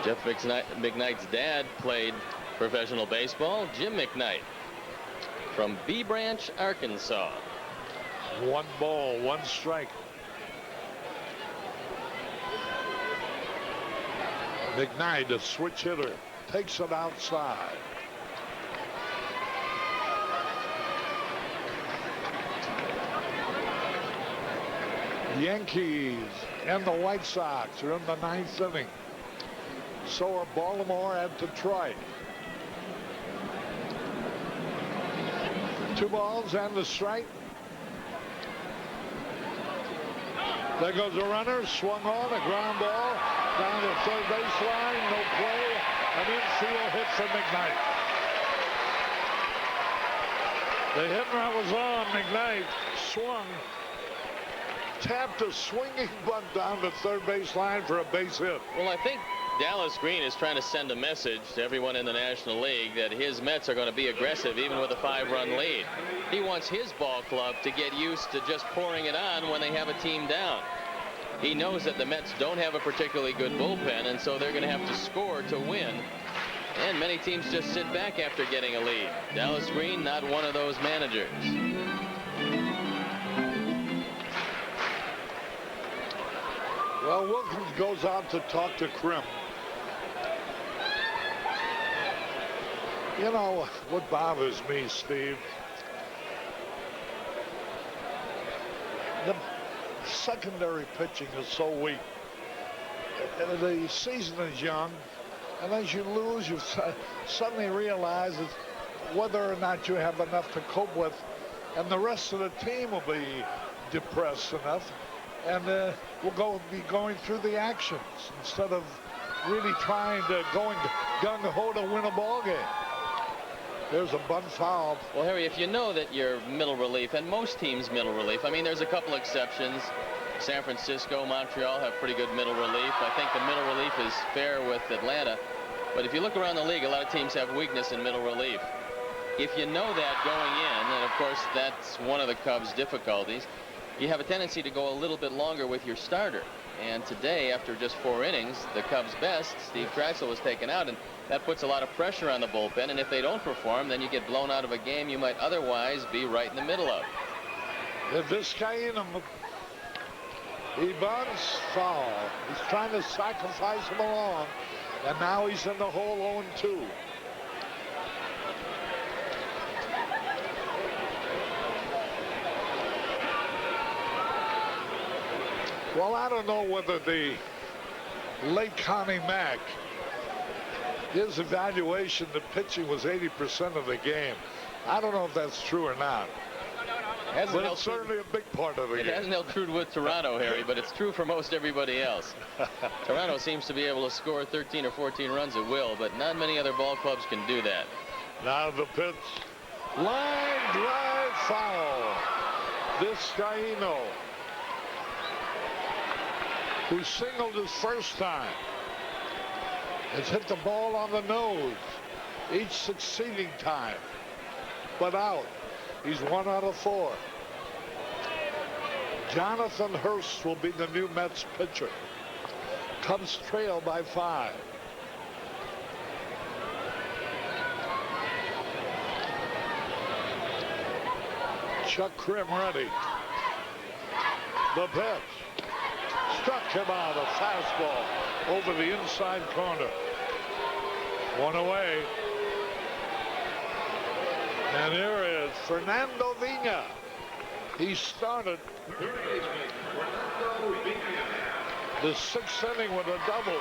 Jeff McKnight's dad played professional baseball. Jim McKnight from Bee Branch, Arkansas. 1 ball, 1 strike. McKnight, a switch hitter, takes it outside. The Yankees and the White Sox are in the 9th inning. So are Baltimore and Detroit. 2 balls and a strike. There goes the runner, swung on, a ground ball down the 3rd baseline, no play, an infield hit for McKnight. The hit run was on. McKnight swung, tapped a swinging bunt down the 3rd baseline for a base hit. Well, I think Dallas Green is trying to send a message to everyone in the National League that his Mets are going to be aggressive even with a 5-run lead. He wants his ball club to get used to just pouring it on when they have a team down. He knows that the Mets don't have a particularly good bullpen, and so they're going to have to score to win. And many teams just sit back after getting a lead. Dallas Green, not one of those managers. Well, Wilkins goes out to talk to Krim. You know, what bothers me, Steve, the secondary pitching is so weak. The season is young, and as you lose, you suddenly realize whether or not you have enough to cope with, and the rest of the team will be depressed enough, and we'll be going through the actions instead of really trying to going gung-ho to win a ball game. There's a bunt foul. Well, Harry, if you know that your middle relief, and most teams' middle relief, I mean, there's a couple exceptions. San Francisco, Montreal have pretty good middle relief. I think the middle relief is fair with Atlanta. But if you look around the league, a lot of teams have weakness in middle relief. If you know that going in, and of course that's one of the Cubs' difficulties, you have a tendency to go a little bit longer with your starter. And today, after just 4 innings, the Cubs' best, Steve Trachsel, was taken out, and that puts a lot of pressure on the bullpen. And if they don't perform, then you get blown out of a game you might otherwise be right in the middle of. If this guy in him, he bunts, foul. He's trying to sacrifice him along, and now he's in the hole 0-2. Well, I don't know whether the late Connie Mack, his evaluation that pitching was 80% of the game. I don't know if that's true or not. But it's certainly a big part of the game. It hasn't held true with Toronto, Harry, but it's true for most everybody else. Toronto seems to be able to score 13 or 14 runs at will, but not many other ball clubs can do that. Now the pitch. Line drive foul. Vizcaino, who singled his first time, has hit the ball on the nose each succeeding time, but out. He's 1 out of 4. Jonathan Hurst will be the new Mets pitcher. Cubs trail by 5. Chuck Krim ready. The pitch. Struck him out. A fastball over the inside corner. 1 away. And here is Fernando Vina. He started the 6th inning with a double.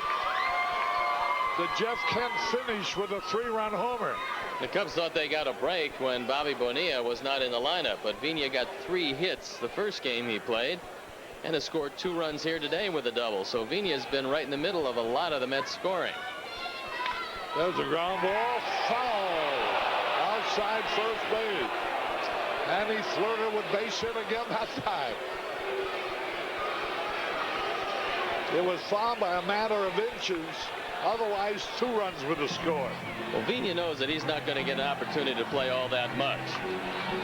The Jeff Kent finish with a 3-run homer. The Cubs thought they got a break when Bobby Bonilla was not in the lineup, but Vina got 3 hits the first game he played and has scored 2 runs here today with a double. So Vina's been right in the middle of a lot of the Mets scoring. There's a ground ball. Foul. Outside first base. And he flirted with base hit again that time. It was fouled by a matter of inches. Otherwise, 2 runs would have scored. Well, Vina knows that he's not going to get an opportunity to play all that much.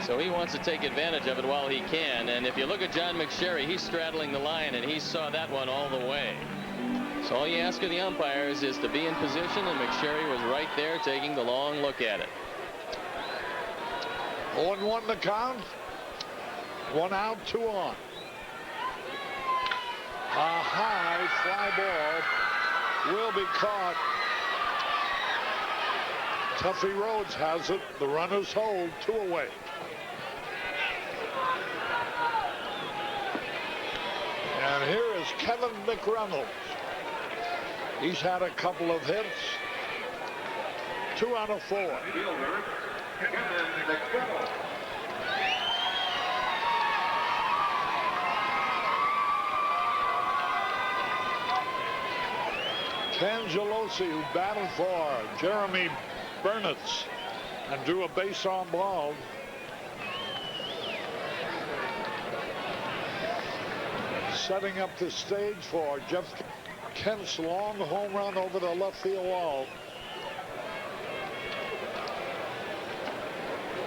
So he wants to take advantage of it while he can. And if you look at John McSherry, he's straddling the line, and he saw that one all the way. So all you ask of the umpires is to be in position, and McSherry was right there taking the long look at it. 0-1 the count. 1 out, 2 on. A high fly ball will be caught. Tuffy Rhodes has it. The runners hold. 2 away. And here is Kevin McReynolds. He's had a couple of hits. 2 out of 4. Cangelosi, who battled for Jeremy Burnitz and drew a base on ball. Setting up the stage for Jeff Kent's long home run over the left field wall.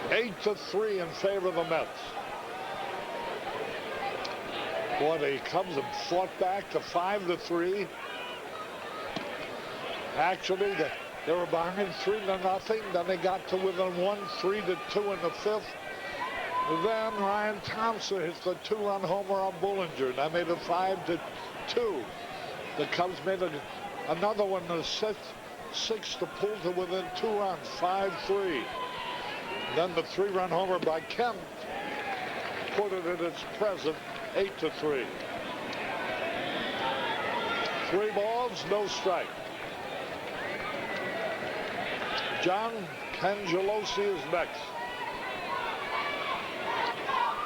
8-3 in favor of the Mets. Boy, the Cubs have fought back to 5-3. Actually, they were behind 3-0. Then they got to within 1, 3-2 in the 5th. Then Ryan Thompson hits the 2-run homer on Bullinger. That made it 5-2. The Cubs made another one in the 6th to pull to within 2 runs, 5-3. Then the 3-run homer by Kemp put it in its present, 8-3. 3 balls, no strike. John Cangelosi is next.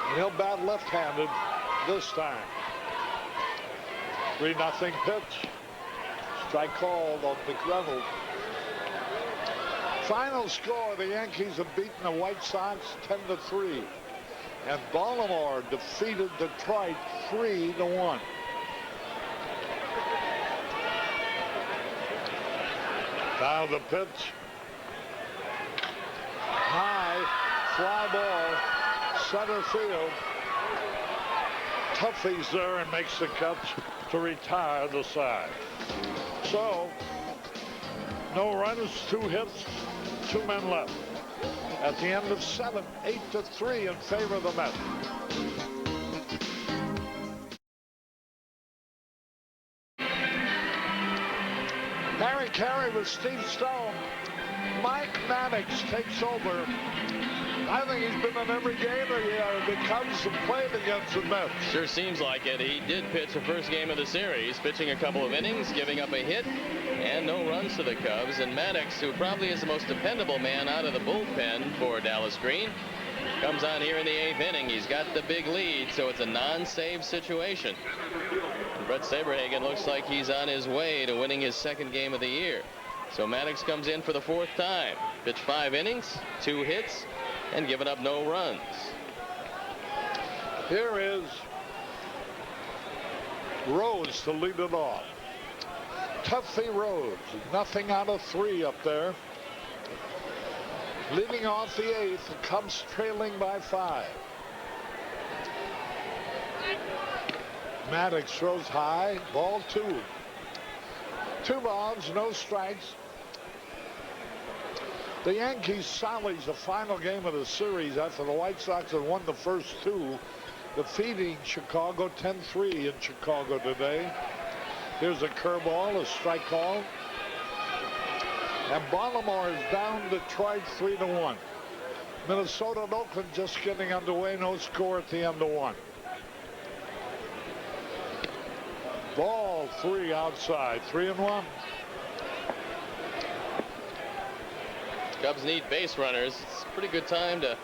And he'll bat left-handed this time. 3-0 pitch. Strike called on McReynolds. Final score, the Yankees have beaten the White Sox 10-3. And Baltimore defeated Detroit 3-1. Now the pitch. High fly ball, center field. Tuffy's there and makes the catch. to retire the side. So, no runners, 2 hits, 2 men left. At the end of 7, 8-3 in favor of the Mets. Harry Carey with Steve Stone. Mike Maddox takes over. I think he's been in every game that the Cubs have played against the Mets. Sure seems like it. He did pitch the first game of the series, pitching a couple of innings, giving up a hit, and no runs to the Cubs. And Maddox, who probably is the most dependable man out of the bullpen for Dallas Green, comes on here in the 8th inning. He's got the big lead, so it's a non-save situation. And Bret Saberhagen looks like he's on his way to winning his 2nd game of the year. So Maddox comes in for the 4th time. Pitched 5 innings, 2 hits, and given up no runs. Here is Rhodes to lead it off. Tuffy Rhodes, nothing out of 3 up there. Leading off the 8th, the Cubs trailing by 5. Maddox throws high, ball 2. 2 balls, no strikes. The Yankees salvaged the final game of the series after the White Sox had won the first 2, defeating Chicago 10-3 in Chicago today. Here's a curveball, a strike call. And Baltimore is down Detroit 3-1. Minnesota and Oakland just getting underway, no score at the end of 1. Ball 3 outside, 3-1. Cubs need base runners. It's a pretty good time to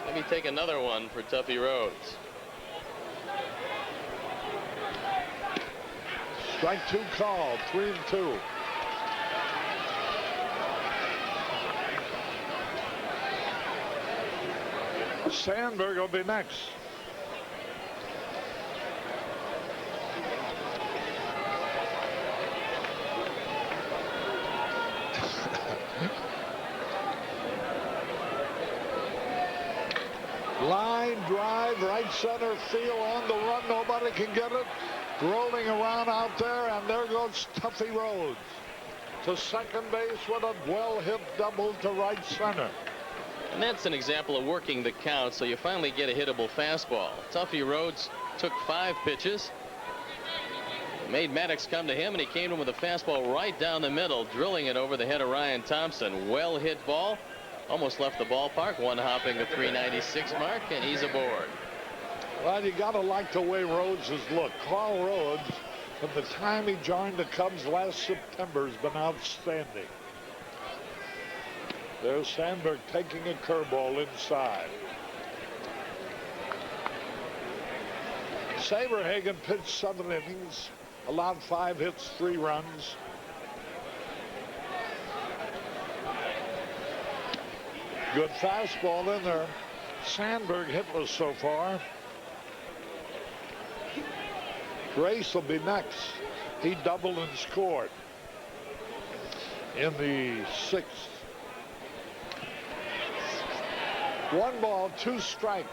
maybe take another one for Tuffy Rhodes. Strike 2 called, 3-2. Sandberg will be next. Line drive, right center field, on the run, nobody can get it. Rolling around out there, and there goes Tuffy Rhodes to second base with a well-hit double to right center. And that's an example of working the count, so you finally get a hittable fastball. Tuffy Rhodes took 5 pitches, made Maddox come to him, and he came to him with a fastball right down the middle, drilling it over the head of Ryan Thompson. Well hit ball. Almost left the ballpark, one hopping the 396 mark, and he's aboard. Well, you got to like the way Rhodes has looked. Carl Rhodes, from the time he joined the Cubs last September, has been outstanding. There's Sandberg taking a curveball inside. Saberhagen pitched 7 innings, allowed 5 hits, 3 runs. Good fastball in there. Sandberg hitless so far. Grace will be next. He doubled and scored in the 6th. 1 ball, 2 strikes.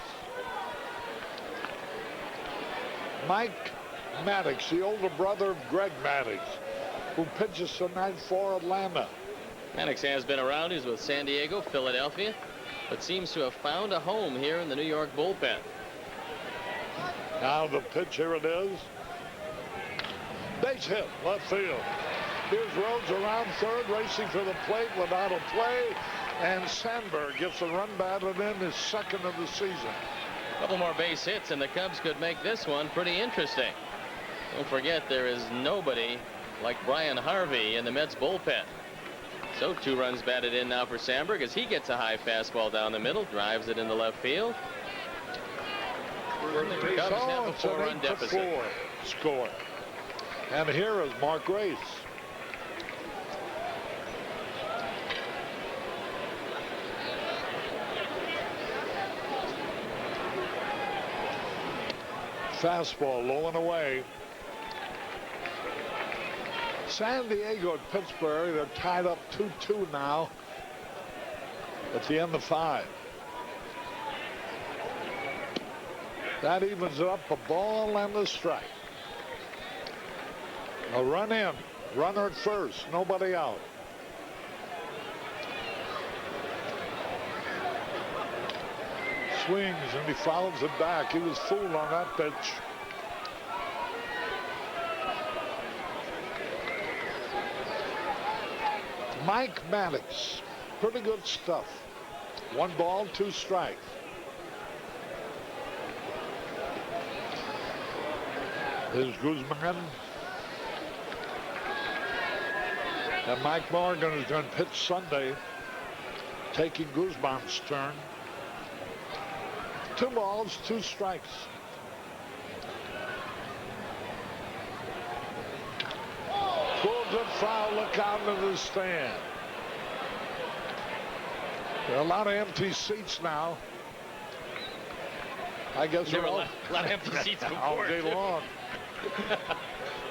Mike Maddox, the older brother of Greg Maddox, who pitches tonight for Atlanta. Maddox has been around. He's with San Diego, Philadelphia, but seems to have found a home here in the New York bullpen. Now the pitch, here it is. Base hit, left field. Here's Rhodes around third, racing for the plate without a play. And Sandberg gets a run batted in, his 2nd of the season. A couple more base hits, and the Cubs could make this one pretty interesting. Don't forget, there is nobody like Brian Harvey in the Mets bullpen. So 2 runs batted in now for Sandberg as he gets a high fastball down the middle, drives it in the left field. The Cubs have a 4-run deficit. 4 score. And here is Mark Grace. Fastball low and away. San Diego and Pittsburgh, they're tied up 2-2 now at the end of 5. That evens it up, a ball and a strike. A run in. Runner at first. Nobody out. Swings and he fouls it back. He was fooled on that pitch. Mike Maddox. Pretty good stuff. 1 ball, 2 strikes. Here's Guzman. And Mike Morgan is going to pitch Sunday, taking Guzman's turn. 2 balls, 2 strikes. Pulls it foul, look out into the stand. There are a lot of empty seats now. I guess There we're were all a lot of empty seats all before. day too. long.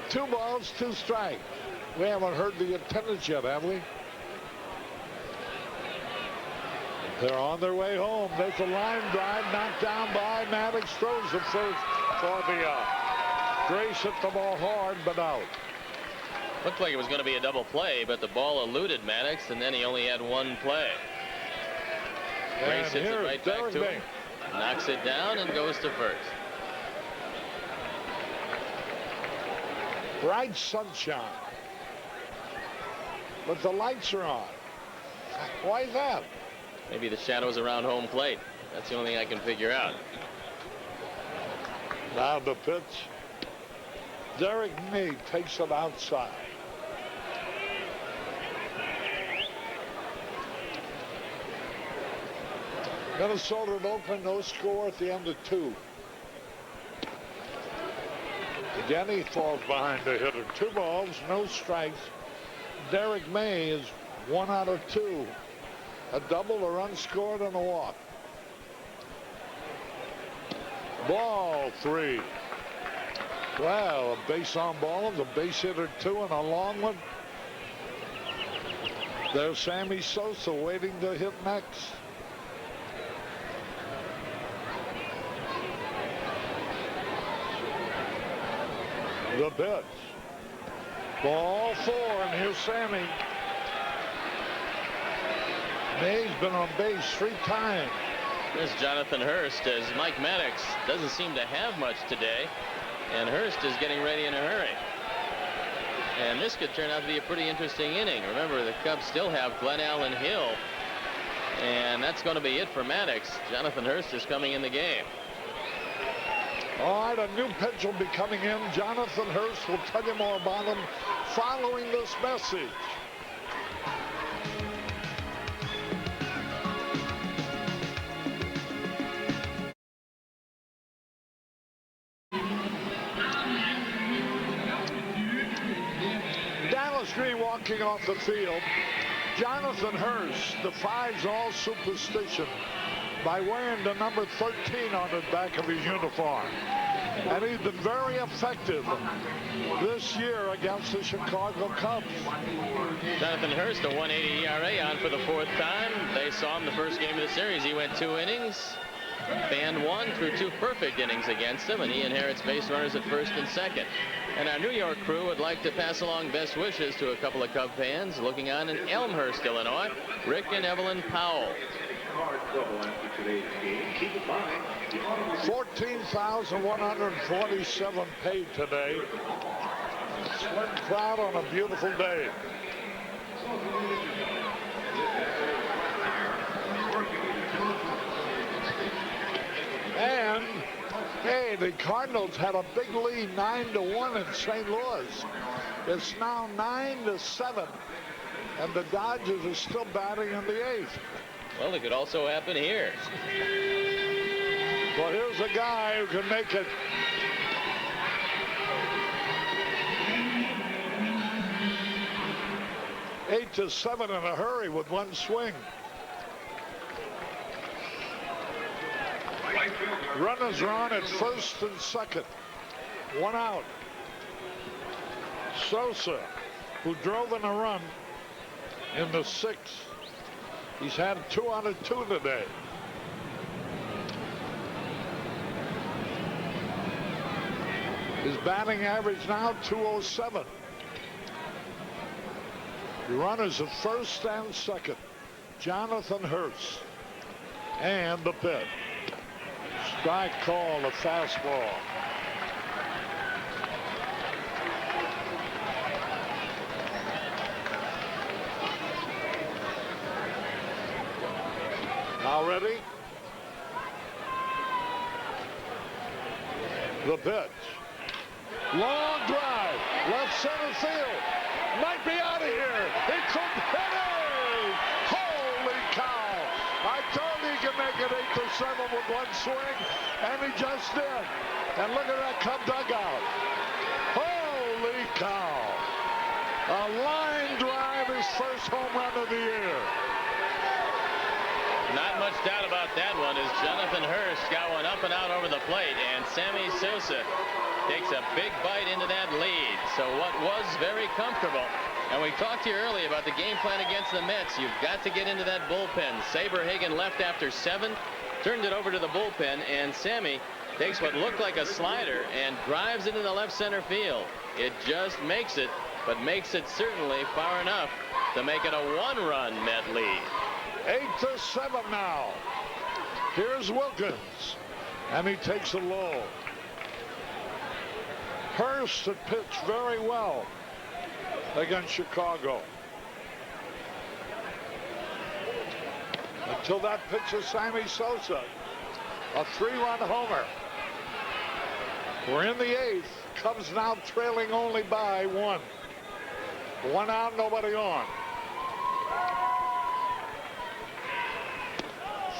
2 balls, 2 strikes. We haven't heard the attendance yet, have we? They're on their way home. There's a line drive knocked down by Maddox. Throws the first for the out. Grace hit the ball hard, but out. Looked like it was going to be a double play, but the ball eluded Maddox, and then he only had 1 play. Grace hits it right back to him, knocks it down, and goes to first. Bright sunshine. But the lights are on. Why is that? Maybe the shadows around home plate. That's the only thing I can figure out. Now the pitch. Derek May takes it outside. Minnesota and Oakland, no score at the end of 2. Again, he falls behind the hitter. 2 balls, no strikes. Derek May is 1 out of 2. A double, a run scored, and a walk. Ball 3. Well, a base on ball, the base hitter 2 and a long one. There's Sammy Sosa waiting to hit next. The pitch. Ball 4, and here's Sammy. May's been on base 3 times. There's Jonathan Hurst, as Mike Maddox doesn't seem to have much today, and Hurst is getting ready in a hurry. And this could turn out to be a pretty interesting inning. Remember, the Cubs still have Glenn Allen Hill, and that's going to be it for Maddox. Jonathan Hurst is coming in the game. All right, a new pitch will be coming in. Jonathan Hurst will tell you more about him following this message. Dallas Green walking off the field. Jonathan Hurst defies all superstition by wearing the number 13 on the back of his uniform. And he's been very effective this year against the Chicago Cubs. Jonathan Hurst, a 1.80 ERA on for the 4th time. They saw him the first game of the series. He went 2 innings, fanned 1 through 2 perfect innings against him, and he inherits base runners at first and second. And our New York crew would like to pass along best wishes to a couple of Cub fans looking on in Elmhurst, Illinois, Rick and Evelyn Powell. 14,147 paid today. Swing crowd on a beautiful day. And hey, the Cardinals had a big lead, 9-1 in St. Louis. It's now 9-7, and the Dodgers are still batting in the 8th. Well, it could also happen here. Well, here's a guy who can make it. Eight to 7 in a hurry with 1 swing. Runners are on at first and second. 1 out. Sosa, who drove in a run in the 6th. He's had 2 out of 2 today. His batting average now 207. Runners at first and second. Jonathan Hurst. And the pitch. Strike call, a fastball. Now ready? The pitch. Long drive. Left center field. Might be out of here. It could hit it. Holy cow. I told you he could make it 8-7 with one swing, and he just did. And look at that Cub dugout. Holy cow. A line drive, his first home run of the year. Not much doubt about that one, as Jonathan Hurst got one up and out over the plate, and Sammy Sosa takes a big bite into that lead. So what was very comfortable, and we talked to you earlier about the game plan against the Mets. You've got to get into that bullpen. Saberhagen left after 7, turned it over to the bullpen, and Sammy takes what looked like a slider and drives it into the left center field. It just makes it, but makes it certainly far enough to make it a 1-run Met lead. 8-7 now. Here's Wilkins, and he takes it low. Hurst had pitched very well against Chicago until that pitch of Sammy Sosa, a 3-run homer. We're in the 8th. Cubs now trailing only by 1. 1 out, nobody on.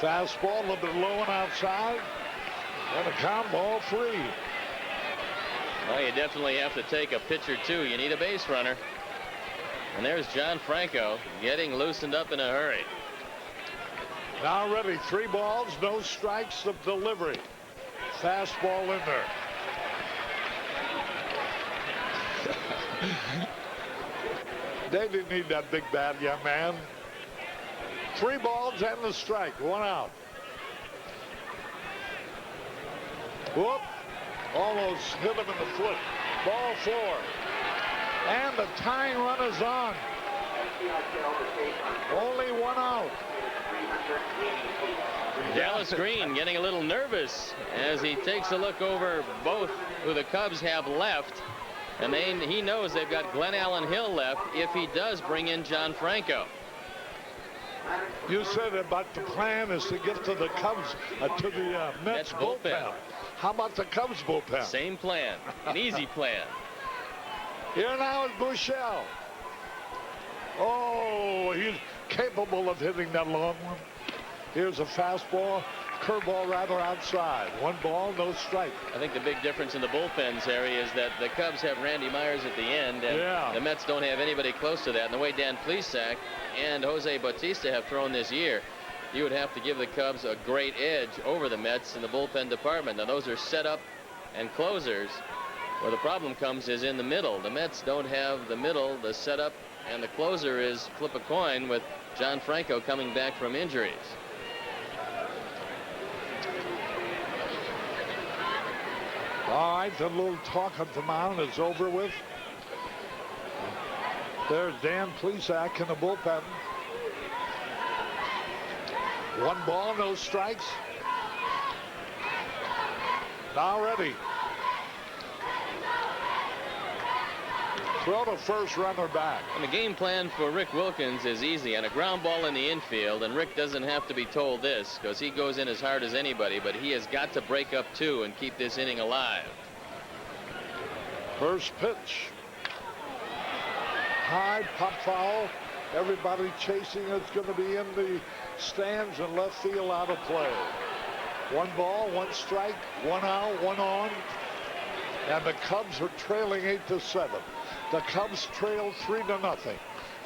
Fastball a little bit low and outside. And a count, ball 3. Well, you definitely have to take a pitch or two. You need a base runner. And there's John Franco getting loosened up in a hurry. Now ready. 3 balls, no strikes, the delivery. Fastball in there. They didn't need that big bat, young man. 3 balls and the strike. 1 out. Whoop. Almost hit him in the foot. Ball 4. And the tying run is on. Only 1 out. Dallas Green getting a little nervous as he takes a look over both who the Cubs have left. And he knows they've got Glenn Allen Hill left if he does bring in John Franco. You said about the plan is to get to the Cubs, to the Mets bullpen. How about the Cubs bullpen? Same plan, an easy plan. Here now is Buechele. Oh, he's capable of hitting that long one. Here's a fastball, curveball rather outside. 1 ball, no strike. I think the big difference in the bullpens, Harry, is that the Cubs have Randy Myers at the end, and the Mets don't have anybody close to that. And the way Dan Plesac and Jose Bautista have thrown this year, you would have to give the Cubs a great edge over the Mets in the bullpen department. Now, those are setup and closers. Where the problem comes is in the middle. The Mets don't have the middle, the setup, and the closer is flip a coin with John Franco coming back from injuries. All right, the little talk at the mound is over with. There's Dan Plesac in the bullpen. 1 ball, no strikes. Now ready. Throw the first runner back. And the game plan for Rick Wilkins is easy. On a ground ball in the infield, and Rick doesn't have to be told this because he goes in as hard as anybody, but he has got to break up 2 and keep this inning alive. First pitch. High pop foul. Everybody chasing. It's going to be in the stands and left field, out of play. 1 ball, 1 strike, 1 out, 1 on. And the Cubs are trailing 8-7. The Cubs trail 3-0.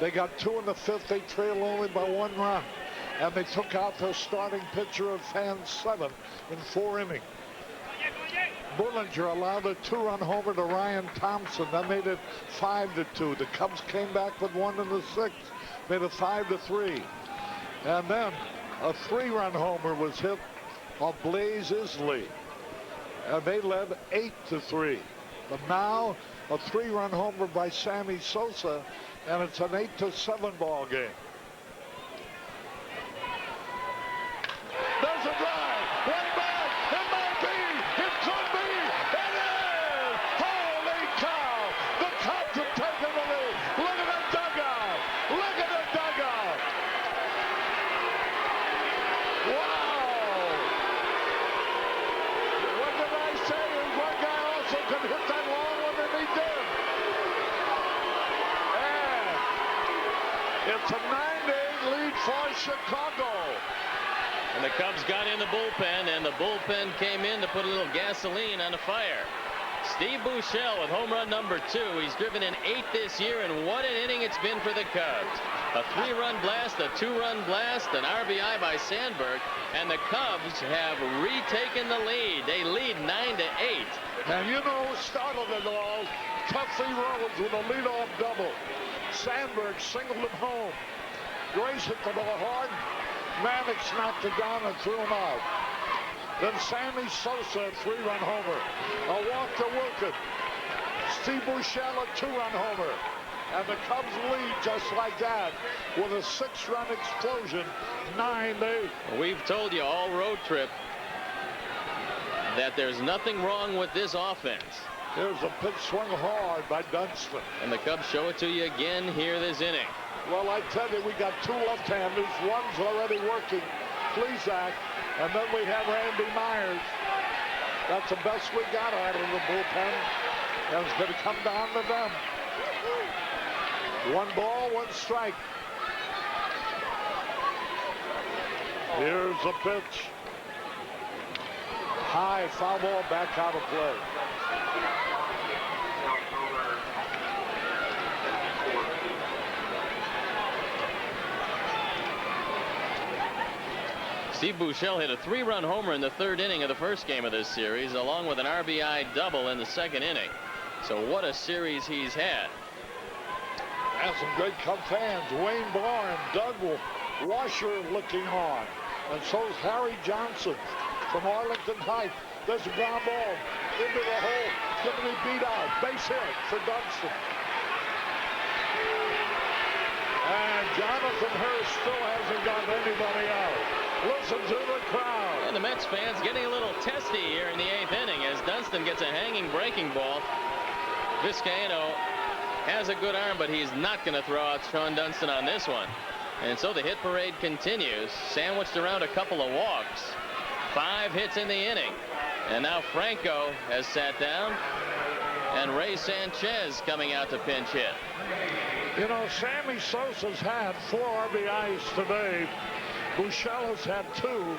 They got 2 in the 5th. They trail only by 1 run. And they took out their starting pitcher of Fan 7 in 4 innings. Bullinger allowed a 2-run homer to Ryan Thompson. That made it 5-2. The Cubs came back with 1 in the 6th. Made it 5-3. And then a 3-run homer was hit on Blaze Isley. And they led 8-3. But now a 3-run homer by Sammy Sosa and it's an 8-7 ball game. There's a drive. Way back. It might be. It could be. It is. Holy cow. The Cubs have taken the lead. Look at the dugout. Look at the dugout. Wow. What did I say? One guy also could hit that long one, and he did. And it's a 9-8 lead for Chicago. And the Cubs got in the bullpen, and the bullpen came in to put a little gasoline on the fire. Steve Buechele with home run number 2. He's driven in 8 this year, and what an inning it's been for the Cubs. A 3-run blast, a 2-run blast, an RBI by Sandberg, and the Cubs have retaken the lead. They lead 9-8. And you know who started it all? Tuffy Rhodes with a leadoff double. Sandberg singled him home. Grace hit the ball hard. Mannix knocked it down and threw him out. Then Sammy Sosa, a 3-run homer. A walk to Wilkin. Steve Buechele, a 2-run homer. And the Cubs lead just like that with a 6-run explosion, 9-8. We've told you all road trip that there's nothing wrong with this offense. Here's a pitch swung hard by Dunston. And the Cubs show it to you again here this inning. Well, I tell you, we got 2 left-handers. One's already working, Plesac, and then we have Randy Myers. That's the best we got out of the bullpen, and it's going to come down to them. 1 ball, 1 strike. Here's a pitch. High foul ball, back out of play. Steve Buechele hit a 3-run homer in the 3rd inning of the first game of this series, along with an RBI double in the 2nd inning. So what a series he's had. And some great Cub fans. Wayne Barr and Doug Washer looking on. And so is Harry Johnson from Arlington Heights. There's a ground ball into the hole. It's going to be beat out. Base hit for Dunston. And Jonathan Hurst still hasn't got anybody out. Listen to the crowd. And the Mets fans getting a little testy here in the 8th inning as Dunston gets a hanging breaking ball. Vizcaino has a good arm, but he's not going to throw out Sean Dunston on this one. And so the hit parade continues, sandwiched around a couple of walks. 5 hits in the inning. And now Franco has sat down, and Ray Sanchez coming out to pinch hit. You know, Sammy Sosa's had 4 RBIs today. Buechele's had 2.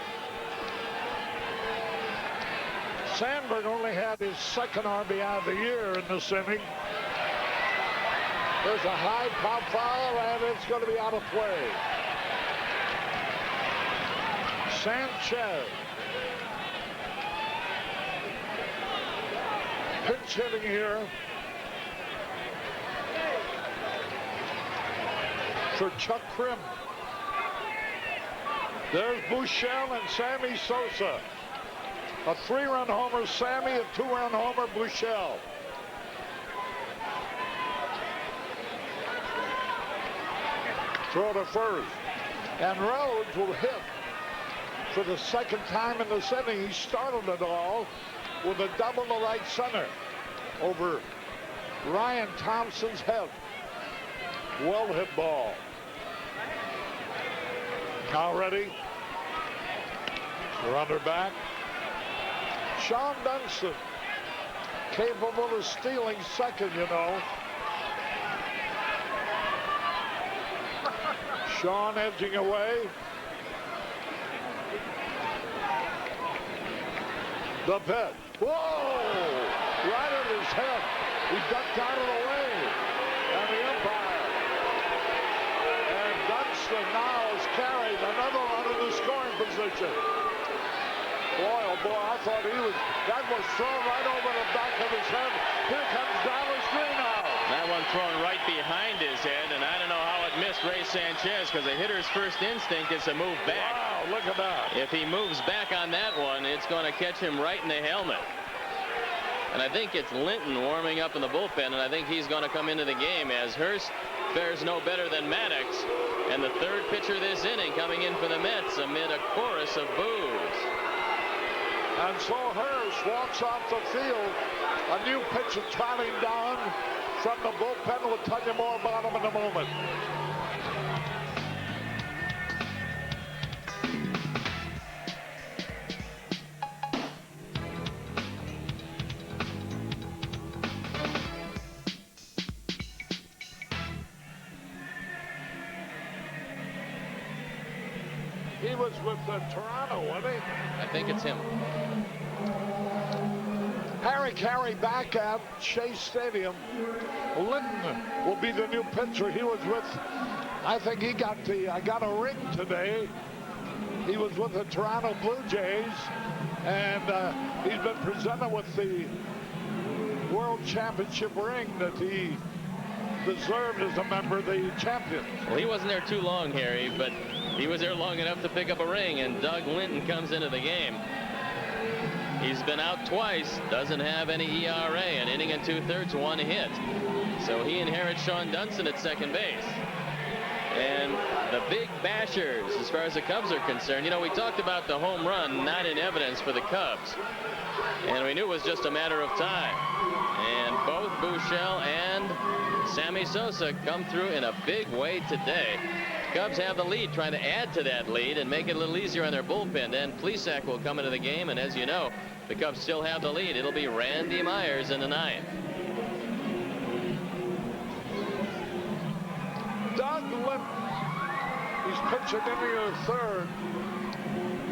Sandberg only had his 2nd RBI of the year in this inning. There's a high pop foul, and it's going to be out of play. Sanchez. Pitch hitting here for Chuck Krim. There's Buechele and Sammy Sosa. A 3-run homer, Sammy, a 2-run homer, Buechele. Throw to first. And Rhodes will hit for the 2nd time in this inning. He started it all with a double to right center over Ryan Thompson's head. Well hit ball. Now ready. Runner back. Sean Dunston, capable of stealing 2nd, you know. Sean edging away. The pitch. Whoa! Right at his head. He ducked out of the way. And the umpire. And Dunston now has carried another one in the scoring position. Boy, oh boy, I thought that was thrown right over the back of his head. Here comes Dallas Greenough. That one thrown right behind his head, and I don't know how it missed Ray Sanchez, because a hitter's first instinct is to move back. Wow, look at that. If he moves back on that one, it's going to catch him right in the helmet. And I think it's Linton warming up in the bullpen, and I think he's going to come into the game as Hurst fares no better than Maddox. And the third pitcher this inning coming in for the Mets amid a chorus of boos. And so Hirsch walks off the field. A new pitcher trotting down from the bullpen. We'll tell you more about him in a moment. He was with Toronto, wasn't he? I think it's him. Harry Carey back at Shea Stadium. Linton will be the new pitcher. He was with, I think he got a ring today. He was with the Toronto Blue Jays, and he's been presented with the World Championship ring that he deserved as a member of the champions. Well, he wasn't there too long, Harry, but he was there long enough to pick up a ring, and Doug Linton comes into the game. He's been out twice, doesn't have any ERA, an inning and 2/3, 1 hit. So he inherits Sean Dunston at second base. And the big bashers, as far as the Cubs are concerned, you know, we talked about the home run not in evidence for the Cubs. And we knew it was just a matter of time. And both Buechele and Sammy Sosa come through in a big way today. Cubs have the lead, trying to add to that lead and make it a little easier on their bullpen. Then Plesac will come into the game, and as you know, the Cubs still have the lead. It'll be Randy Myers in the ninth. Doug Linton, he's pitching into the third.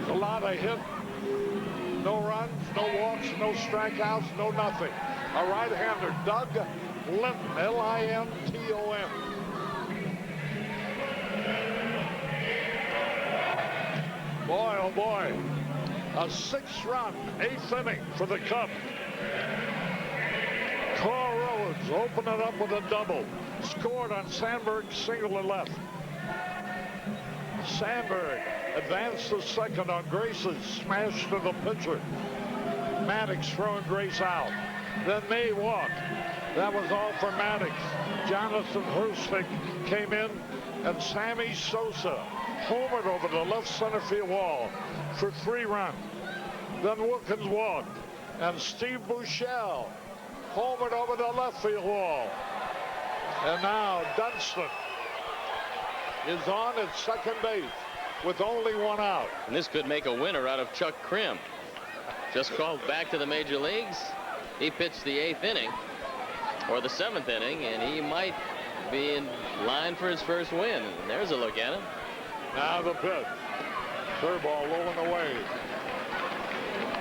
A lot of hit, no runs, no walks, no strikeouts, no nothing. A right-hander, Doug Linton, L-I-N-T-O-N. Boy, oh boy, a 6-run, 8th inning for the Cubs. Carl Rhodes opened it up with a double. Scored on Sandberg's single to left. Sandberg advanced to second on Grace's smash to the pitcher. Maddox throwing Grace out. Then May walked. That was all for Maddox. Jonathan Hurstick came in, and Sammy Sosa homered over the left center field wall for 3 runs. Then Wilkins walked, and Steve Buechele homered over the left field wall. And now Dunston is on at second base with only 1 out. And this could make a winner out of Chuck Krim. Just called back to the major leagues. He pitched the 8th inning, or the 7th inning, and he might be in line for his first win. And there's a look at him. Now the pitch. Curveball low and away.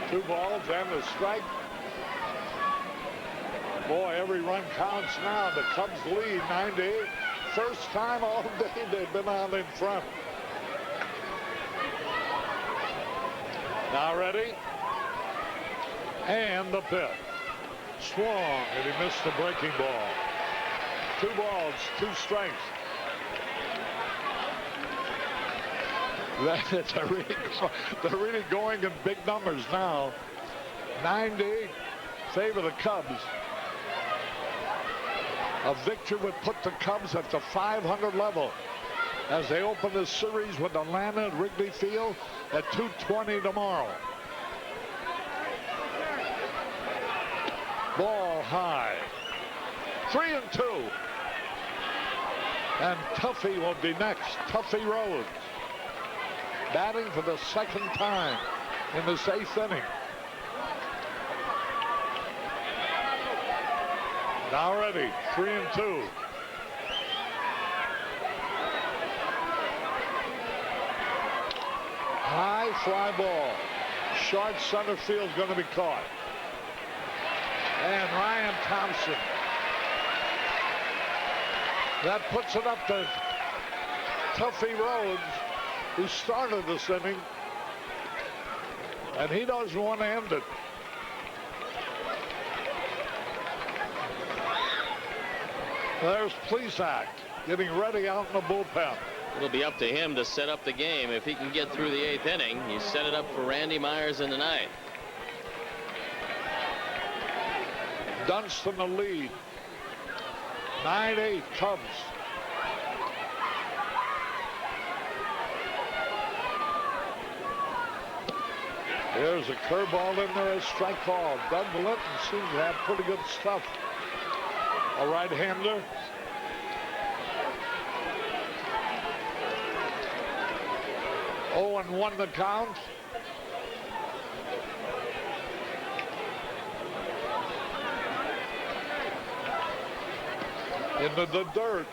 2 balls and the strike. Boy, every run counts now. The Cubs lead 9-8. First time all day they've been out in front. Now ready. And the pitch. Swung, and he missed the breaking ball. 2 balls, 2 strikes. They're really going in big numbers now. 9-8 favor the Cubs. A victory would put the Cubs at the 500 level as they open the series with Atlanta at Wrigley Field at 2:20 tomorrow. Ball high. 3-2. And Tuffy will be next. Tuffy Rhodes batting for the 2nd time in this 8th inning. Now ready, 3-2. High fly ball. Short center field is going to be caught. And Ryan Thompson. That puts it up to Tuffy Rhodes, who started this inning. And he doesn't want to end it. There's Plesac getting ready out in the bullpen. It'll be up to him to set up the game. If he can get through the 8th inning, he's set it up for Randy Myers in the 9th. Dunston the lead. 9-8 Cubs. There's a curveball in there, a strike call. Doug Linton seems to have pretty good stuff. A right-hander. Oh, and 1 the count. Into the dirt.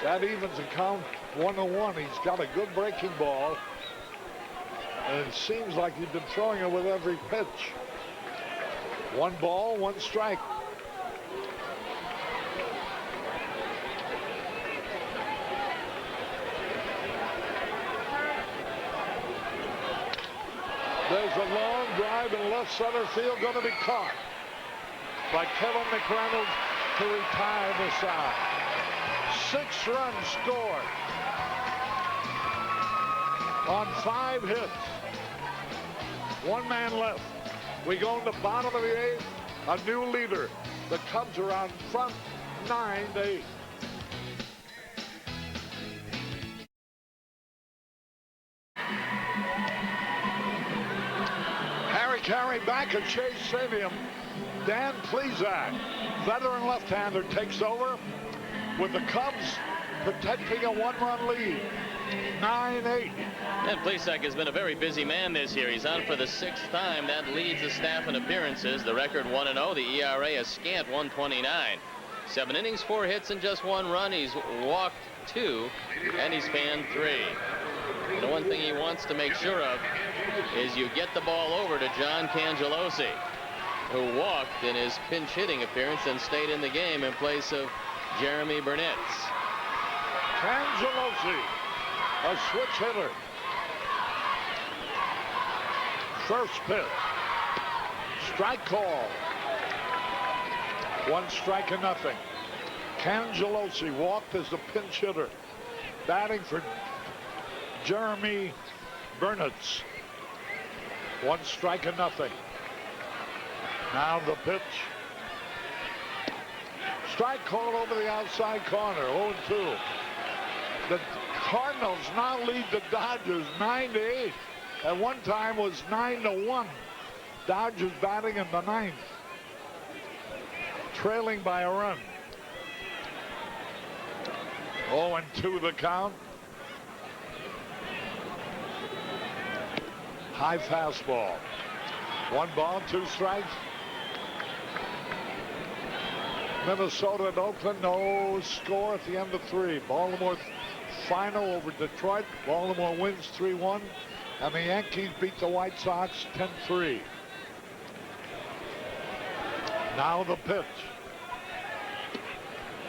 That evens the count 1-1. He's got a good breaking ball. And it seems like he's been throwing it with every pitch. 1 ball, 1 strike. There's a long drive in left center field, going to be caught by Kevin McReynolds to retire the side. 6 runs scored on 5 hits. 1 man left. We go in the bottom of the 8th. A new leader. The Cubs are out front 9-8. Carry back at Chase Stadium. Dan Plesac, veteran left-hander, takes over with the Cubs protecting a 1-run lead. 9-8. And Plesac has been a very busy man this year. He's on for the 6th time. That leads the staff in appearances. The record 1-0. The ERA a scant 1.29. 7 innings, 4 hits, and just 1 run. He's walked 2, and he's fanned 3. The one thing he wants to make sure of is you get the ball over to John Cangelosi, who walked in his pinch hitting appearance and stayed in the game in place of Jeremy Burnitz. Cangelosi, a switch hitter. First pitch. Strike call. 1 strike and nothing. Cangelosi walked as a pinch hitter. Batting for Jeremy Burnitz. 1 strike and nothing. Now the pitch. Strike called over the outside corner. 0-2. The Cardinals now lead the Dodgers 9-8. At one time was 9-1. Dodgers batting in the 9th. Trailing by a run. 0-2 the count. High fastball. 1 ball, 2 strikes. Minnesota and Oakland, no score at the end of 3. Baltimore final over Detroit. Baltimore wins 3-1. And the Yankees beat the White Sox 10-3. Now the pitch.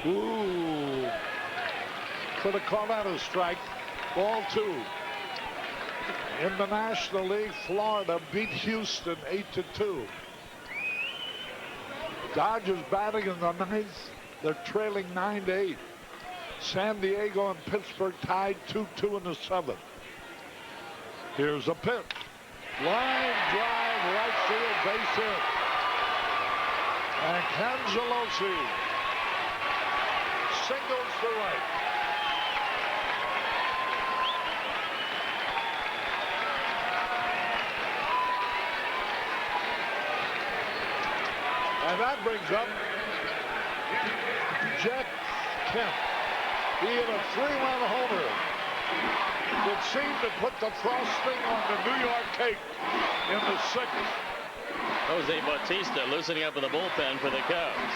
Ooh. Could have called out a strike. Ball 2. In the National League, Florida beat Houston 8-2. Dodgers batting in the 9th. They're trailing 9-8. San Diego and Pittsburgh tied 2-2 in the 7th. Here's a pitch. Line drive, right field, base hit. And Cangelosi singles to right. And that brings up Jack Kemp. He hit a 3-run homer that seemed to put the frosting on the New York cake in the 6th. Jose Bautista loosening up in the bullpen for the Cubs.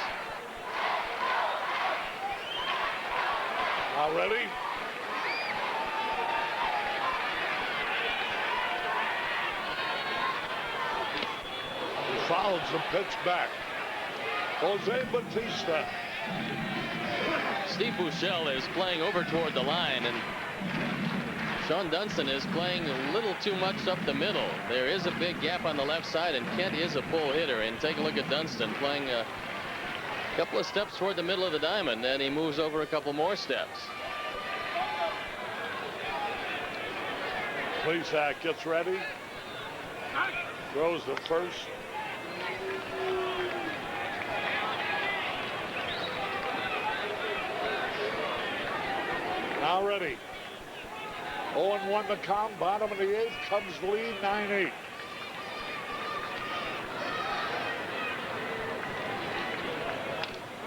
Now ready? He fouls the pitch back. Jose Bautista. Steve Buechele is playing over toward the line, and Sean Dunston is playing a little too much up the middle. There is a big gap on the left side, and Kent is a pull hitter. And take a look at Dunston playing a couple of steps toward the middle of the diamond, and he moves over a couple more steps. Plesac gets ready. Throws the first. Now ready. 0-1 the count, bottom of the 8th. Cubs lead 9-8.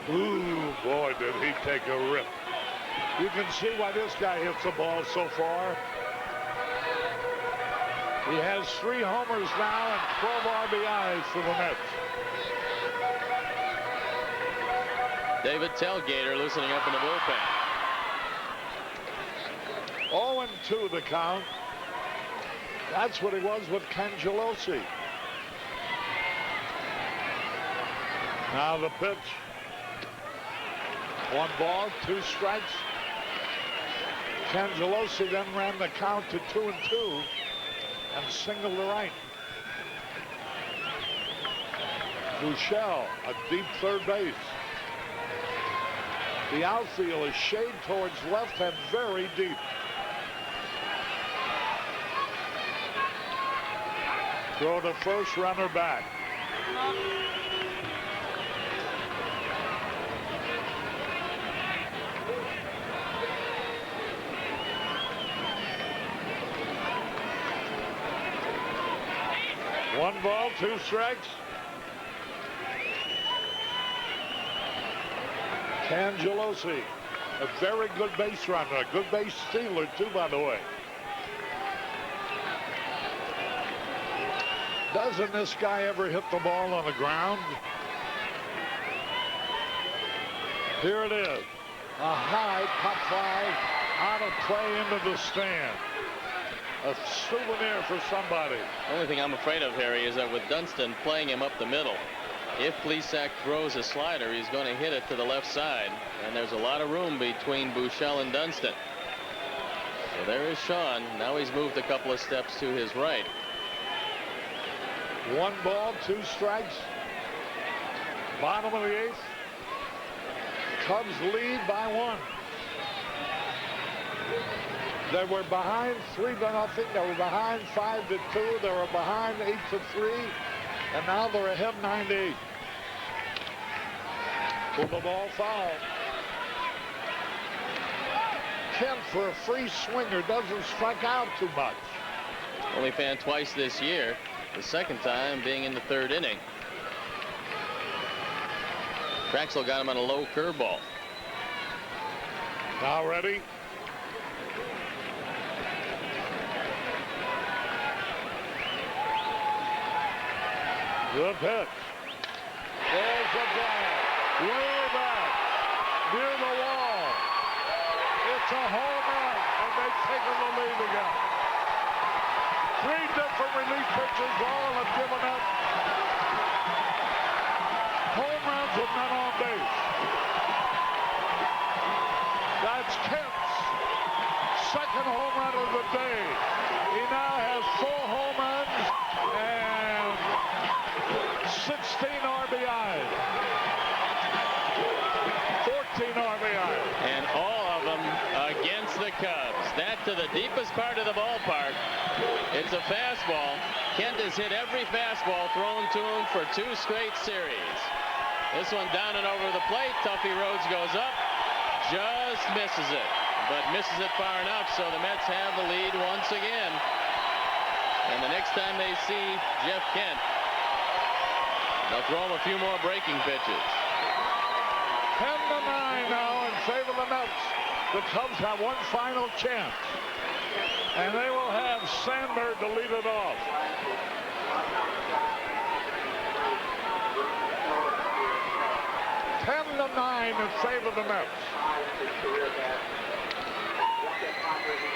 Ooh, boy, did he take a rip. You can see why this guy hits the ball so far. He has 3 homers now and 12 RBIs for the Mets. David Telgater loosening up in the bullpen. 0-2 the count. That's what he was with Cangelosi. Now the pitch. 1 ball, 2 strikes. Cangelosi then ran the count to 2-2 and singled to right. Buechele, a deep third base. The outfield is shade towards left and very deep. Throw the first, runner back. One ball, 2 strikes. Cangelosi, a very good base runner, a good base stealer too, by the way. Doesn't this guy ever hit the ball on the ground? Here it is. A high pop fly out of play into the stand. A souvenir for somebody. The only thing I'm afraid of, Harry, is that with Dunston playing him up the middle, if Plesac throws a slider, he's going to hit it to the left side. And there's a lot of room between Buechele and Dunston. So there is Sean. Now he's moved a couple of steps to his right. 1 ball, 2 strikes. Bottom of the 8th. Cubs lead by 1. They were behind 3-0. They were behind 5-2. They were behind 8-3. And now they're ahead 9-8. Pull the ball foul. Kent, for a free swinger, doesn't strike out too much. Only fan twice this year. The second time being in the 3rd inning. Trachsel got him on a low curveball. Now ready. The pitch. There's a drive. Way back. Near the wall. It's a home run. And they've taken the lead again. 3 different relief pitchers, all have given up home runs with men on base. That's Kent's 2nd home run of the day. He now has 4 home runs and 16 RBIs. 14 RBIs. And all of them against the Cubs. That to the deepest part of the ballpark. It's a fastball. Kent has hit every fastball thrown to him for 2 straight series. This one down and over the plate. Tuffy Rhodes goes up. Just misses it. But misses it far enough so the Mets have the lead once again. And the next time they see Jeff Kent, they'll throw him a few more breaking pitches. 10-9 now in favor of the Mets. The Cubs have one final chance. And they will have Sandberg to lead it off. Ten to 9 in favor of the Mets.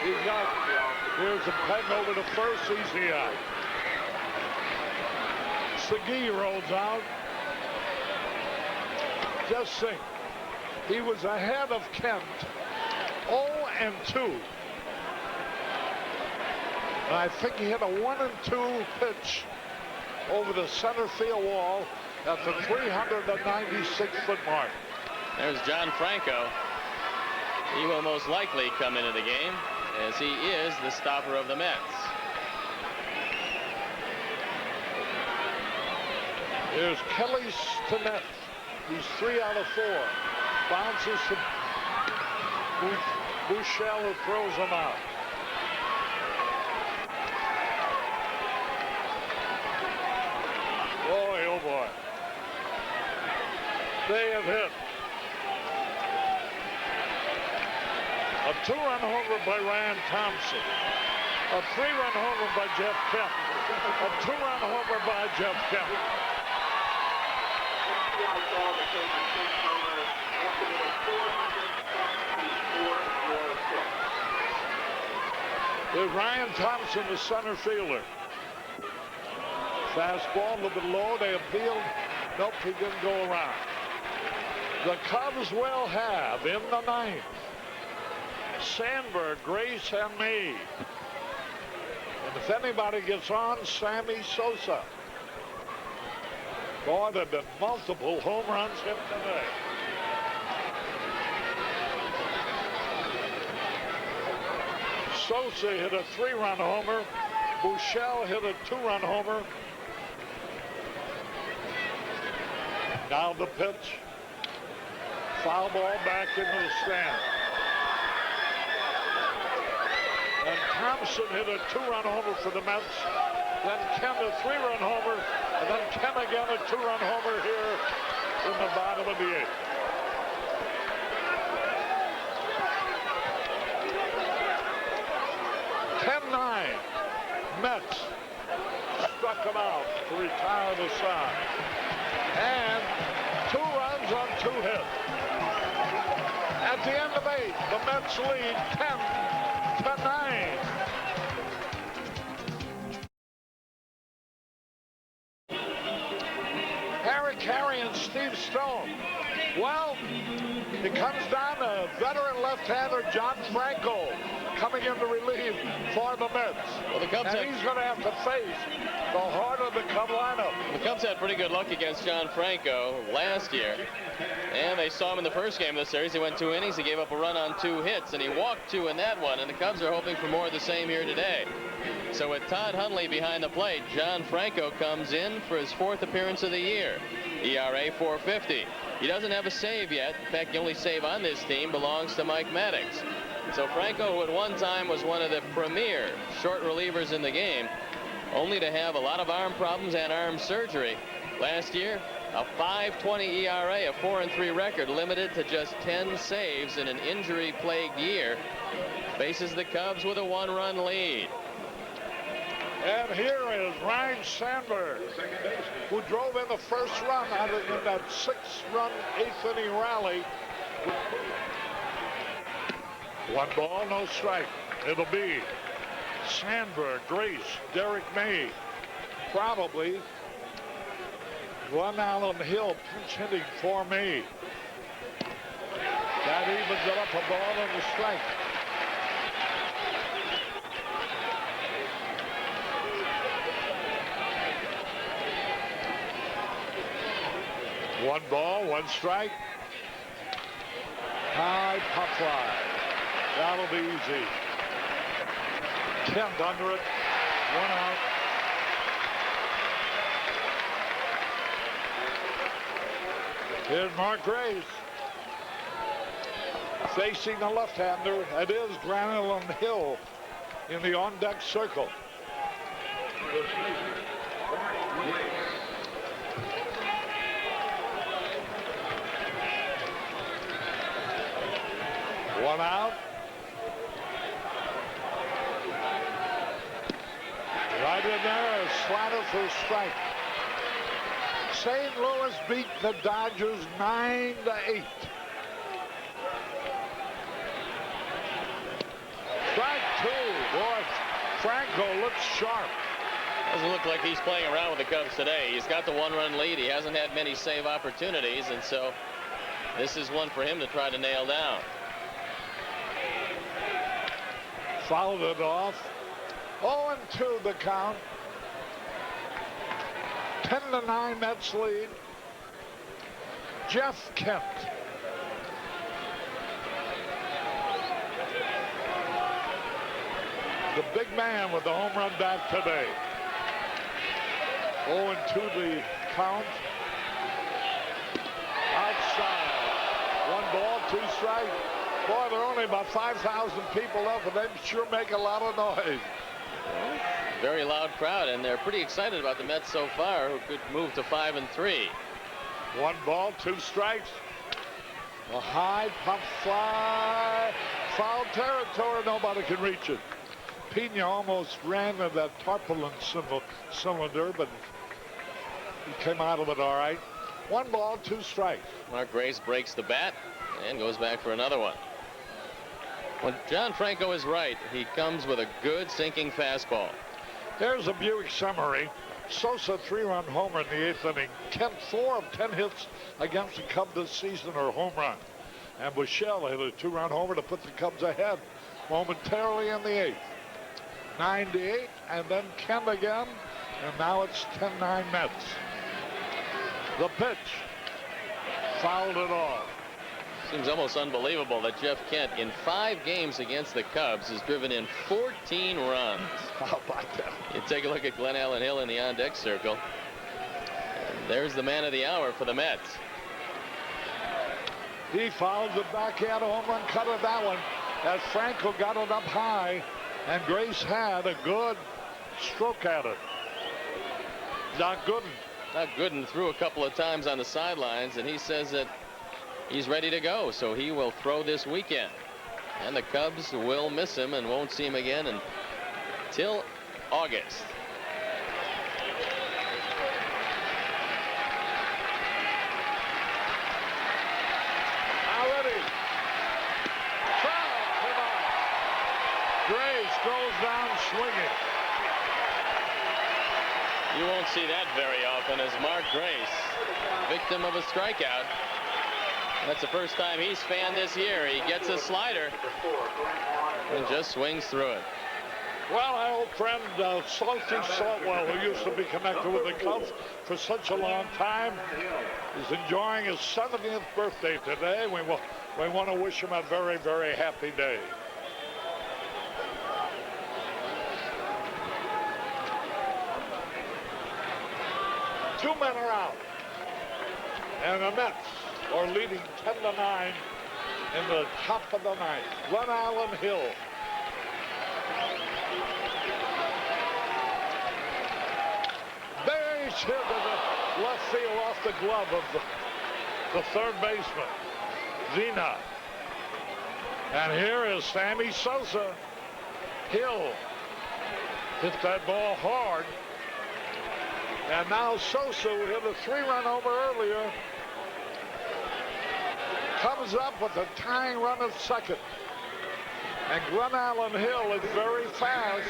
He's got, here's a peg over to first, easy out. Segui rolls out. Just think, he was ahead of Kent, 0-2. And I think he hit a 1-2 pitch over the center field wall at the 396-foot mark. There's John Franco. He will most likely come into the game, as he is the stopper of the Mets. Here's Kelly Stinnett. He's 3 out of 4. Bounces to Buechele, who throws him out. Boy, oh boy. They have hit 2-run homer by Ryan Thompson. A 3-run homer by Jeff Kemp. A 2-run homer by Jeff Kemp. There's Ryan Thompson, the center fielder. Fastball, a little bit low. They appealed. Nope, he didn't go around. The Cubs will have in the 9th Sandberg, Grace, and me. And if anybody gets on, Sammy Sosa. Boy, there have been multiple home runs hit today. Sosa hit a 3-run homer. Buechele hit a 2-run homer. Now the pitch. Foul ball back into the stand. And Thompson hit a 2-run homer for the Mets. Then Kemp a 3-run homer. And then Kemp again a 2-run homer here in the bottom of the 8th. Mets struck him out to retire the side. And 2 runs on 2 hits. At the end of 8, the Mets lead 10-9. Harry Carey and Steve Stone. Well, it comes down to veteran left-hander John Franco coming in to relieve for the Mets. Well, the Cubs and he's going to have to face the heart of the Cub lineup. The Cubs had pretty good luck against John Franco last year. And they saw him in the first game of the series. He went 2 innings. He gave up a run on 2 hits, and he walked 2 in that one. And the Cubs are hoping for more of the same here today. So with Todd Hundley behind the plate, John Franco comes in for his 4th appearance of the year. ERA 4.50. He doesn't have a save yet. In fact, the only save on this team belongs to Mike Maddox. So Franco, who at one time was one of the premier short relievers in the game, only to have a lot of arm problems and arm surgery. Last year, a 5.20 ERA, a 4-3 record, limited to just 10 saves in an injury-plagued year. Faces the Cubs with a 1-run lead. And here is Ryan Sandberg, who drove in the first run out of that 6-run 8th inning rally. 1 ball, no strike. It'll be Sandberg, Grace, Derek May, probably Glenn Allen Hill pinch hitting for me. That evens it up, a ball and a strike. One ball, 1 strike. High pop fly. That'll be easy. Kemp under it. 1 out. Here's Mark Grace. Facing the left-hander. It is Granilon Hill in the on-deck circle. One out. Right in there, a slider for a strike. St. Louis beat the Dodgers 9-8. Strike 2. Boy, Franco looks sharp. Doesn't look like he's playing around with the Cubs today. He's got the 1-run lead. He hasn't had many save opportunities, and so this is one for him to try to nail down. Fouled it off. 0-2 the count. 10-9 Mets lead. Jeff Kemp. The big man with the home run bat today. 0-2 the count. Outside. 1 ball, 2 strikes. Boy, there are only about 5,000 people left, and they sure make a lot of noise. Very loud crowd, and they're pretty excited about the Mets so far, who could move to 5-3. 1 ball, 2 strikes. A high pop fly. foul territory. Nobody can reach it. Pena almost ran into that tarpaulin cylinder, but he came out of it all right. 1 ball, 2 strikes. Mark Grace breaks the bat and goes back for another one. When John Franco is right, he comes with a good sinking fastball. Here's a Buick summary. Sosa 3-run homer in the 8th inning. 4 of 10 hits against the Cubs this season are home run. And Buechele hit a 2-run homer to put the Cubs ahead momentarily in the 8th. 9-8, and then Kent again, and now it's 10-9 Mets. The pitch. Fouled it off. Seems almost unbelievable that Jeff Kent, in 5 games against the Cubs, has driven in 14 runs. How about that? You take a look at Glenn Allen Hill in the on-deck circle. And there's the man of the hour for the Mets. He fouled the backhand home run, cut of that one, as Franco got it up high, and Grace had a good stroke at it. Not Gooden threw a couple of times on the sidelines, and he says that he's ready to go, so he will throw this weekend. And the Cubs will miss him and won't see him again until August. Now ready. Foul. Come on. Grace goes down swinging. You won't see that very often as Mark Grace, victim of a strikeout. That's the first time he's fanned this year. He gets a slider and just swings through it. Well, our old friend Salty Saltwell, who used to be connected with the Cubs for such a long time, is enjoying his 70th birthday today. We want to wish him a very, very happy day. Two men are out, and the Mets are leading 10-9 in the top of the 9th. Glen Allen Hill. Base hit to the left field off the glove of the third baseman, Zena. And here is Sammy Sosa. Hill hit that ball hard. And now Sosa, who hit a 3-run homer earlier, comes up with a tying run at second. And Glen Allen Hill is very fast.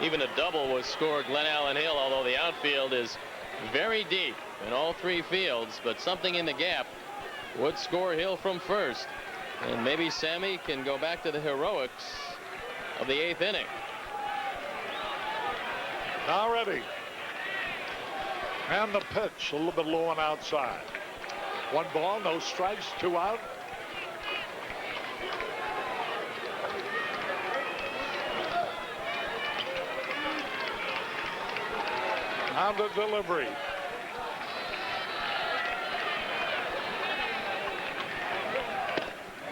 Even a double was scored Glen Allen Hill, although the outfield is very deep in all 3 fields, but something in the gap would score Hill from first. And maybe Sammy can go back to the heroics of the 8th inning. Now ready. And the pitch, a little bit low and outside. 1 ball, no strikes, 2 out. Now the delivery.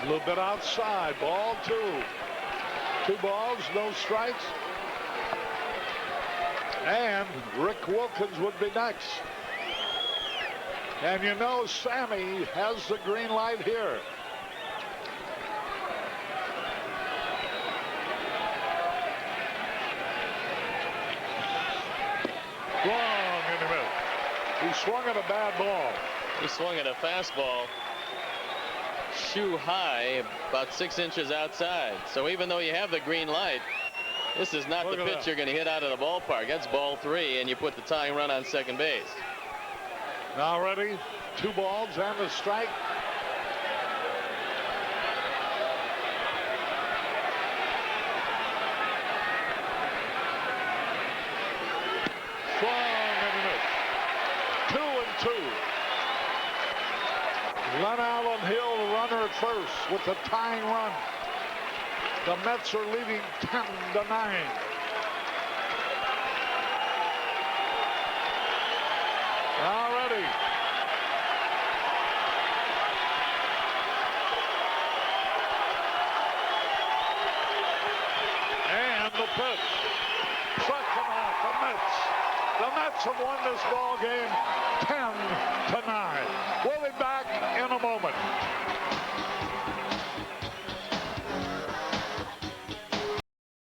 A little bit outside, ball 2. 2 balls, no strikes. And Rick Wilkins would be next. And you know Sammy has the green light here. Long in the middle. He swung at a bad ball. He swung at a fastball shoe high, about 6 inches outside. So even though you have the green light, this is not the pitch you're going to hit out of the ballpark. That's ball 3, and you put the tying run on second base. Now ready, 2 balls and a strike. Swung and a miss. 2-2. Glen Allen Hill, the runner at first with the tying run. The Mets are leading 10-9. Now ready. And the pitch. Second off the Mets. The Mets have won this ball game 10-9. We'll be back in a moment.